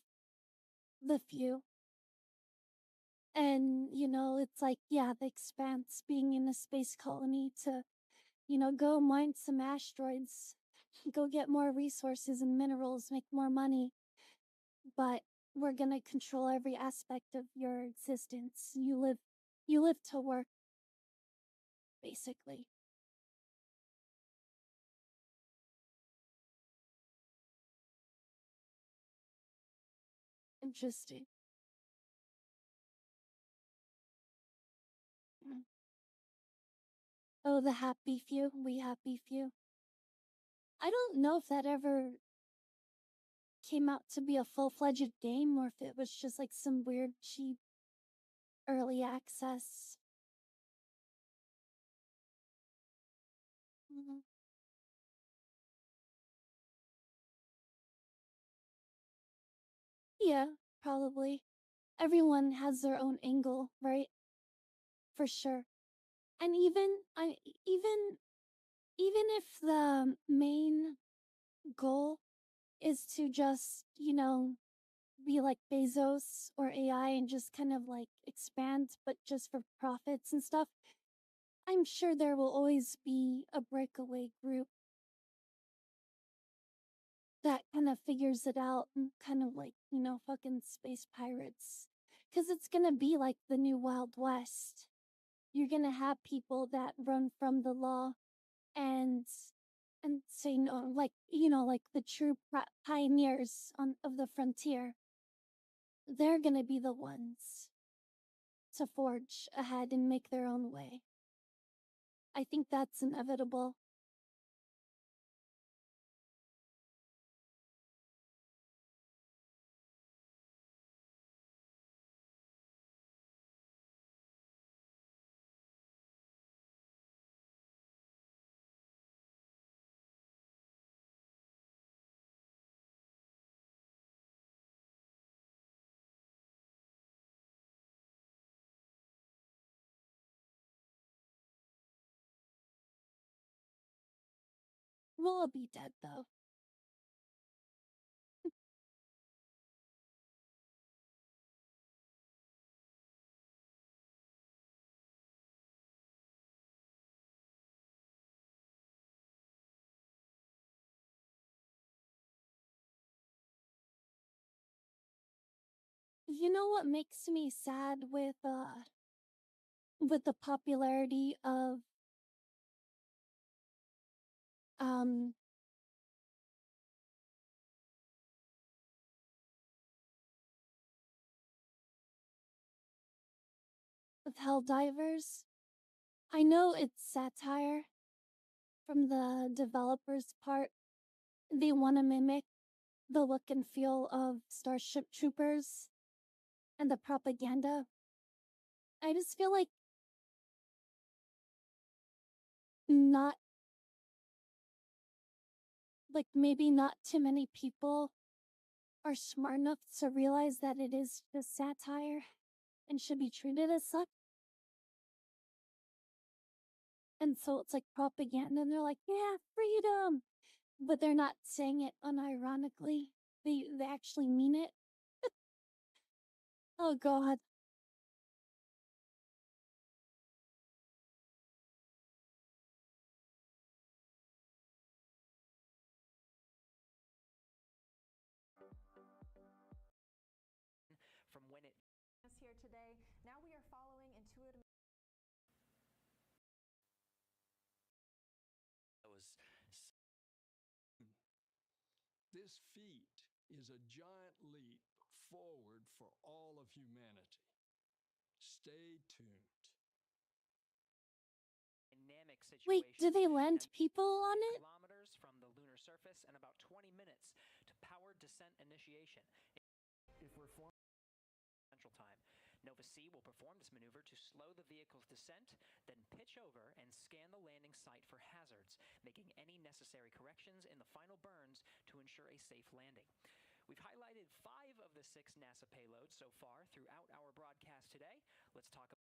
the few? And, it's like, yeah, the expanse, being in a space colony to, go mine some asteroids, go get more resources and minerals, make more money. But we're gonna control every aspect of your existence. You live to work, basically. Interesting. Mm. Oh, the happy few, we happy few. I don't know if that ever came out to be a full-fledged game or if it was just like some weird cheap early access. Mhm. Yeah, probably. Everyone has their own angle, right? For sure. And even even if the main goal is to just, be like Bezos or AI and just kind of like expand, but just for profits and stuff, I'm sure there will always be a breakaway group that kind of figures it out and kind of like, fucking space pirates. Because it's gonna be like the new Wild West. You're gonna have people that run from the law and say no, like, like the true pioneers of the frontier. They're gonna be the ones to forge ahead and make their own way. I think that's inevitable. We'll all be dead though. You know what makes me sad with the popularity um of Helldivers? I know it's satire from the developers' part. They want to mimic the look and feel of Starship Troopers and the propaganda. I just feel like not maybe not too many people are smart enough to realize that it is just satire and should be treated as such. And so it's like propaganda and they're like, yeah, freedom. But they're not saying it unironically. They actually mean it. Oh god. From when it is here today. Now we are following intuitive. This feat is a giant leap forward for all of humanity. Stay tuned. Wait, do they land people on it? kilometers from the lunar surface and about 20 minutes to powered descent initiation. If we're flying Central Time, Nova C will perform this maneuver to slow the vehicle's descent, then pitch over and scan the landing site for hazards, making any necessary corrections in the final burns to ensure a safe landing. We've highlighted 5 of the 6 NASA payloads so far throughout our broadcast today. Let's talk about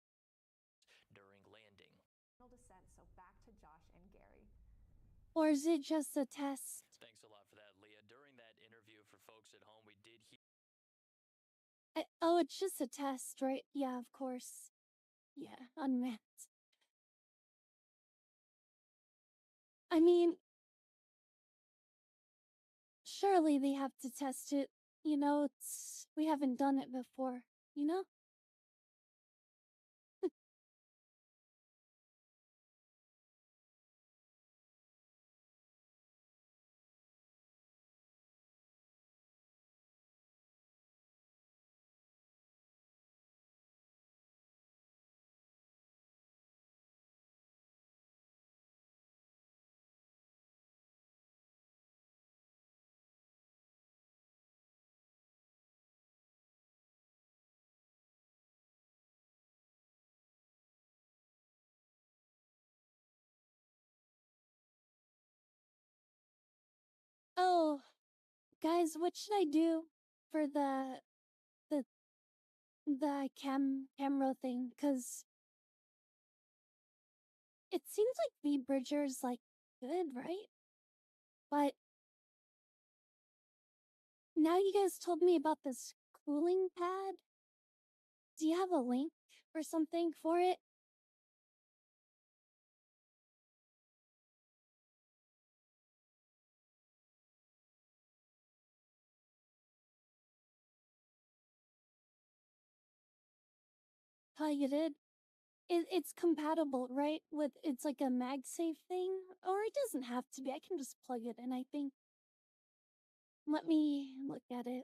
during landing. Descent, so back to Josh and Gary. Or is it just a test? Thanks a lot for that, Leah. During that interview for folks at home, we did hear. Oh, it's just a test, right? Yeah, of course. Yeah, unmanned. I mean, surely they have to test it. You know, we haven't done it before, you know? Oh, guys, what should I do for the camera thing? Cause it seems like V-Bridger's like good, right? But now you guys told me about this cooling pad. Do you have a link or something for it? Oh, you did? It's compatible, right? With it's like a MagSafe thing, or it doesn't have to be. I can just plug it in. I think. Let me look at it.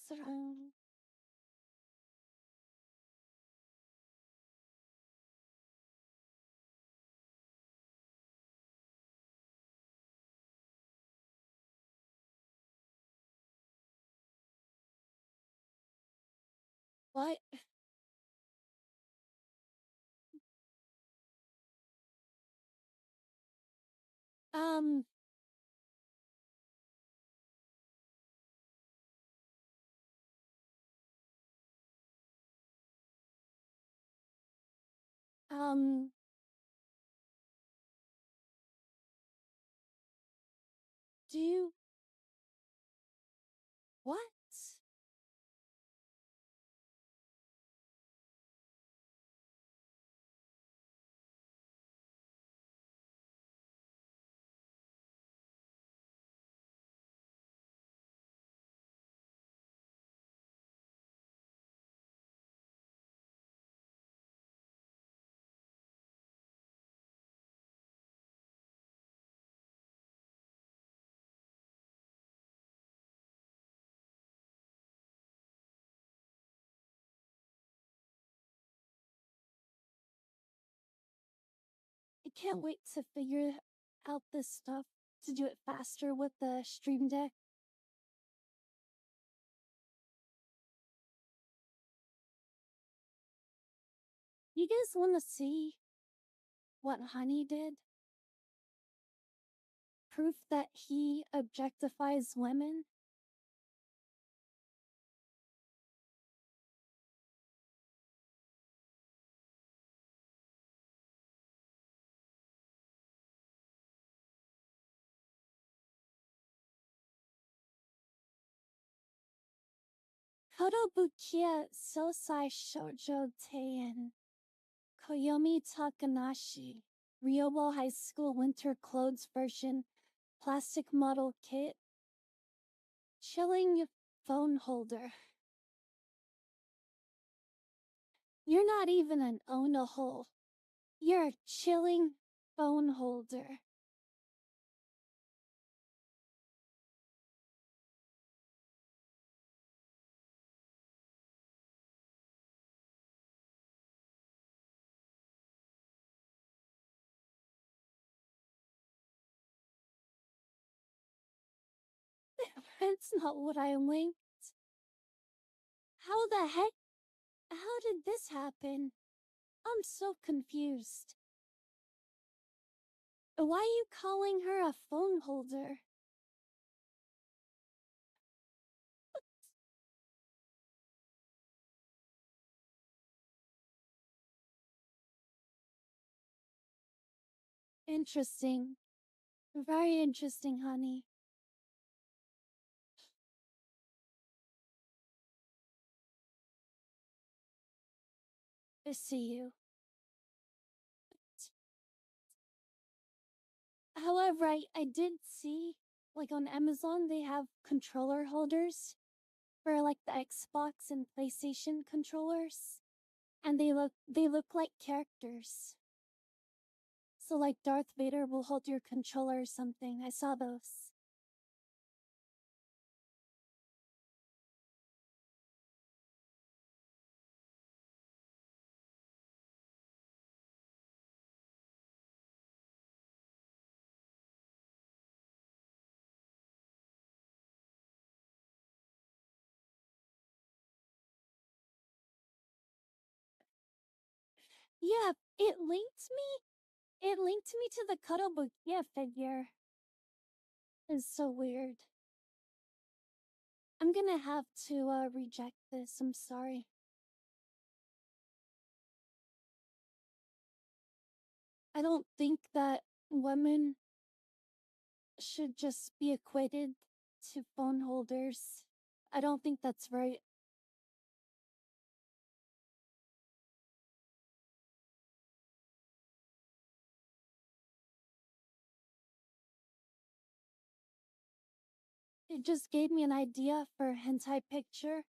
So, what? Um. Um. Do you? What? I can't wait to figure out this stuff to do it faster with the Stream Deck. You guys want to see what Honey did? Proof that he objectifies women? Kotobukiya Sosai Shoujo Teien. Koyomi Takanashi. Ryobo High School Winter Clothes Version. Plastic Model Kit. Chilling Phone Holder. You're not even an own-a-hole. You're a chilling phone holder. It's not what I linked. How the heck? How did this happen? I'm so confused. Why are you calling her a phone holder? Interesting. Very interesting, honey. I see you. However, I did see, like on Amazon, they have controller holders for like the Xbox and PlayStation controllers, and they look like characters. So like Darth Vader will hold your controller or something. I saw those. Yeah, it linked me to the Cuddle figure. It's so weird. I'm gonna have to reject this. I'm sorry. I don't think that women should just be equated to phone holders. I don't think that's right. It just gave me an idea for a hentai picture.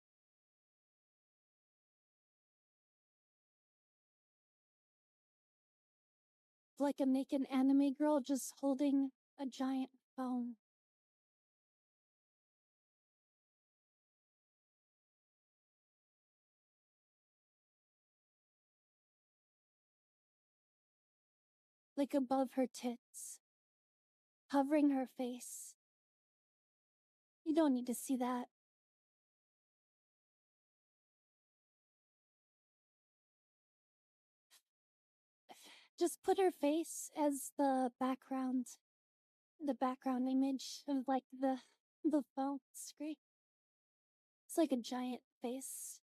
Like a naked anime girl just holding a giant phone. Like above her tits, covering her face. You don't need to see that. Just put her face as the background image of like the phone screen. It's like a giant face.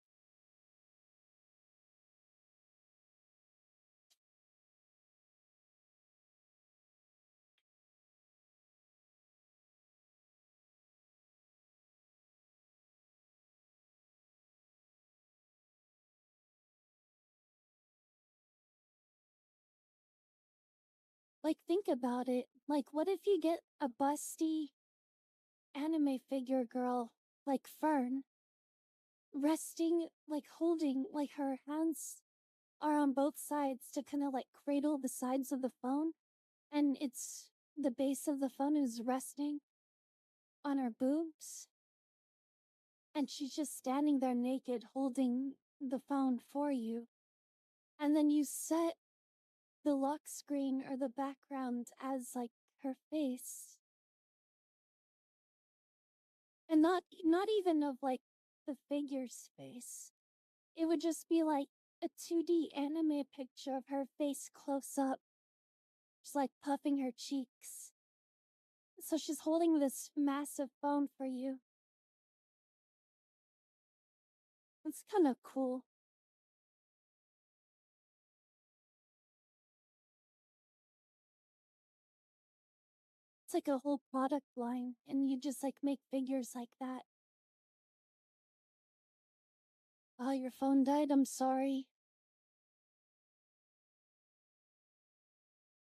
Like, think about it. Like, what if you get a busty anime figure girl like Fern resting, like holding, like her hands are on both sides to kind of like cradle the sides of the phone, and it's the base of the phone is resting on her boobs, and she's just standing there naked holding the phone for you. And then you set the lock screen or the background as like her face. And not even of like the figure's face. It would just be like a 2D anime picture of her face close up. Just like puffing her cheeks. So she's holding this massive phone for you. It's kind of cool. It's like a whole product line, and you just like make figures like that. Oh, your phone died? I'm sorry.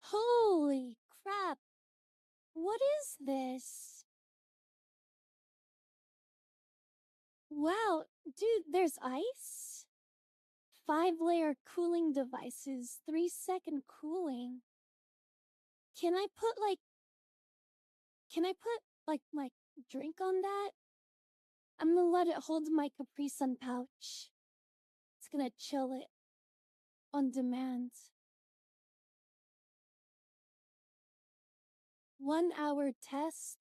Holy crap! What is this? Wow, dude, there's ice? 5-layer cooling devices, 3-second cooling. Can I put my drink on that? I'm gonna let it hold my Capri Sun pouch. It's gonna chill it on demand. 1 hour test.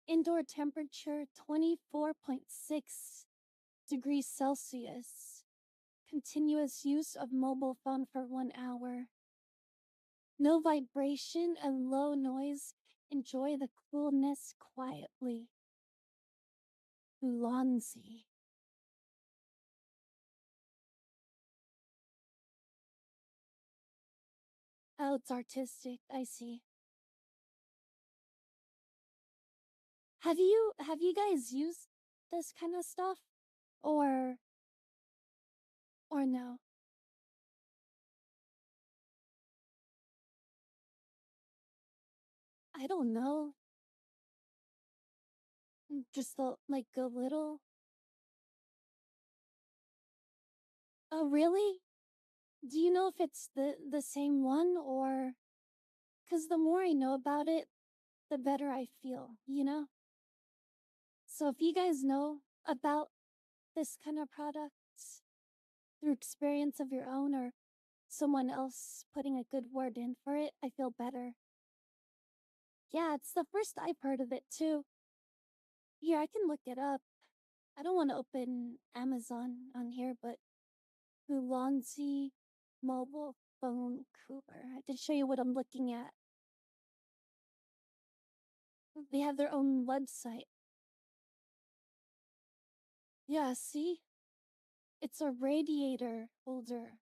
Indoor temperature 24.6 degrees Celsius. Continuous use of mobile phone for 1 hour. No vibration and low noise. Enjoy the coolness quietly. Ulanzi. Oh, it's artistic. I see. Have you guys used this kind of stuff? Or no? I don't know. Just like a little. Oh, really? Do you know if it's the same one or? Cause the more I know about it, the better I feel, you know? So if you guys know about this kind of products through experience of your own or someone else putting a good word in for it, I feel better. Yeah, it's the first I've heard of it too. Here, I can look it up. I don't want to open Amazon on here, but Ulanzi mobile phone cooler. I can show you what I'm looking at. They have their own website. Yeah, see? It's a radiator holder.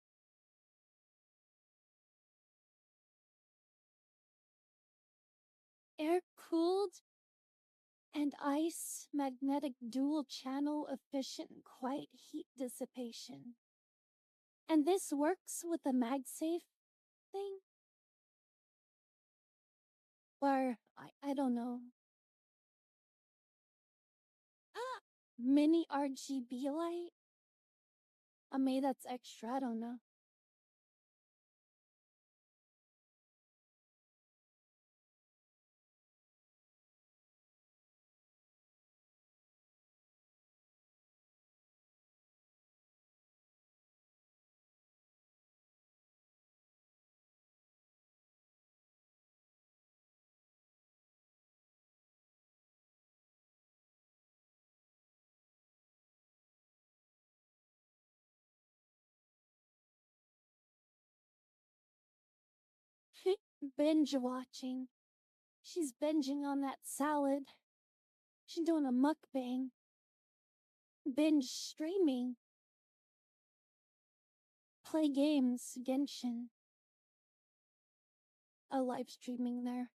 Air-cooled and ice magnetic dual channel efficient and quiet heat dissipation. And this works with the MagSafe thing? Or, I don't know. Ah! Mini RGB light? Maybe that's extra, I don't know. Binge watching. She's binging on that salad. She's doing a mukbang. Binge streaming. Play games, Genshin. A live streaming there.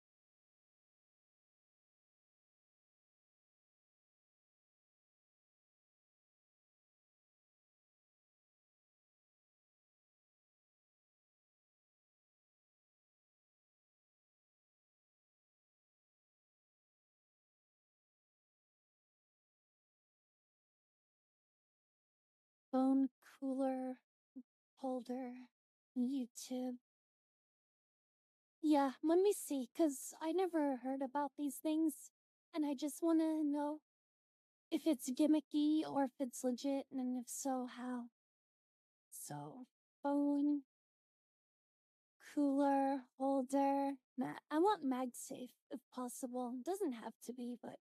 Phone cooler holder. YouTube. Yeah, let me see, cause I never heard about these things, and I just wanna know if it's gimmicky or if it's legit, and if so, how. So, phone cooler holder. I want MagSafe if possible. Doesn't have to be, but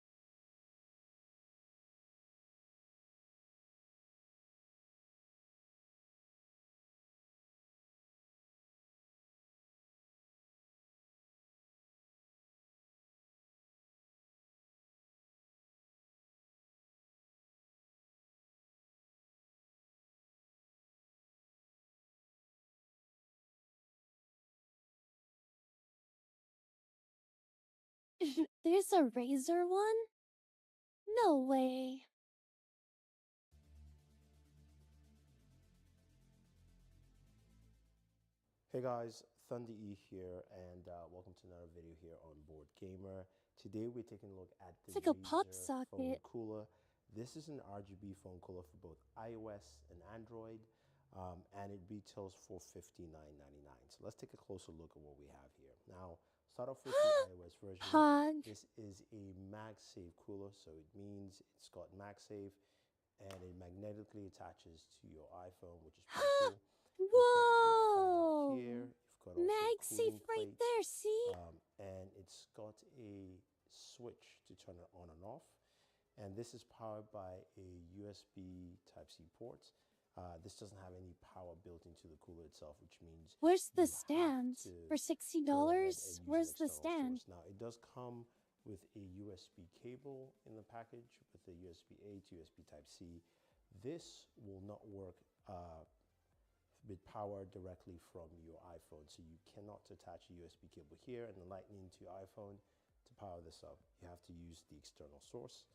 there's a razor one? No way. Hey guys, Thunder E here, and welcome to another video here on Board Gamer. Today we're taking a look at the It's like a pop Razer phone socket. cooler. This is an RGB phone cooler for both iOS and Android, and it retails for $59.99. So let's take a closer look at what we have here. Now, start off with the iOS version. Pog. This is a MagSafe cooler, so it means it's got MagSafe, and it magnetically attaches to your iPhone, which is pretty cool. Whoa! Here, you've got also a MagSafe cooling right plate, there, see? and it's got a switch to turn it on and off. And this is powered by a USB Type-C port. This doesn't have any power built into the cooler itself, which means where's the stand for $60? Where's the stand? Now, it does come with a USB cable in the package with a USB-A to USB Type-C. This will not work with power directly from your iPhone. So you cannot attach a USB cable here and the lightning to your iPhone to power this up. You have to use the external source.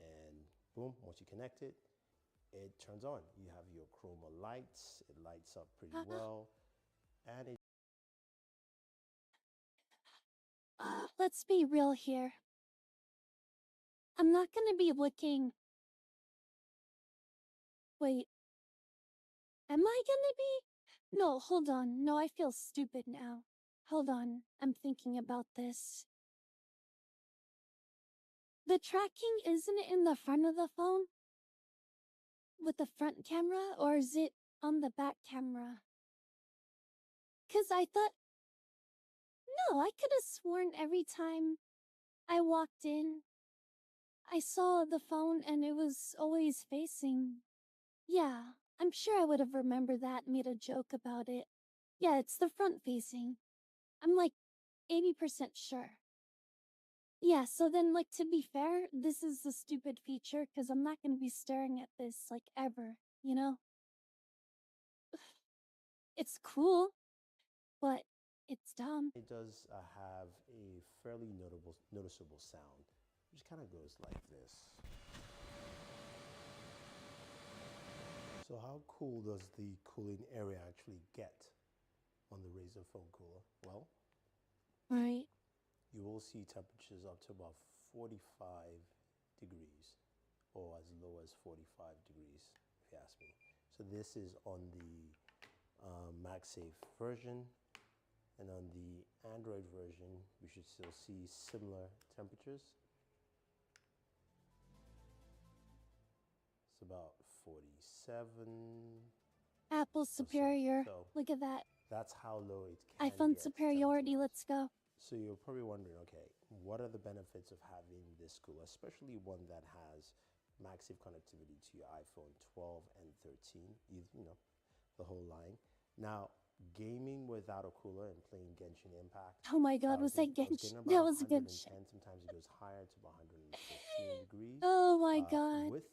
And boom, once you connect it, it turns on. You have your chroma lights. It lights up pretty well. And it let's be real here. I'm not gonna be looking... Wait. Am I gonna be? No, hold on. No, I feel stupid now. Hold on. I'm thinking about this. The tracking, isn't it in the front of the phone? With the front camera? Or is it on the back camera? 'Cause I thought... No, I could have sworn every time I walked in, I saw the phone and it was always facing... Yeah, I'm sure I would have remembered that and made a joke about it. Yeah, it's the front facing. I'm like 80% sure. Yeah, so then, like, to be fair, this is a stupid feature because I'm not going to be staring at this, like, ever, you know? It's cool, but it's dumb. It does have a fairly noticeable sound, which kind of goes like this. So how cool does the cooling area actually get on the Razer phone cooler? Well, right. You will see temperatures up to about 45 degrees, or as low as 45 degrees, if you ask me. So this is on the MagSafe version, and on the Android version, we should still see similar temperatures. It's about 47. Apple superior. So look at that. That's how low it can iPhone get superiority, let's go. So you're probably wondering, okay, what are the benefits of having this cooler, especially one that has MagSafe connectivity to your iPhone 12 and 13, you know, the whole line. Now, gaming without a cooler and playing Genshin Impact. Oh my god, was that Genshin? That was a good shit. Sometimes it goes higher to about 115 degrees. Oh my god. With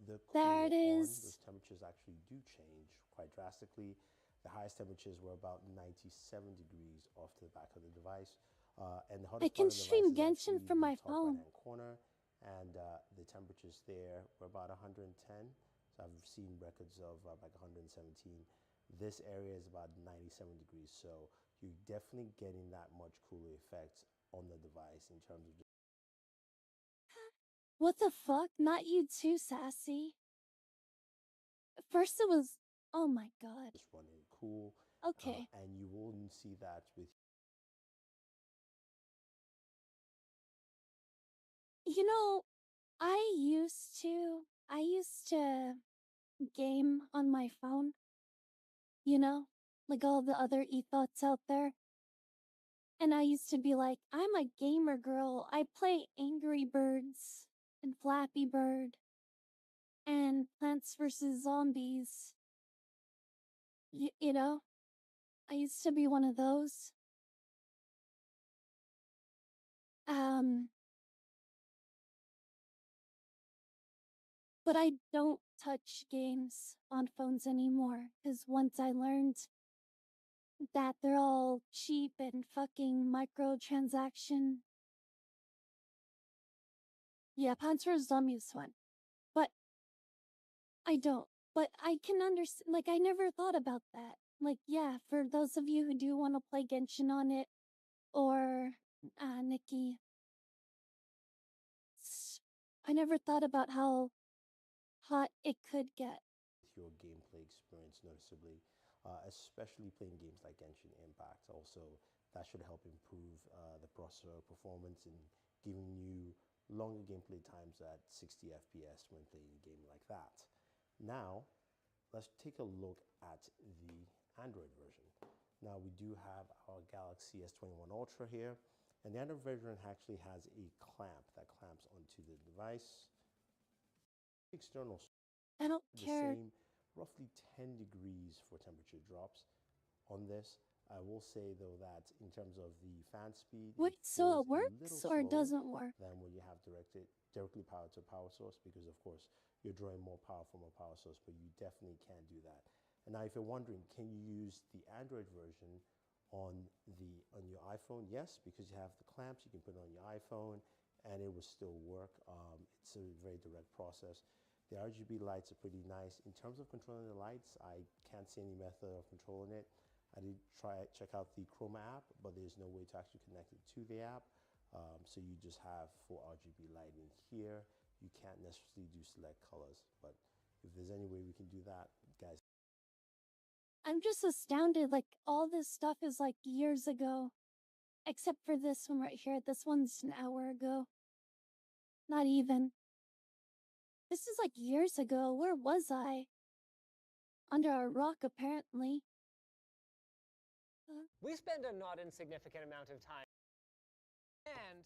the There cooler it is. on, those temperatures actually do change quite drastically. The highest temperatures were about 97 degrees off to the back of the device. And the I hottest can part of the stream device is Genshin actually from the my top phone. right-hand corner, and the temperatures there were about 110. So I've seen records of like 117. This area is about 97 degrees, so you're definitely getting that much cooler effect on the device in terms of. What the fuck? Not you too, sassy. First it was... Oh my god. Just running cool. Okay. And you will see that with. You know, I used to game on my phone. You know, like all the other ethos out there. And I used to be like, I'm a gamer girl. I play Angry Birds and Flappy Bird and Plants vs. Zombies. You know, I used to be one of those. But I don't touch games on phones anymore, because once I learned that they're all cheap and fucking microtransaction. Yeah, Plants vs. Zombies is fun. But I don't. But I can understand, like, I never thought about that. Like, yeah, for those of you who do want to play Genshin on it, or, Nikki, I never thought about how hot it could get. Your gameplay experience noticeably, especially playing games like Genshin Impact. Also, that should help improve the processor performance and giving you longer gameplay times at 60 FPS when playing a game like that. Now, let's take a look at the Android version. Now, we do have our Galaxy S21 Ultra here. And the Android version actually has a clamp that clamps onto the device. External, I don't the care. same roughly 10 degrees for temperature drops on this. I will say though that in terms of the fan speed, Wait, it so feels it a little works or it slower doesn't work? than when you have directly powered to a power source, because of course you're drawing more power from a power source, but you definitely can do that. And now if you're wondering, can you use the Android version on your iPhone? Yes, because you have the clamps, you can put it on your iPhone and it will still work. It's a very direct process. The RGB lights are pretty nice. In terms of controlling the lights, I can't see any method of controlling it. I did check out the Chroma app, but there's no way to actually connect it to the app. So you just have full RGB lighting here. You can't necessarily do select colors, but if there's any way we can do that, guys. I'm just astounded. Like, all this stuff is like years ago. Except for this one right here. This one's an hour ago. Not even. This is like years ago. Where was I? Under a rock, apparently. We spend a not insignificant amount of time, and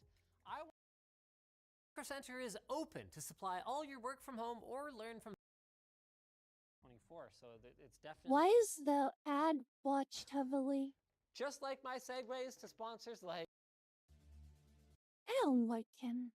Work Center is open to supply all your work from home or learn from 24, so it's definitely. Why is the ad watched heavily? Just like my segues to sponsors like Alan Whitekin.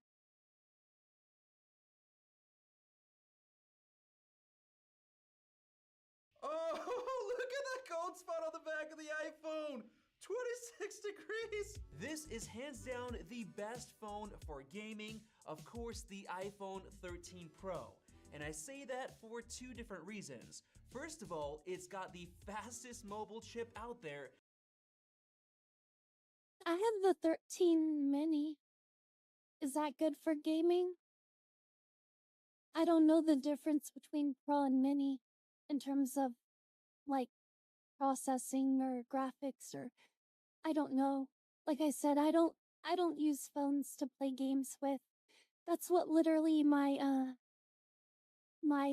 Oh, look at that cold spot on the back of the iPhone! 26 degrees! This is hands down the best phone for gaming. Of course, the iPhone 13 Pro. And I say that for two different reasons. First of all, it's got the fastest mobile chip out there. I have the 13 mini. Is that good for gaming? I don't know the difference between Pro and Mini in terms of, like, processing or graphics, or I don't know. Like I said, I don't use phones to play games with. That's what literally my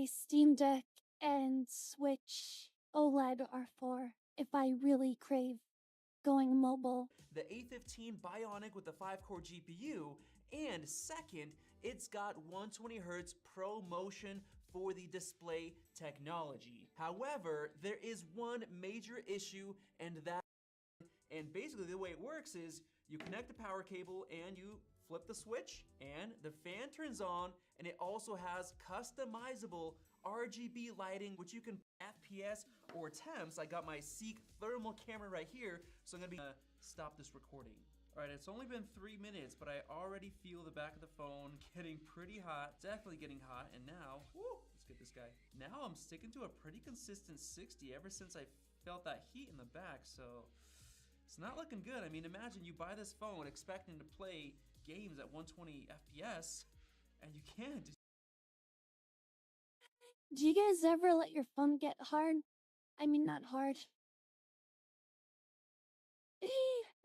Steam Deck and Switch OLED are for, if I really crave going mobile. The A15 Bionic with the 5-core GPU, and second, it's got 120Hz ProMotion for the display technology. However, there is one major issue, and basically the way it works is you connect the power cable and you flip the switch and the fan turns on, and it also has customizable RGB lighting, which you can FPS or temps. I got my Seek thermal camera right here, so I'm gonna stop this recording. All right, it's only been 3 minutes, but I already feel the back of the phone getting pretty hot, definitely getting hot, and now, whoo, let's get this guy. Now I'm sticking to a pretty consistent 60 ever since I felt that heat in the back, so it's not looking good. I mean, imagine you buy this phone expecting to play games at 120 FPS, and you can't. Do you guys ever let your phone get hard? I mean, not hard.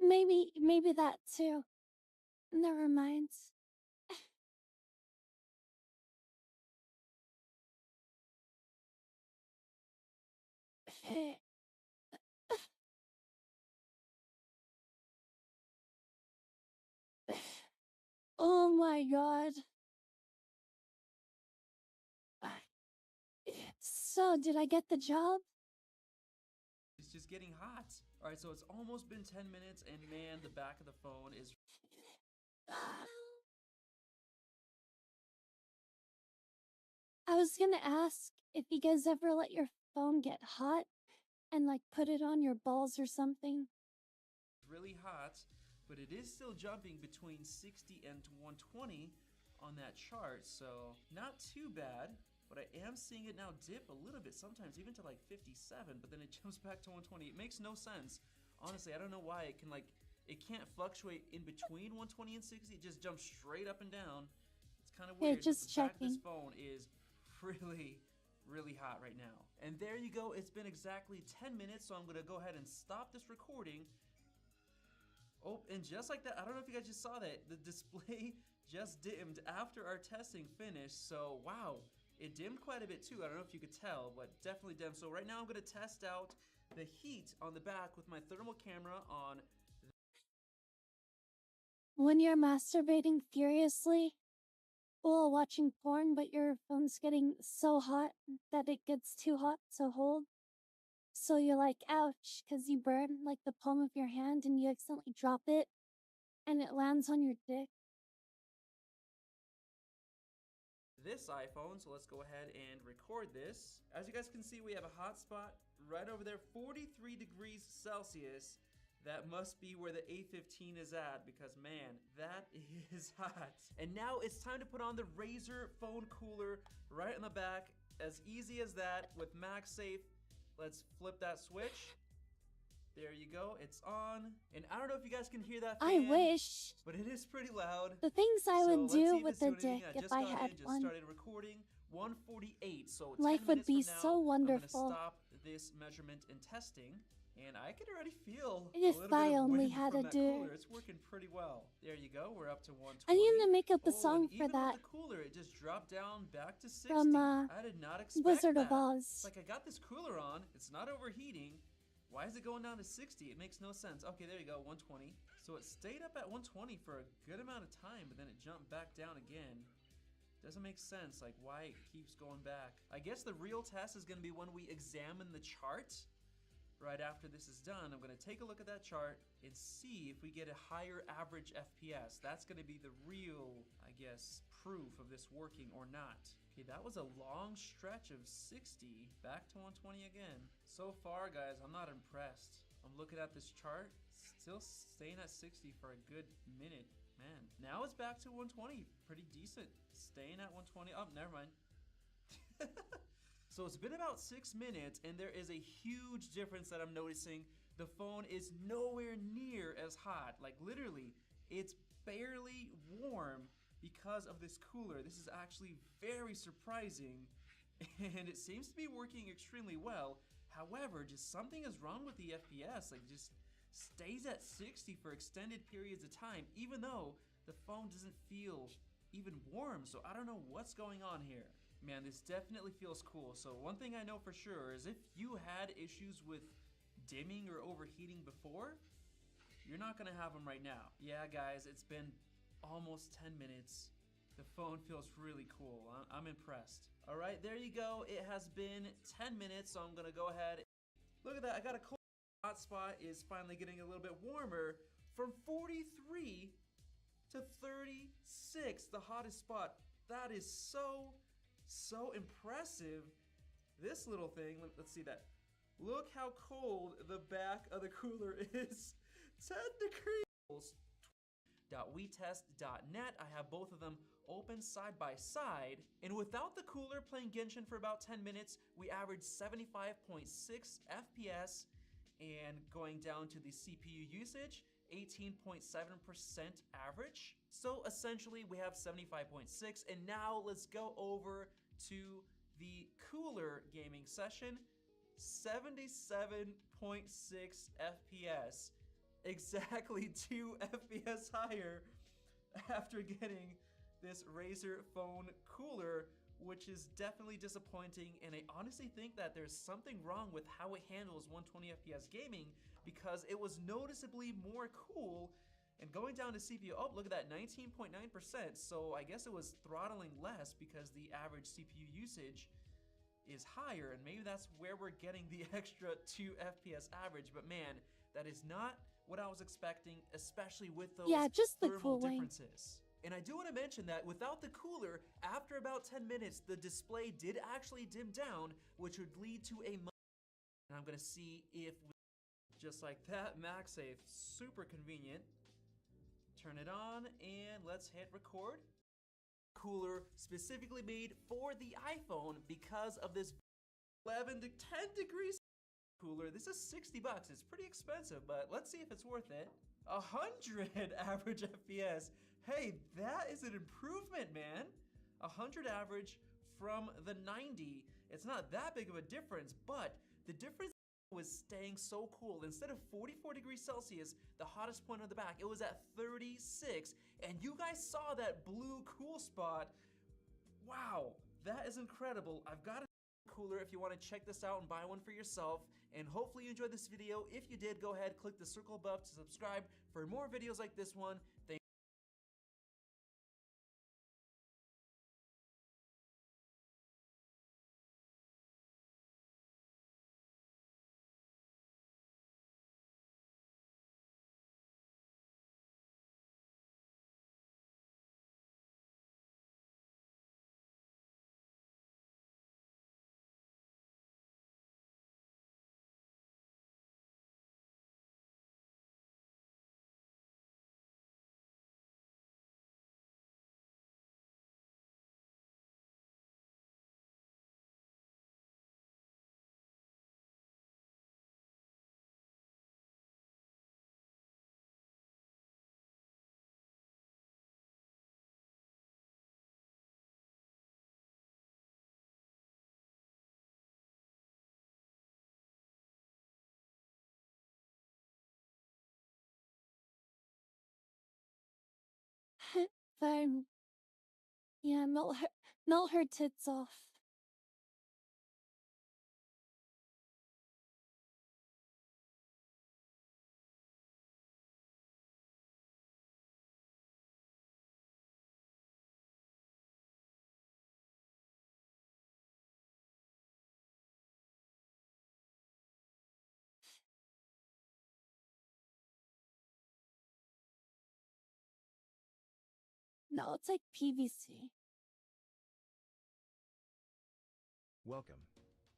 Maybe that too. Never mind. Oh my god. So, did I get the job? It's just getting hot. All right, so it's almost been 10 minutes, and man, the back of the phone is... I was gonna ask if you guys ever let your phone get hot and like put it on your balls or something. really hot, but it is still jumping between 60 and 120 on that chart, so not too bad. But I am seeing it now dip a little bit, sometimes even to like 57, but then it jumps back to 120. It makes no sense. Honestly, I don't know why it can't fluctuate in between 120 and 60. It just jumps straight up and down. It's kind of weird. Yeah, just the back of checking. this phone is really hot right now. And there you go. It's been exactly 10 minutes, so I'm gonna go ahead and stop this recording. Oh, and just like that, I don't know if you guys just saw that, the display just dimmed after our testing finished. So wow, it dimmed quite a bit too. I don't know if you could tell, but definitely dimmed. So right now I'm gonna test out the heat on the back with my thermal camera on When you're masturbating furiously while watching porn, but your phone's getting so hot that it gets too hot to hold. So you're like, ouch, because you burn like the palm of your hand and you accidentally drop it and it lands on your dick. This iPhone, so let's go ahead and record this. As you guys can see, we have a hot spot right over there, 43 degrees Celsius. That must be where the A15 is at, because man, that is hot. And now it's time to put on the Razer phone cooler right in the back. As easy as that with MagSafe. Let's flip that switch. There you go, it's on. And I don't know if you guys can hear that fan, I wish. but it is pretty loud. The things I would let's see do if with it's the doing anything. dick I if just I got had in, just one. started recording. 148, so 10 Life would minutes be from now, so wonderful. I'm gonna stop this measurement and testing, and I can already feel If a little I bit of only wind had from a that dick. cooler. It's working pretty well. There you go, we're up to 120. I need to make up a Oh, song and for even that with the cooler, it just dropped down back to 60. from I did not expect Wizard that. of Oz. It's like I got this cooler on, it's not overheating. Why is it going down to 60? It makes no sense. Okay, there you go, 120. So it stayed up at 120 for a good amount of time, but then it jumped back down again. Doesn't make sense, like why it keeps going back. I guess the real test is gonna be when we examine the chart. Right after this is done, I'm gonna take a look at that chart and see if we get a higher average FPS. That's gonna be the real, I guess, proof of this working or not. Okay, that was a long stretch of 60, back to 120 again. So far, guys, I'm not impressed. I'm looking at this chart, still staying at 60 for a good minute. Man, now it's back to 120, pretty decent. Staying at 120, oh, never mind. So it's been about 6 minutes, and there is a huge difference that I'm noticing. The phone is nowhere near as hot. Like literally, it's barely warm because of this cooler. This is actually very surprising, and it seems to be working extremely well. However, just something is wrong with the FPS. Like just stays at 60 for extended periods of time, even though the phone doesn't feel even warm. So I don't know what's going on here. Man, this definitely feels cool. So one thing I know for sure is if you had issues with dimming or overheating before, you're not gonna have them right now. Yeah, guys, it's been almost 10 minutes. The phone feels really cool. I'm impressed. All right, there you go. It has been 10 minutes, so I'm gonna go ahead. Look at that, I got a cold hotspot is finally getting a little bit warmer from 43 to 36, the hottest spot. That is so impressive. This little thing, let's see that. Look how cold the back of the cooler is. 10 degrees. .wetest.net. I have both of them open side by side. And without the cooler playing Genshin for about 10 minutes, we averaged 75.6 FPS. And going down to the CPU usage, 18.7% average. So essentially we have 75.6, and now let's go over to the cooler gaming session. 77.6 FPS. Exactly 2 FPS higher after getting this Razer phone cooler, which is definitely disappointing, and I honestly think that there's something wrong with how it handles 120 FPS gaming, because it was noticeably more cool. And going down to CPU, oh, look at that, 19.9%. So I guess it was throttling less because the average CPU usage is higher, and maybe that's where we're getting the extra 2 FPS average. But man, that is not what I was expecting, especially with those just the thermal cooling. differences. And I do want to mention that without the cooler, after about 10 minutes, the display did actually dim down, which would lead to a... And I'm gonna see if we... Just like that, MagSafe, super convenient. Turn it on, and let's hit record. Cooler specifically made for the iPhone because of this 11 to 10 degrees cooler. This is 60 bucks. It's pretty expensive, but let's see if it's worth it. 100 average FPS. Hey, that is an improvement, man. 100 average from the 90. It's not that big of a difference, but the difference was staying so cool. Instead of 44 degrees Celsius, the hottest point on the back, it was at 36. And you guys saw that blue cool spot. Wow, that is incredible. I've got a cooler if you want to check this out and buy one for yourself. And hopefully you enjoyed this video. If you did, go ahead, click the circle above to subscribe for more videos like this one. Thank fine. Yeah, melt her tits off. No, it's like PVC. Welcome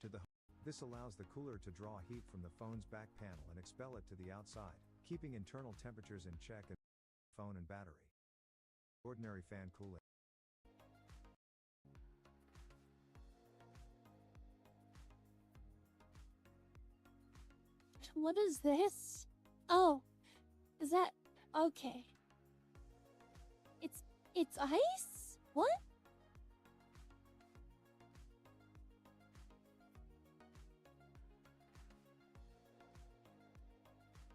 to the. This allows the cooler to draw heat from the phone's back panel and expel it to the outside, keeping internal temperatures in check and phone and battery. Ordinary fan cooling. What is this? Oh, is that okay? It's ice? What?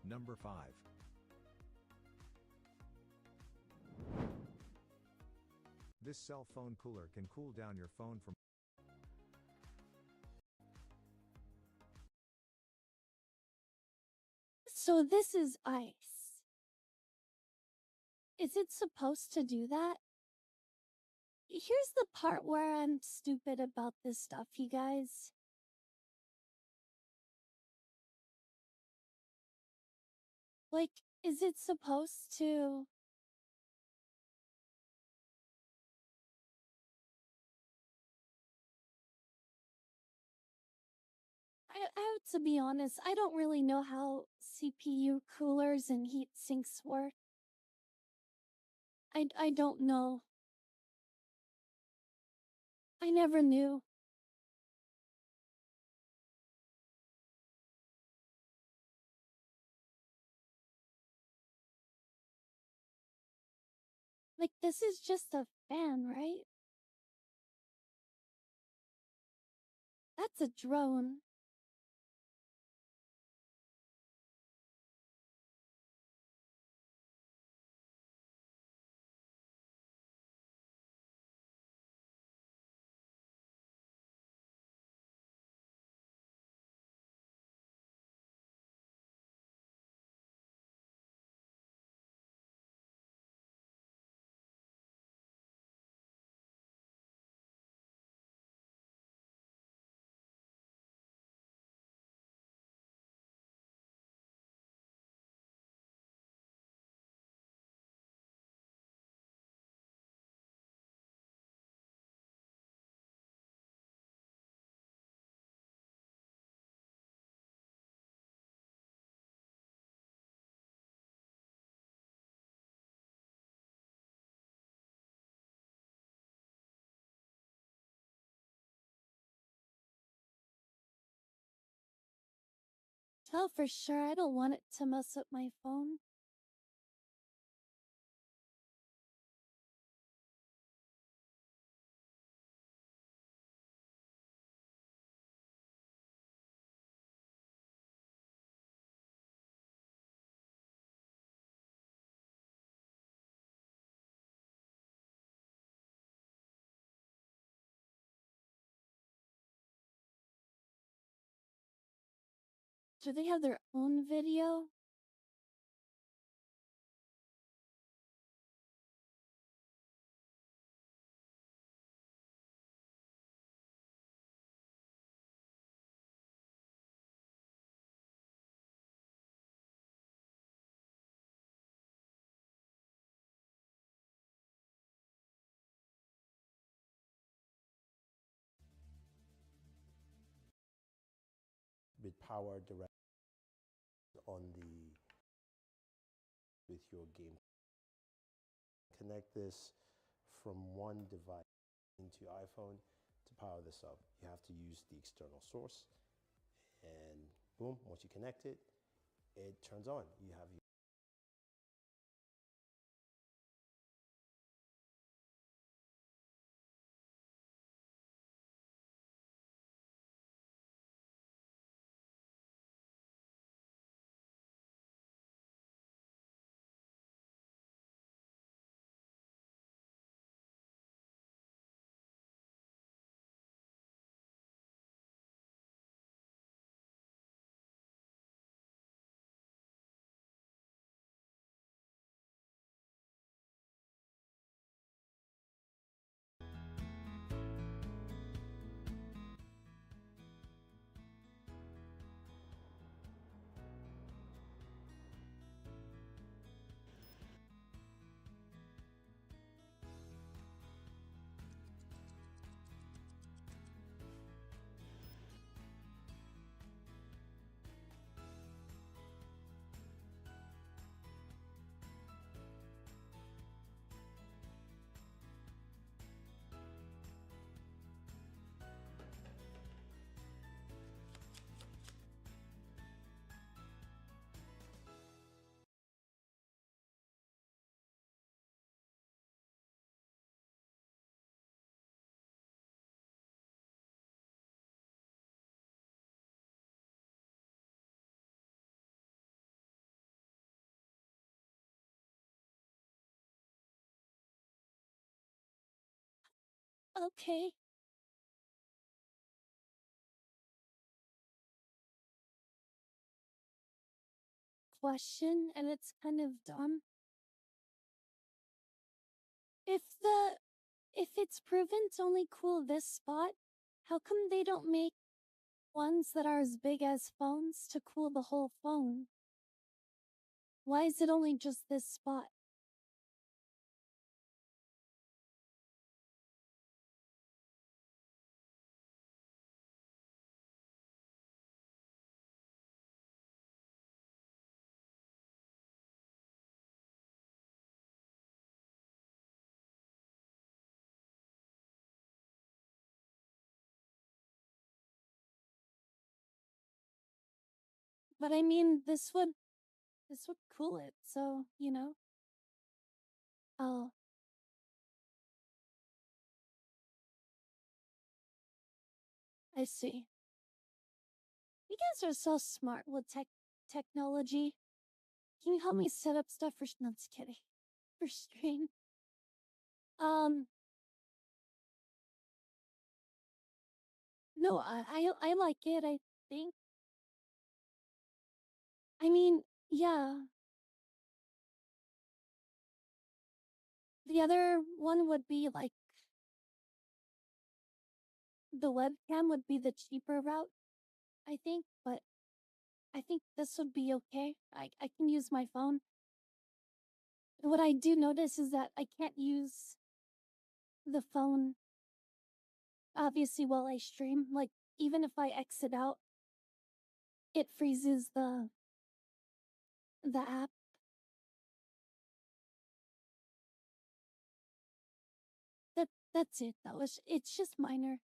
Number 5. This cell phone cooler can cool down your phone from. So this is ice. Is it supposed to do that? Here's the part where I'm stupid about this stuff, you guys. Like, is it supposed to... I have to be honest, I don't really know how CPU coolers and heat sinks work. I don't know. I never knew. Like, this is just a fan, right? That's a drone. Tell for sure I don't want it to mess up my phone. Do they have their own video? With power direct on the with your game. Connect this from one device into your iPhone to power this up. You have to use the external source, and boom, once you connect it, it turns on. You have your Okay. Question, and it's kind of dumb. If it's proven to only cool this spot, how come they don't make ones that are as big as phones to cool the whole phone? Why is it only just this spot? But I mean, this would cool it, so, you know. Oh. I see. You guys are so smart with technology. Can you help me set up stuff for no, just kidding. For stream? No, I like it, I think. I mean, yeah. The other one would be like the webcam would be the cheaper route, I think, but I think this would be okay. I can use my phone. What I do notice is that I can't use the phone obviously while I stream. Like, even if I exit out, it freezes the app. That's it. It's just minor.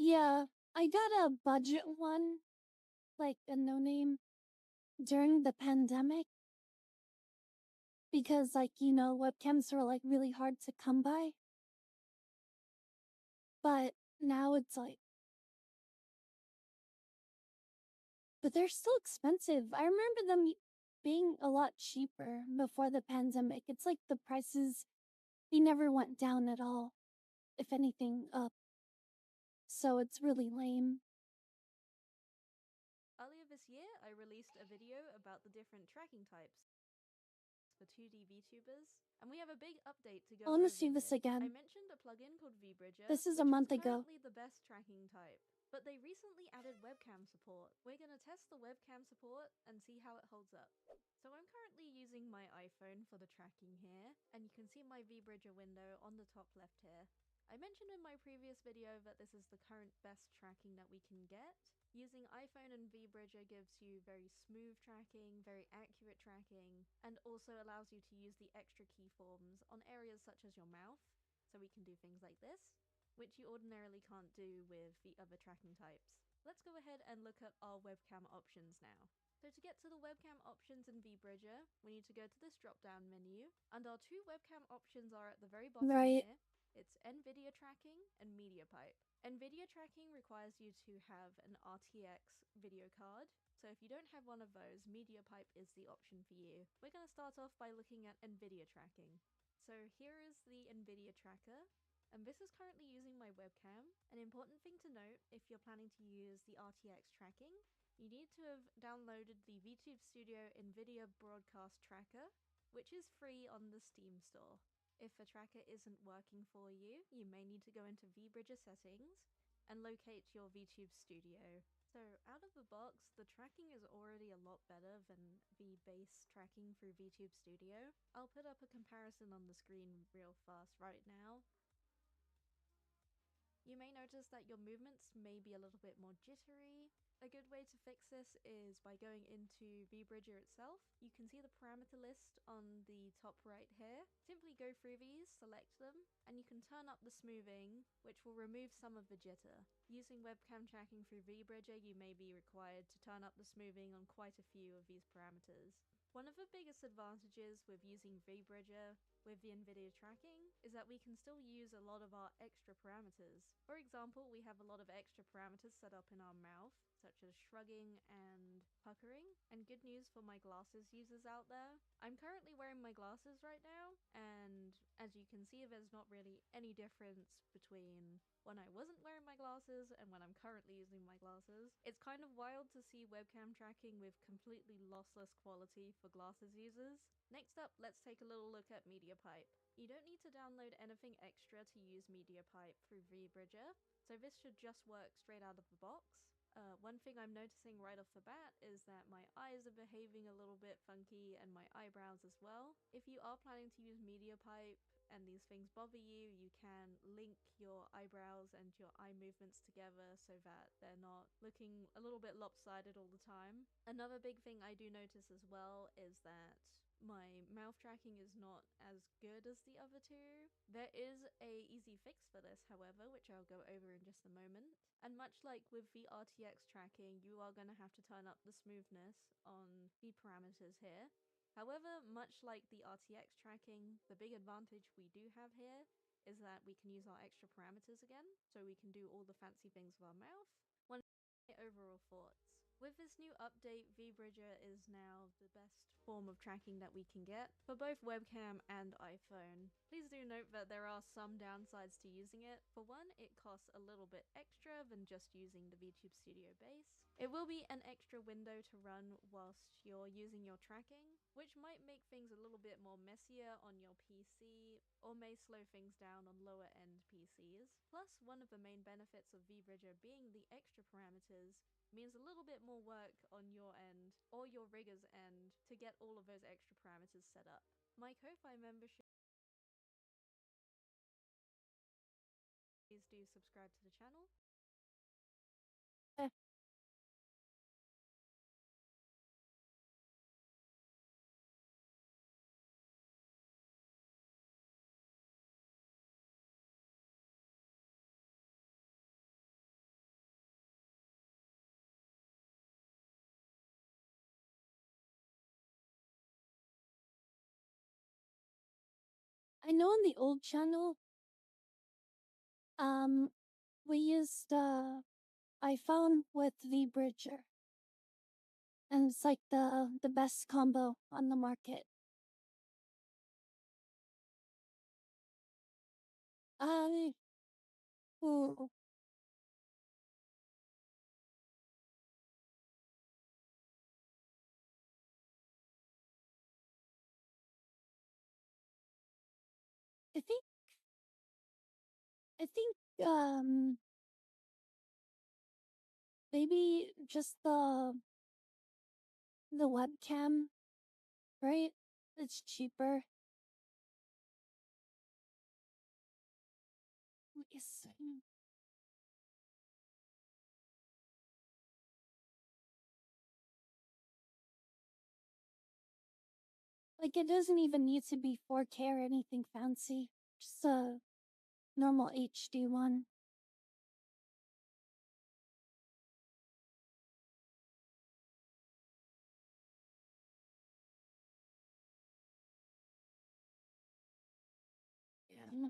Yeah, I got a budget one, like a no name, during the pandemic. Because, like, you know, webcams are like really hard to come by. But now it's like. But they're still expensive. I remember them being a lot cheaper before the pandemic. It's like the prices, they never went down at all. If anything, up. So it's really lame. Earlier this year, I released a video about the different tracking types for 2D VTubers, and we have a big update to go I want over to see this here. again. I mentioned a plugin called VBridger, This is which a month is ago. currently the best tracking type, but they recently added webcam support. We're gonna test the webcam support and see how it holds up. So I'm currently using my iPhone for the tracking here, and you can see my VBridger window on the top left here. I mentioned in my previous video that this is the current best tracking that we can get. Using iPhone and VBridger gives you very smooth tracking, very accurate tracking, and also allows you to use the extra keyforms on areas such as your mouth, so we can do things like this, which you ordinarily can't do with the other tracking types. Let's go ahead and look at our webcam options now. So to get to the webcam options in VBridger, we need to go to this drop-down menu, and our two webcam options are at the very bottom here. It's NVIDIA tracking and media pipe. NVIDIA tracking requires you to have an RTX video card, so if you don't have one of those, media pipe is the option for you. We're going to start off by looking at NVIDIA tracking. So here is the NVIDIA tracker, and this is currently using my webcam. An important thing to note, if you're planning to use the RTX tracking, you need to have downloaded the VTube Studio NVIDIA Broadcast Tracker, which is free on the Steam store. If the tracker isn't working for you, you may need to go into VBridger settings and locate your VTube Studio. So out of the box, the tracking is already a lot better than the base tracking through VTube Studio. I'll put up a comparison on the screen real fast right now. You may notice that your movements may be a little bit more jittery. A good way to fix this is by going into VBridger itself. You can see the parameter list on the top right here. Simply go through these, select them, and you can turn up the smoothing, which will remove some of the jitter. Using webcam tracking through VBridger, you may be required to turn up the smoothing on quite a few of these parameters. One of the biggest advantages with using VBridger with the NVIDIA tracking is that we can still use a lot of our extra parameters. For example, we have a lot of extra parameters set up in our mouth, such as shrugging and puckering. And good news for my glasses users out there, I'm currently wearing my glasses right now, and as you can see, there's not really any difference between when I wasn't wearing my glasses and when I'm currently using my glasses. It's kind of wild to see webcam tracking with completely lossless quality for glasses users. Next up, let's take a little look at MediaPipe. You don't need to download anything extra to use MediaPipe through VBridger, so this should just work straight out of the box. One thing I'm noticing right off the bat is that my eyes are behaving a little bit funky and my eyebrows as well. If you are planning to use MediaPipe and these things bother you, you can link your eyebrows and your eye movements together so that they're not looking a little bit lopsided all the time. Another big thing I do notice as well is that my mouth tracking is not as good as the other two. There is a easy fix for this, however, which I'll go over in just a moment. And much like with the RTX tracking, you are going to have to turn up the smoothness on the parameters here. However, much like the RTX tracking, the big advantage we do have here is that we can use our extra parameters again, so we can do all the fancy things with our mouth. One overall thoughts. With this new update, VBridger is now the best form of tracking that we can get for both webcam and iPhone. Please do note that there are some downsides to using it. For one, it costs a little bit extra than just using the VTube Studio base. It will be an extra window to run whilst you're using your tracking, which might make things a little bit more messier on your PC or may slow things down on lower end PCs. Plus, one of the main benefits of VBridger being the extra parameters means a little bit more work on your end or your rigger's end to get all of those extra parameters set up. My Ko-Fi membership, please do subscribe to the channel. I know in the old channel, we used iPhone with VBridger, and it's like the best combo on the market. Ooh. I think maybe just the webcam, right? It's cheaper. Yes. Like it doesn't even need to be 4K or anything fancy. Just a normal HD one. Yeah.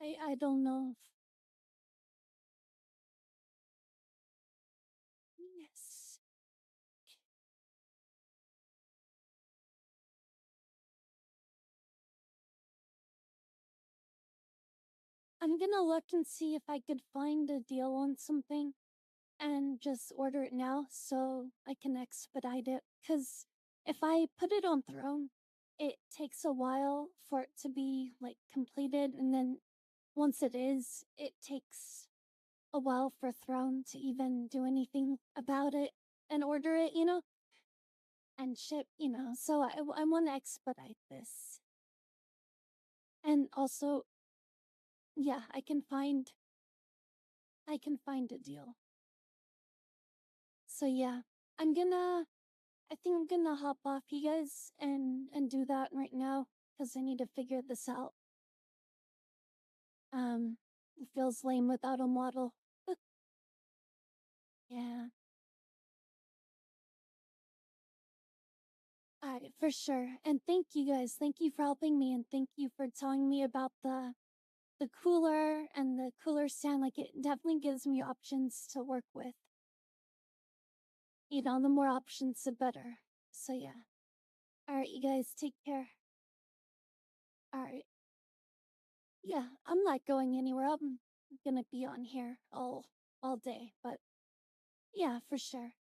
I don't know if... Yes. I'm gonna look and see if I could find a deal on something and just order it now so I can expedite it. Because if I put it on Throne, it takes a while for it to be like completed, and then once it is, it takes a while for Throne to even do anything about it and order it, you know, and ship, you know. So I want to expedite this. And also, yeah, I can find a deal. So yeah, I think I'm gonna hop off, you guys, and do that right now because I need to figure this out. It feels lame without a model. Yeah. Alright, for sure. And thank you guys. Thank you for helping me, and thank you for telling me about the cooler and the cooler stand. Like, it definitely gives me options to work with. You know, the more options, the better. So yeah. Alright, you guys, take care. Alright. Yeah, I'm not going anywhere. I'm gonna be on here all day, but yeah, for sure.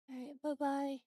Alright, bye-bye.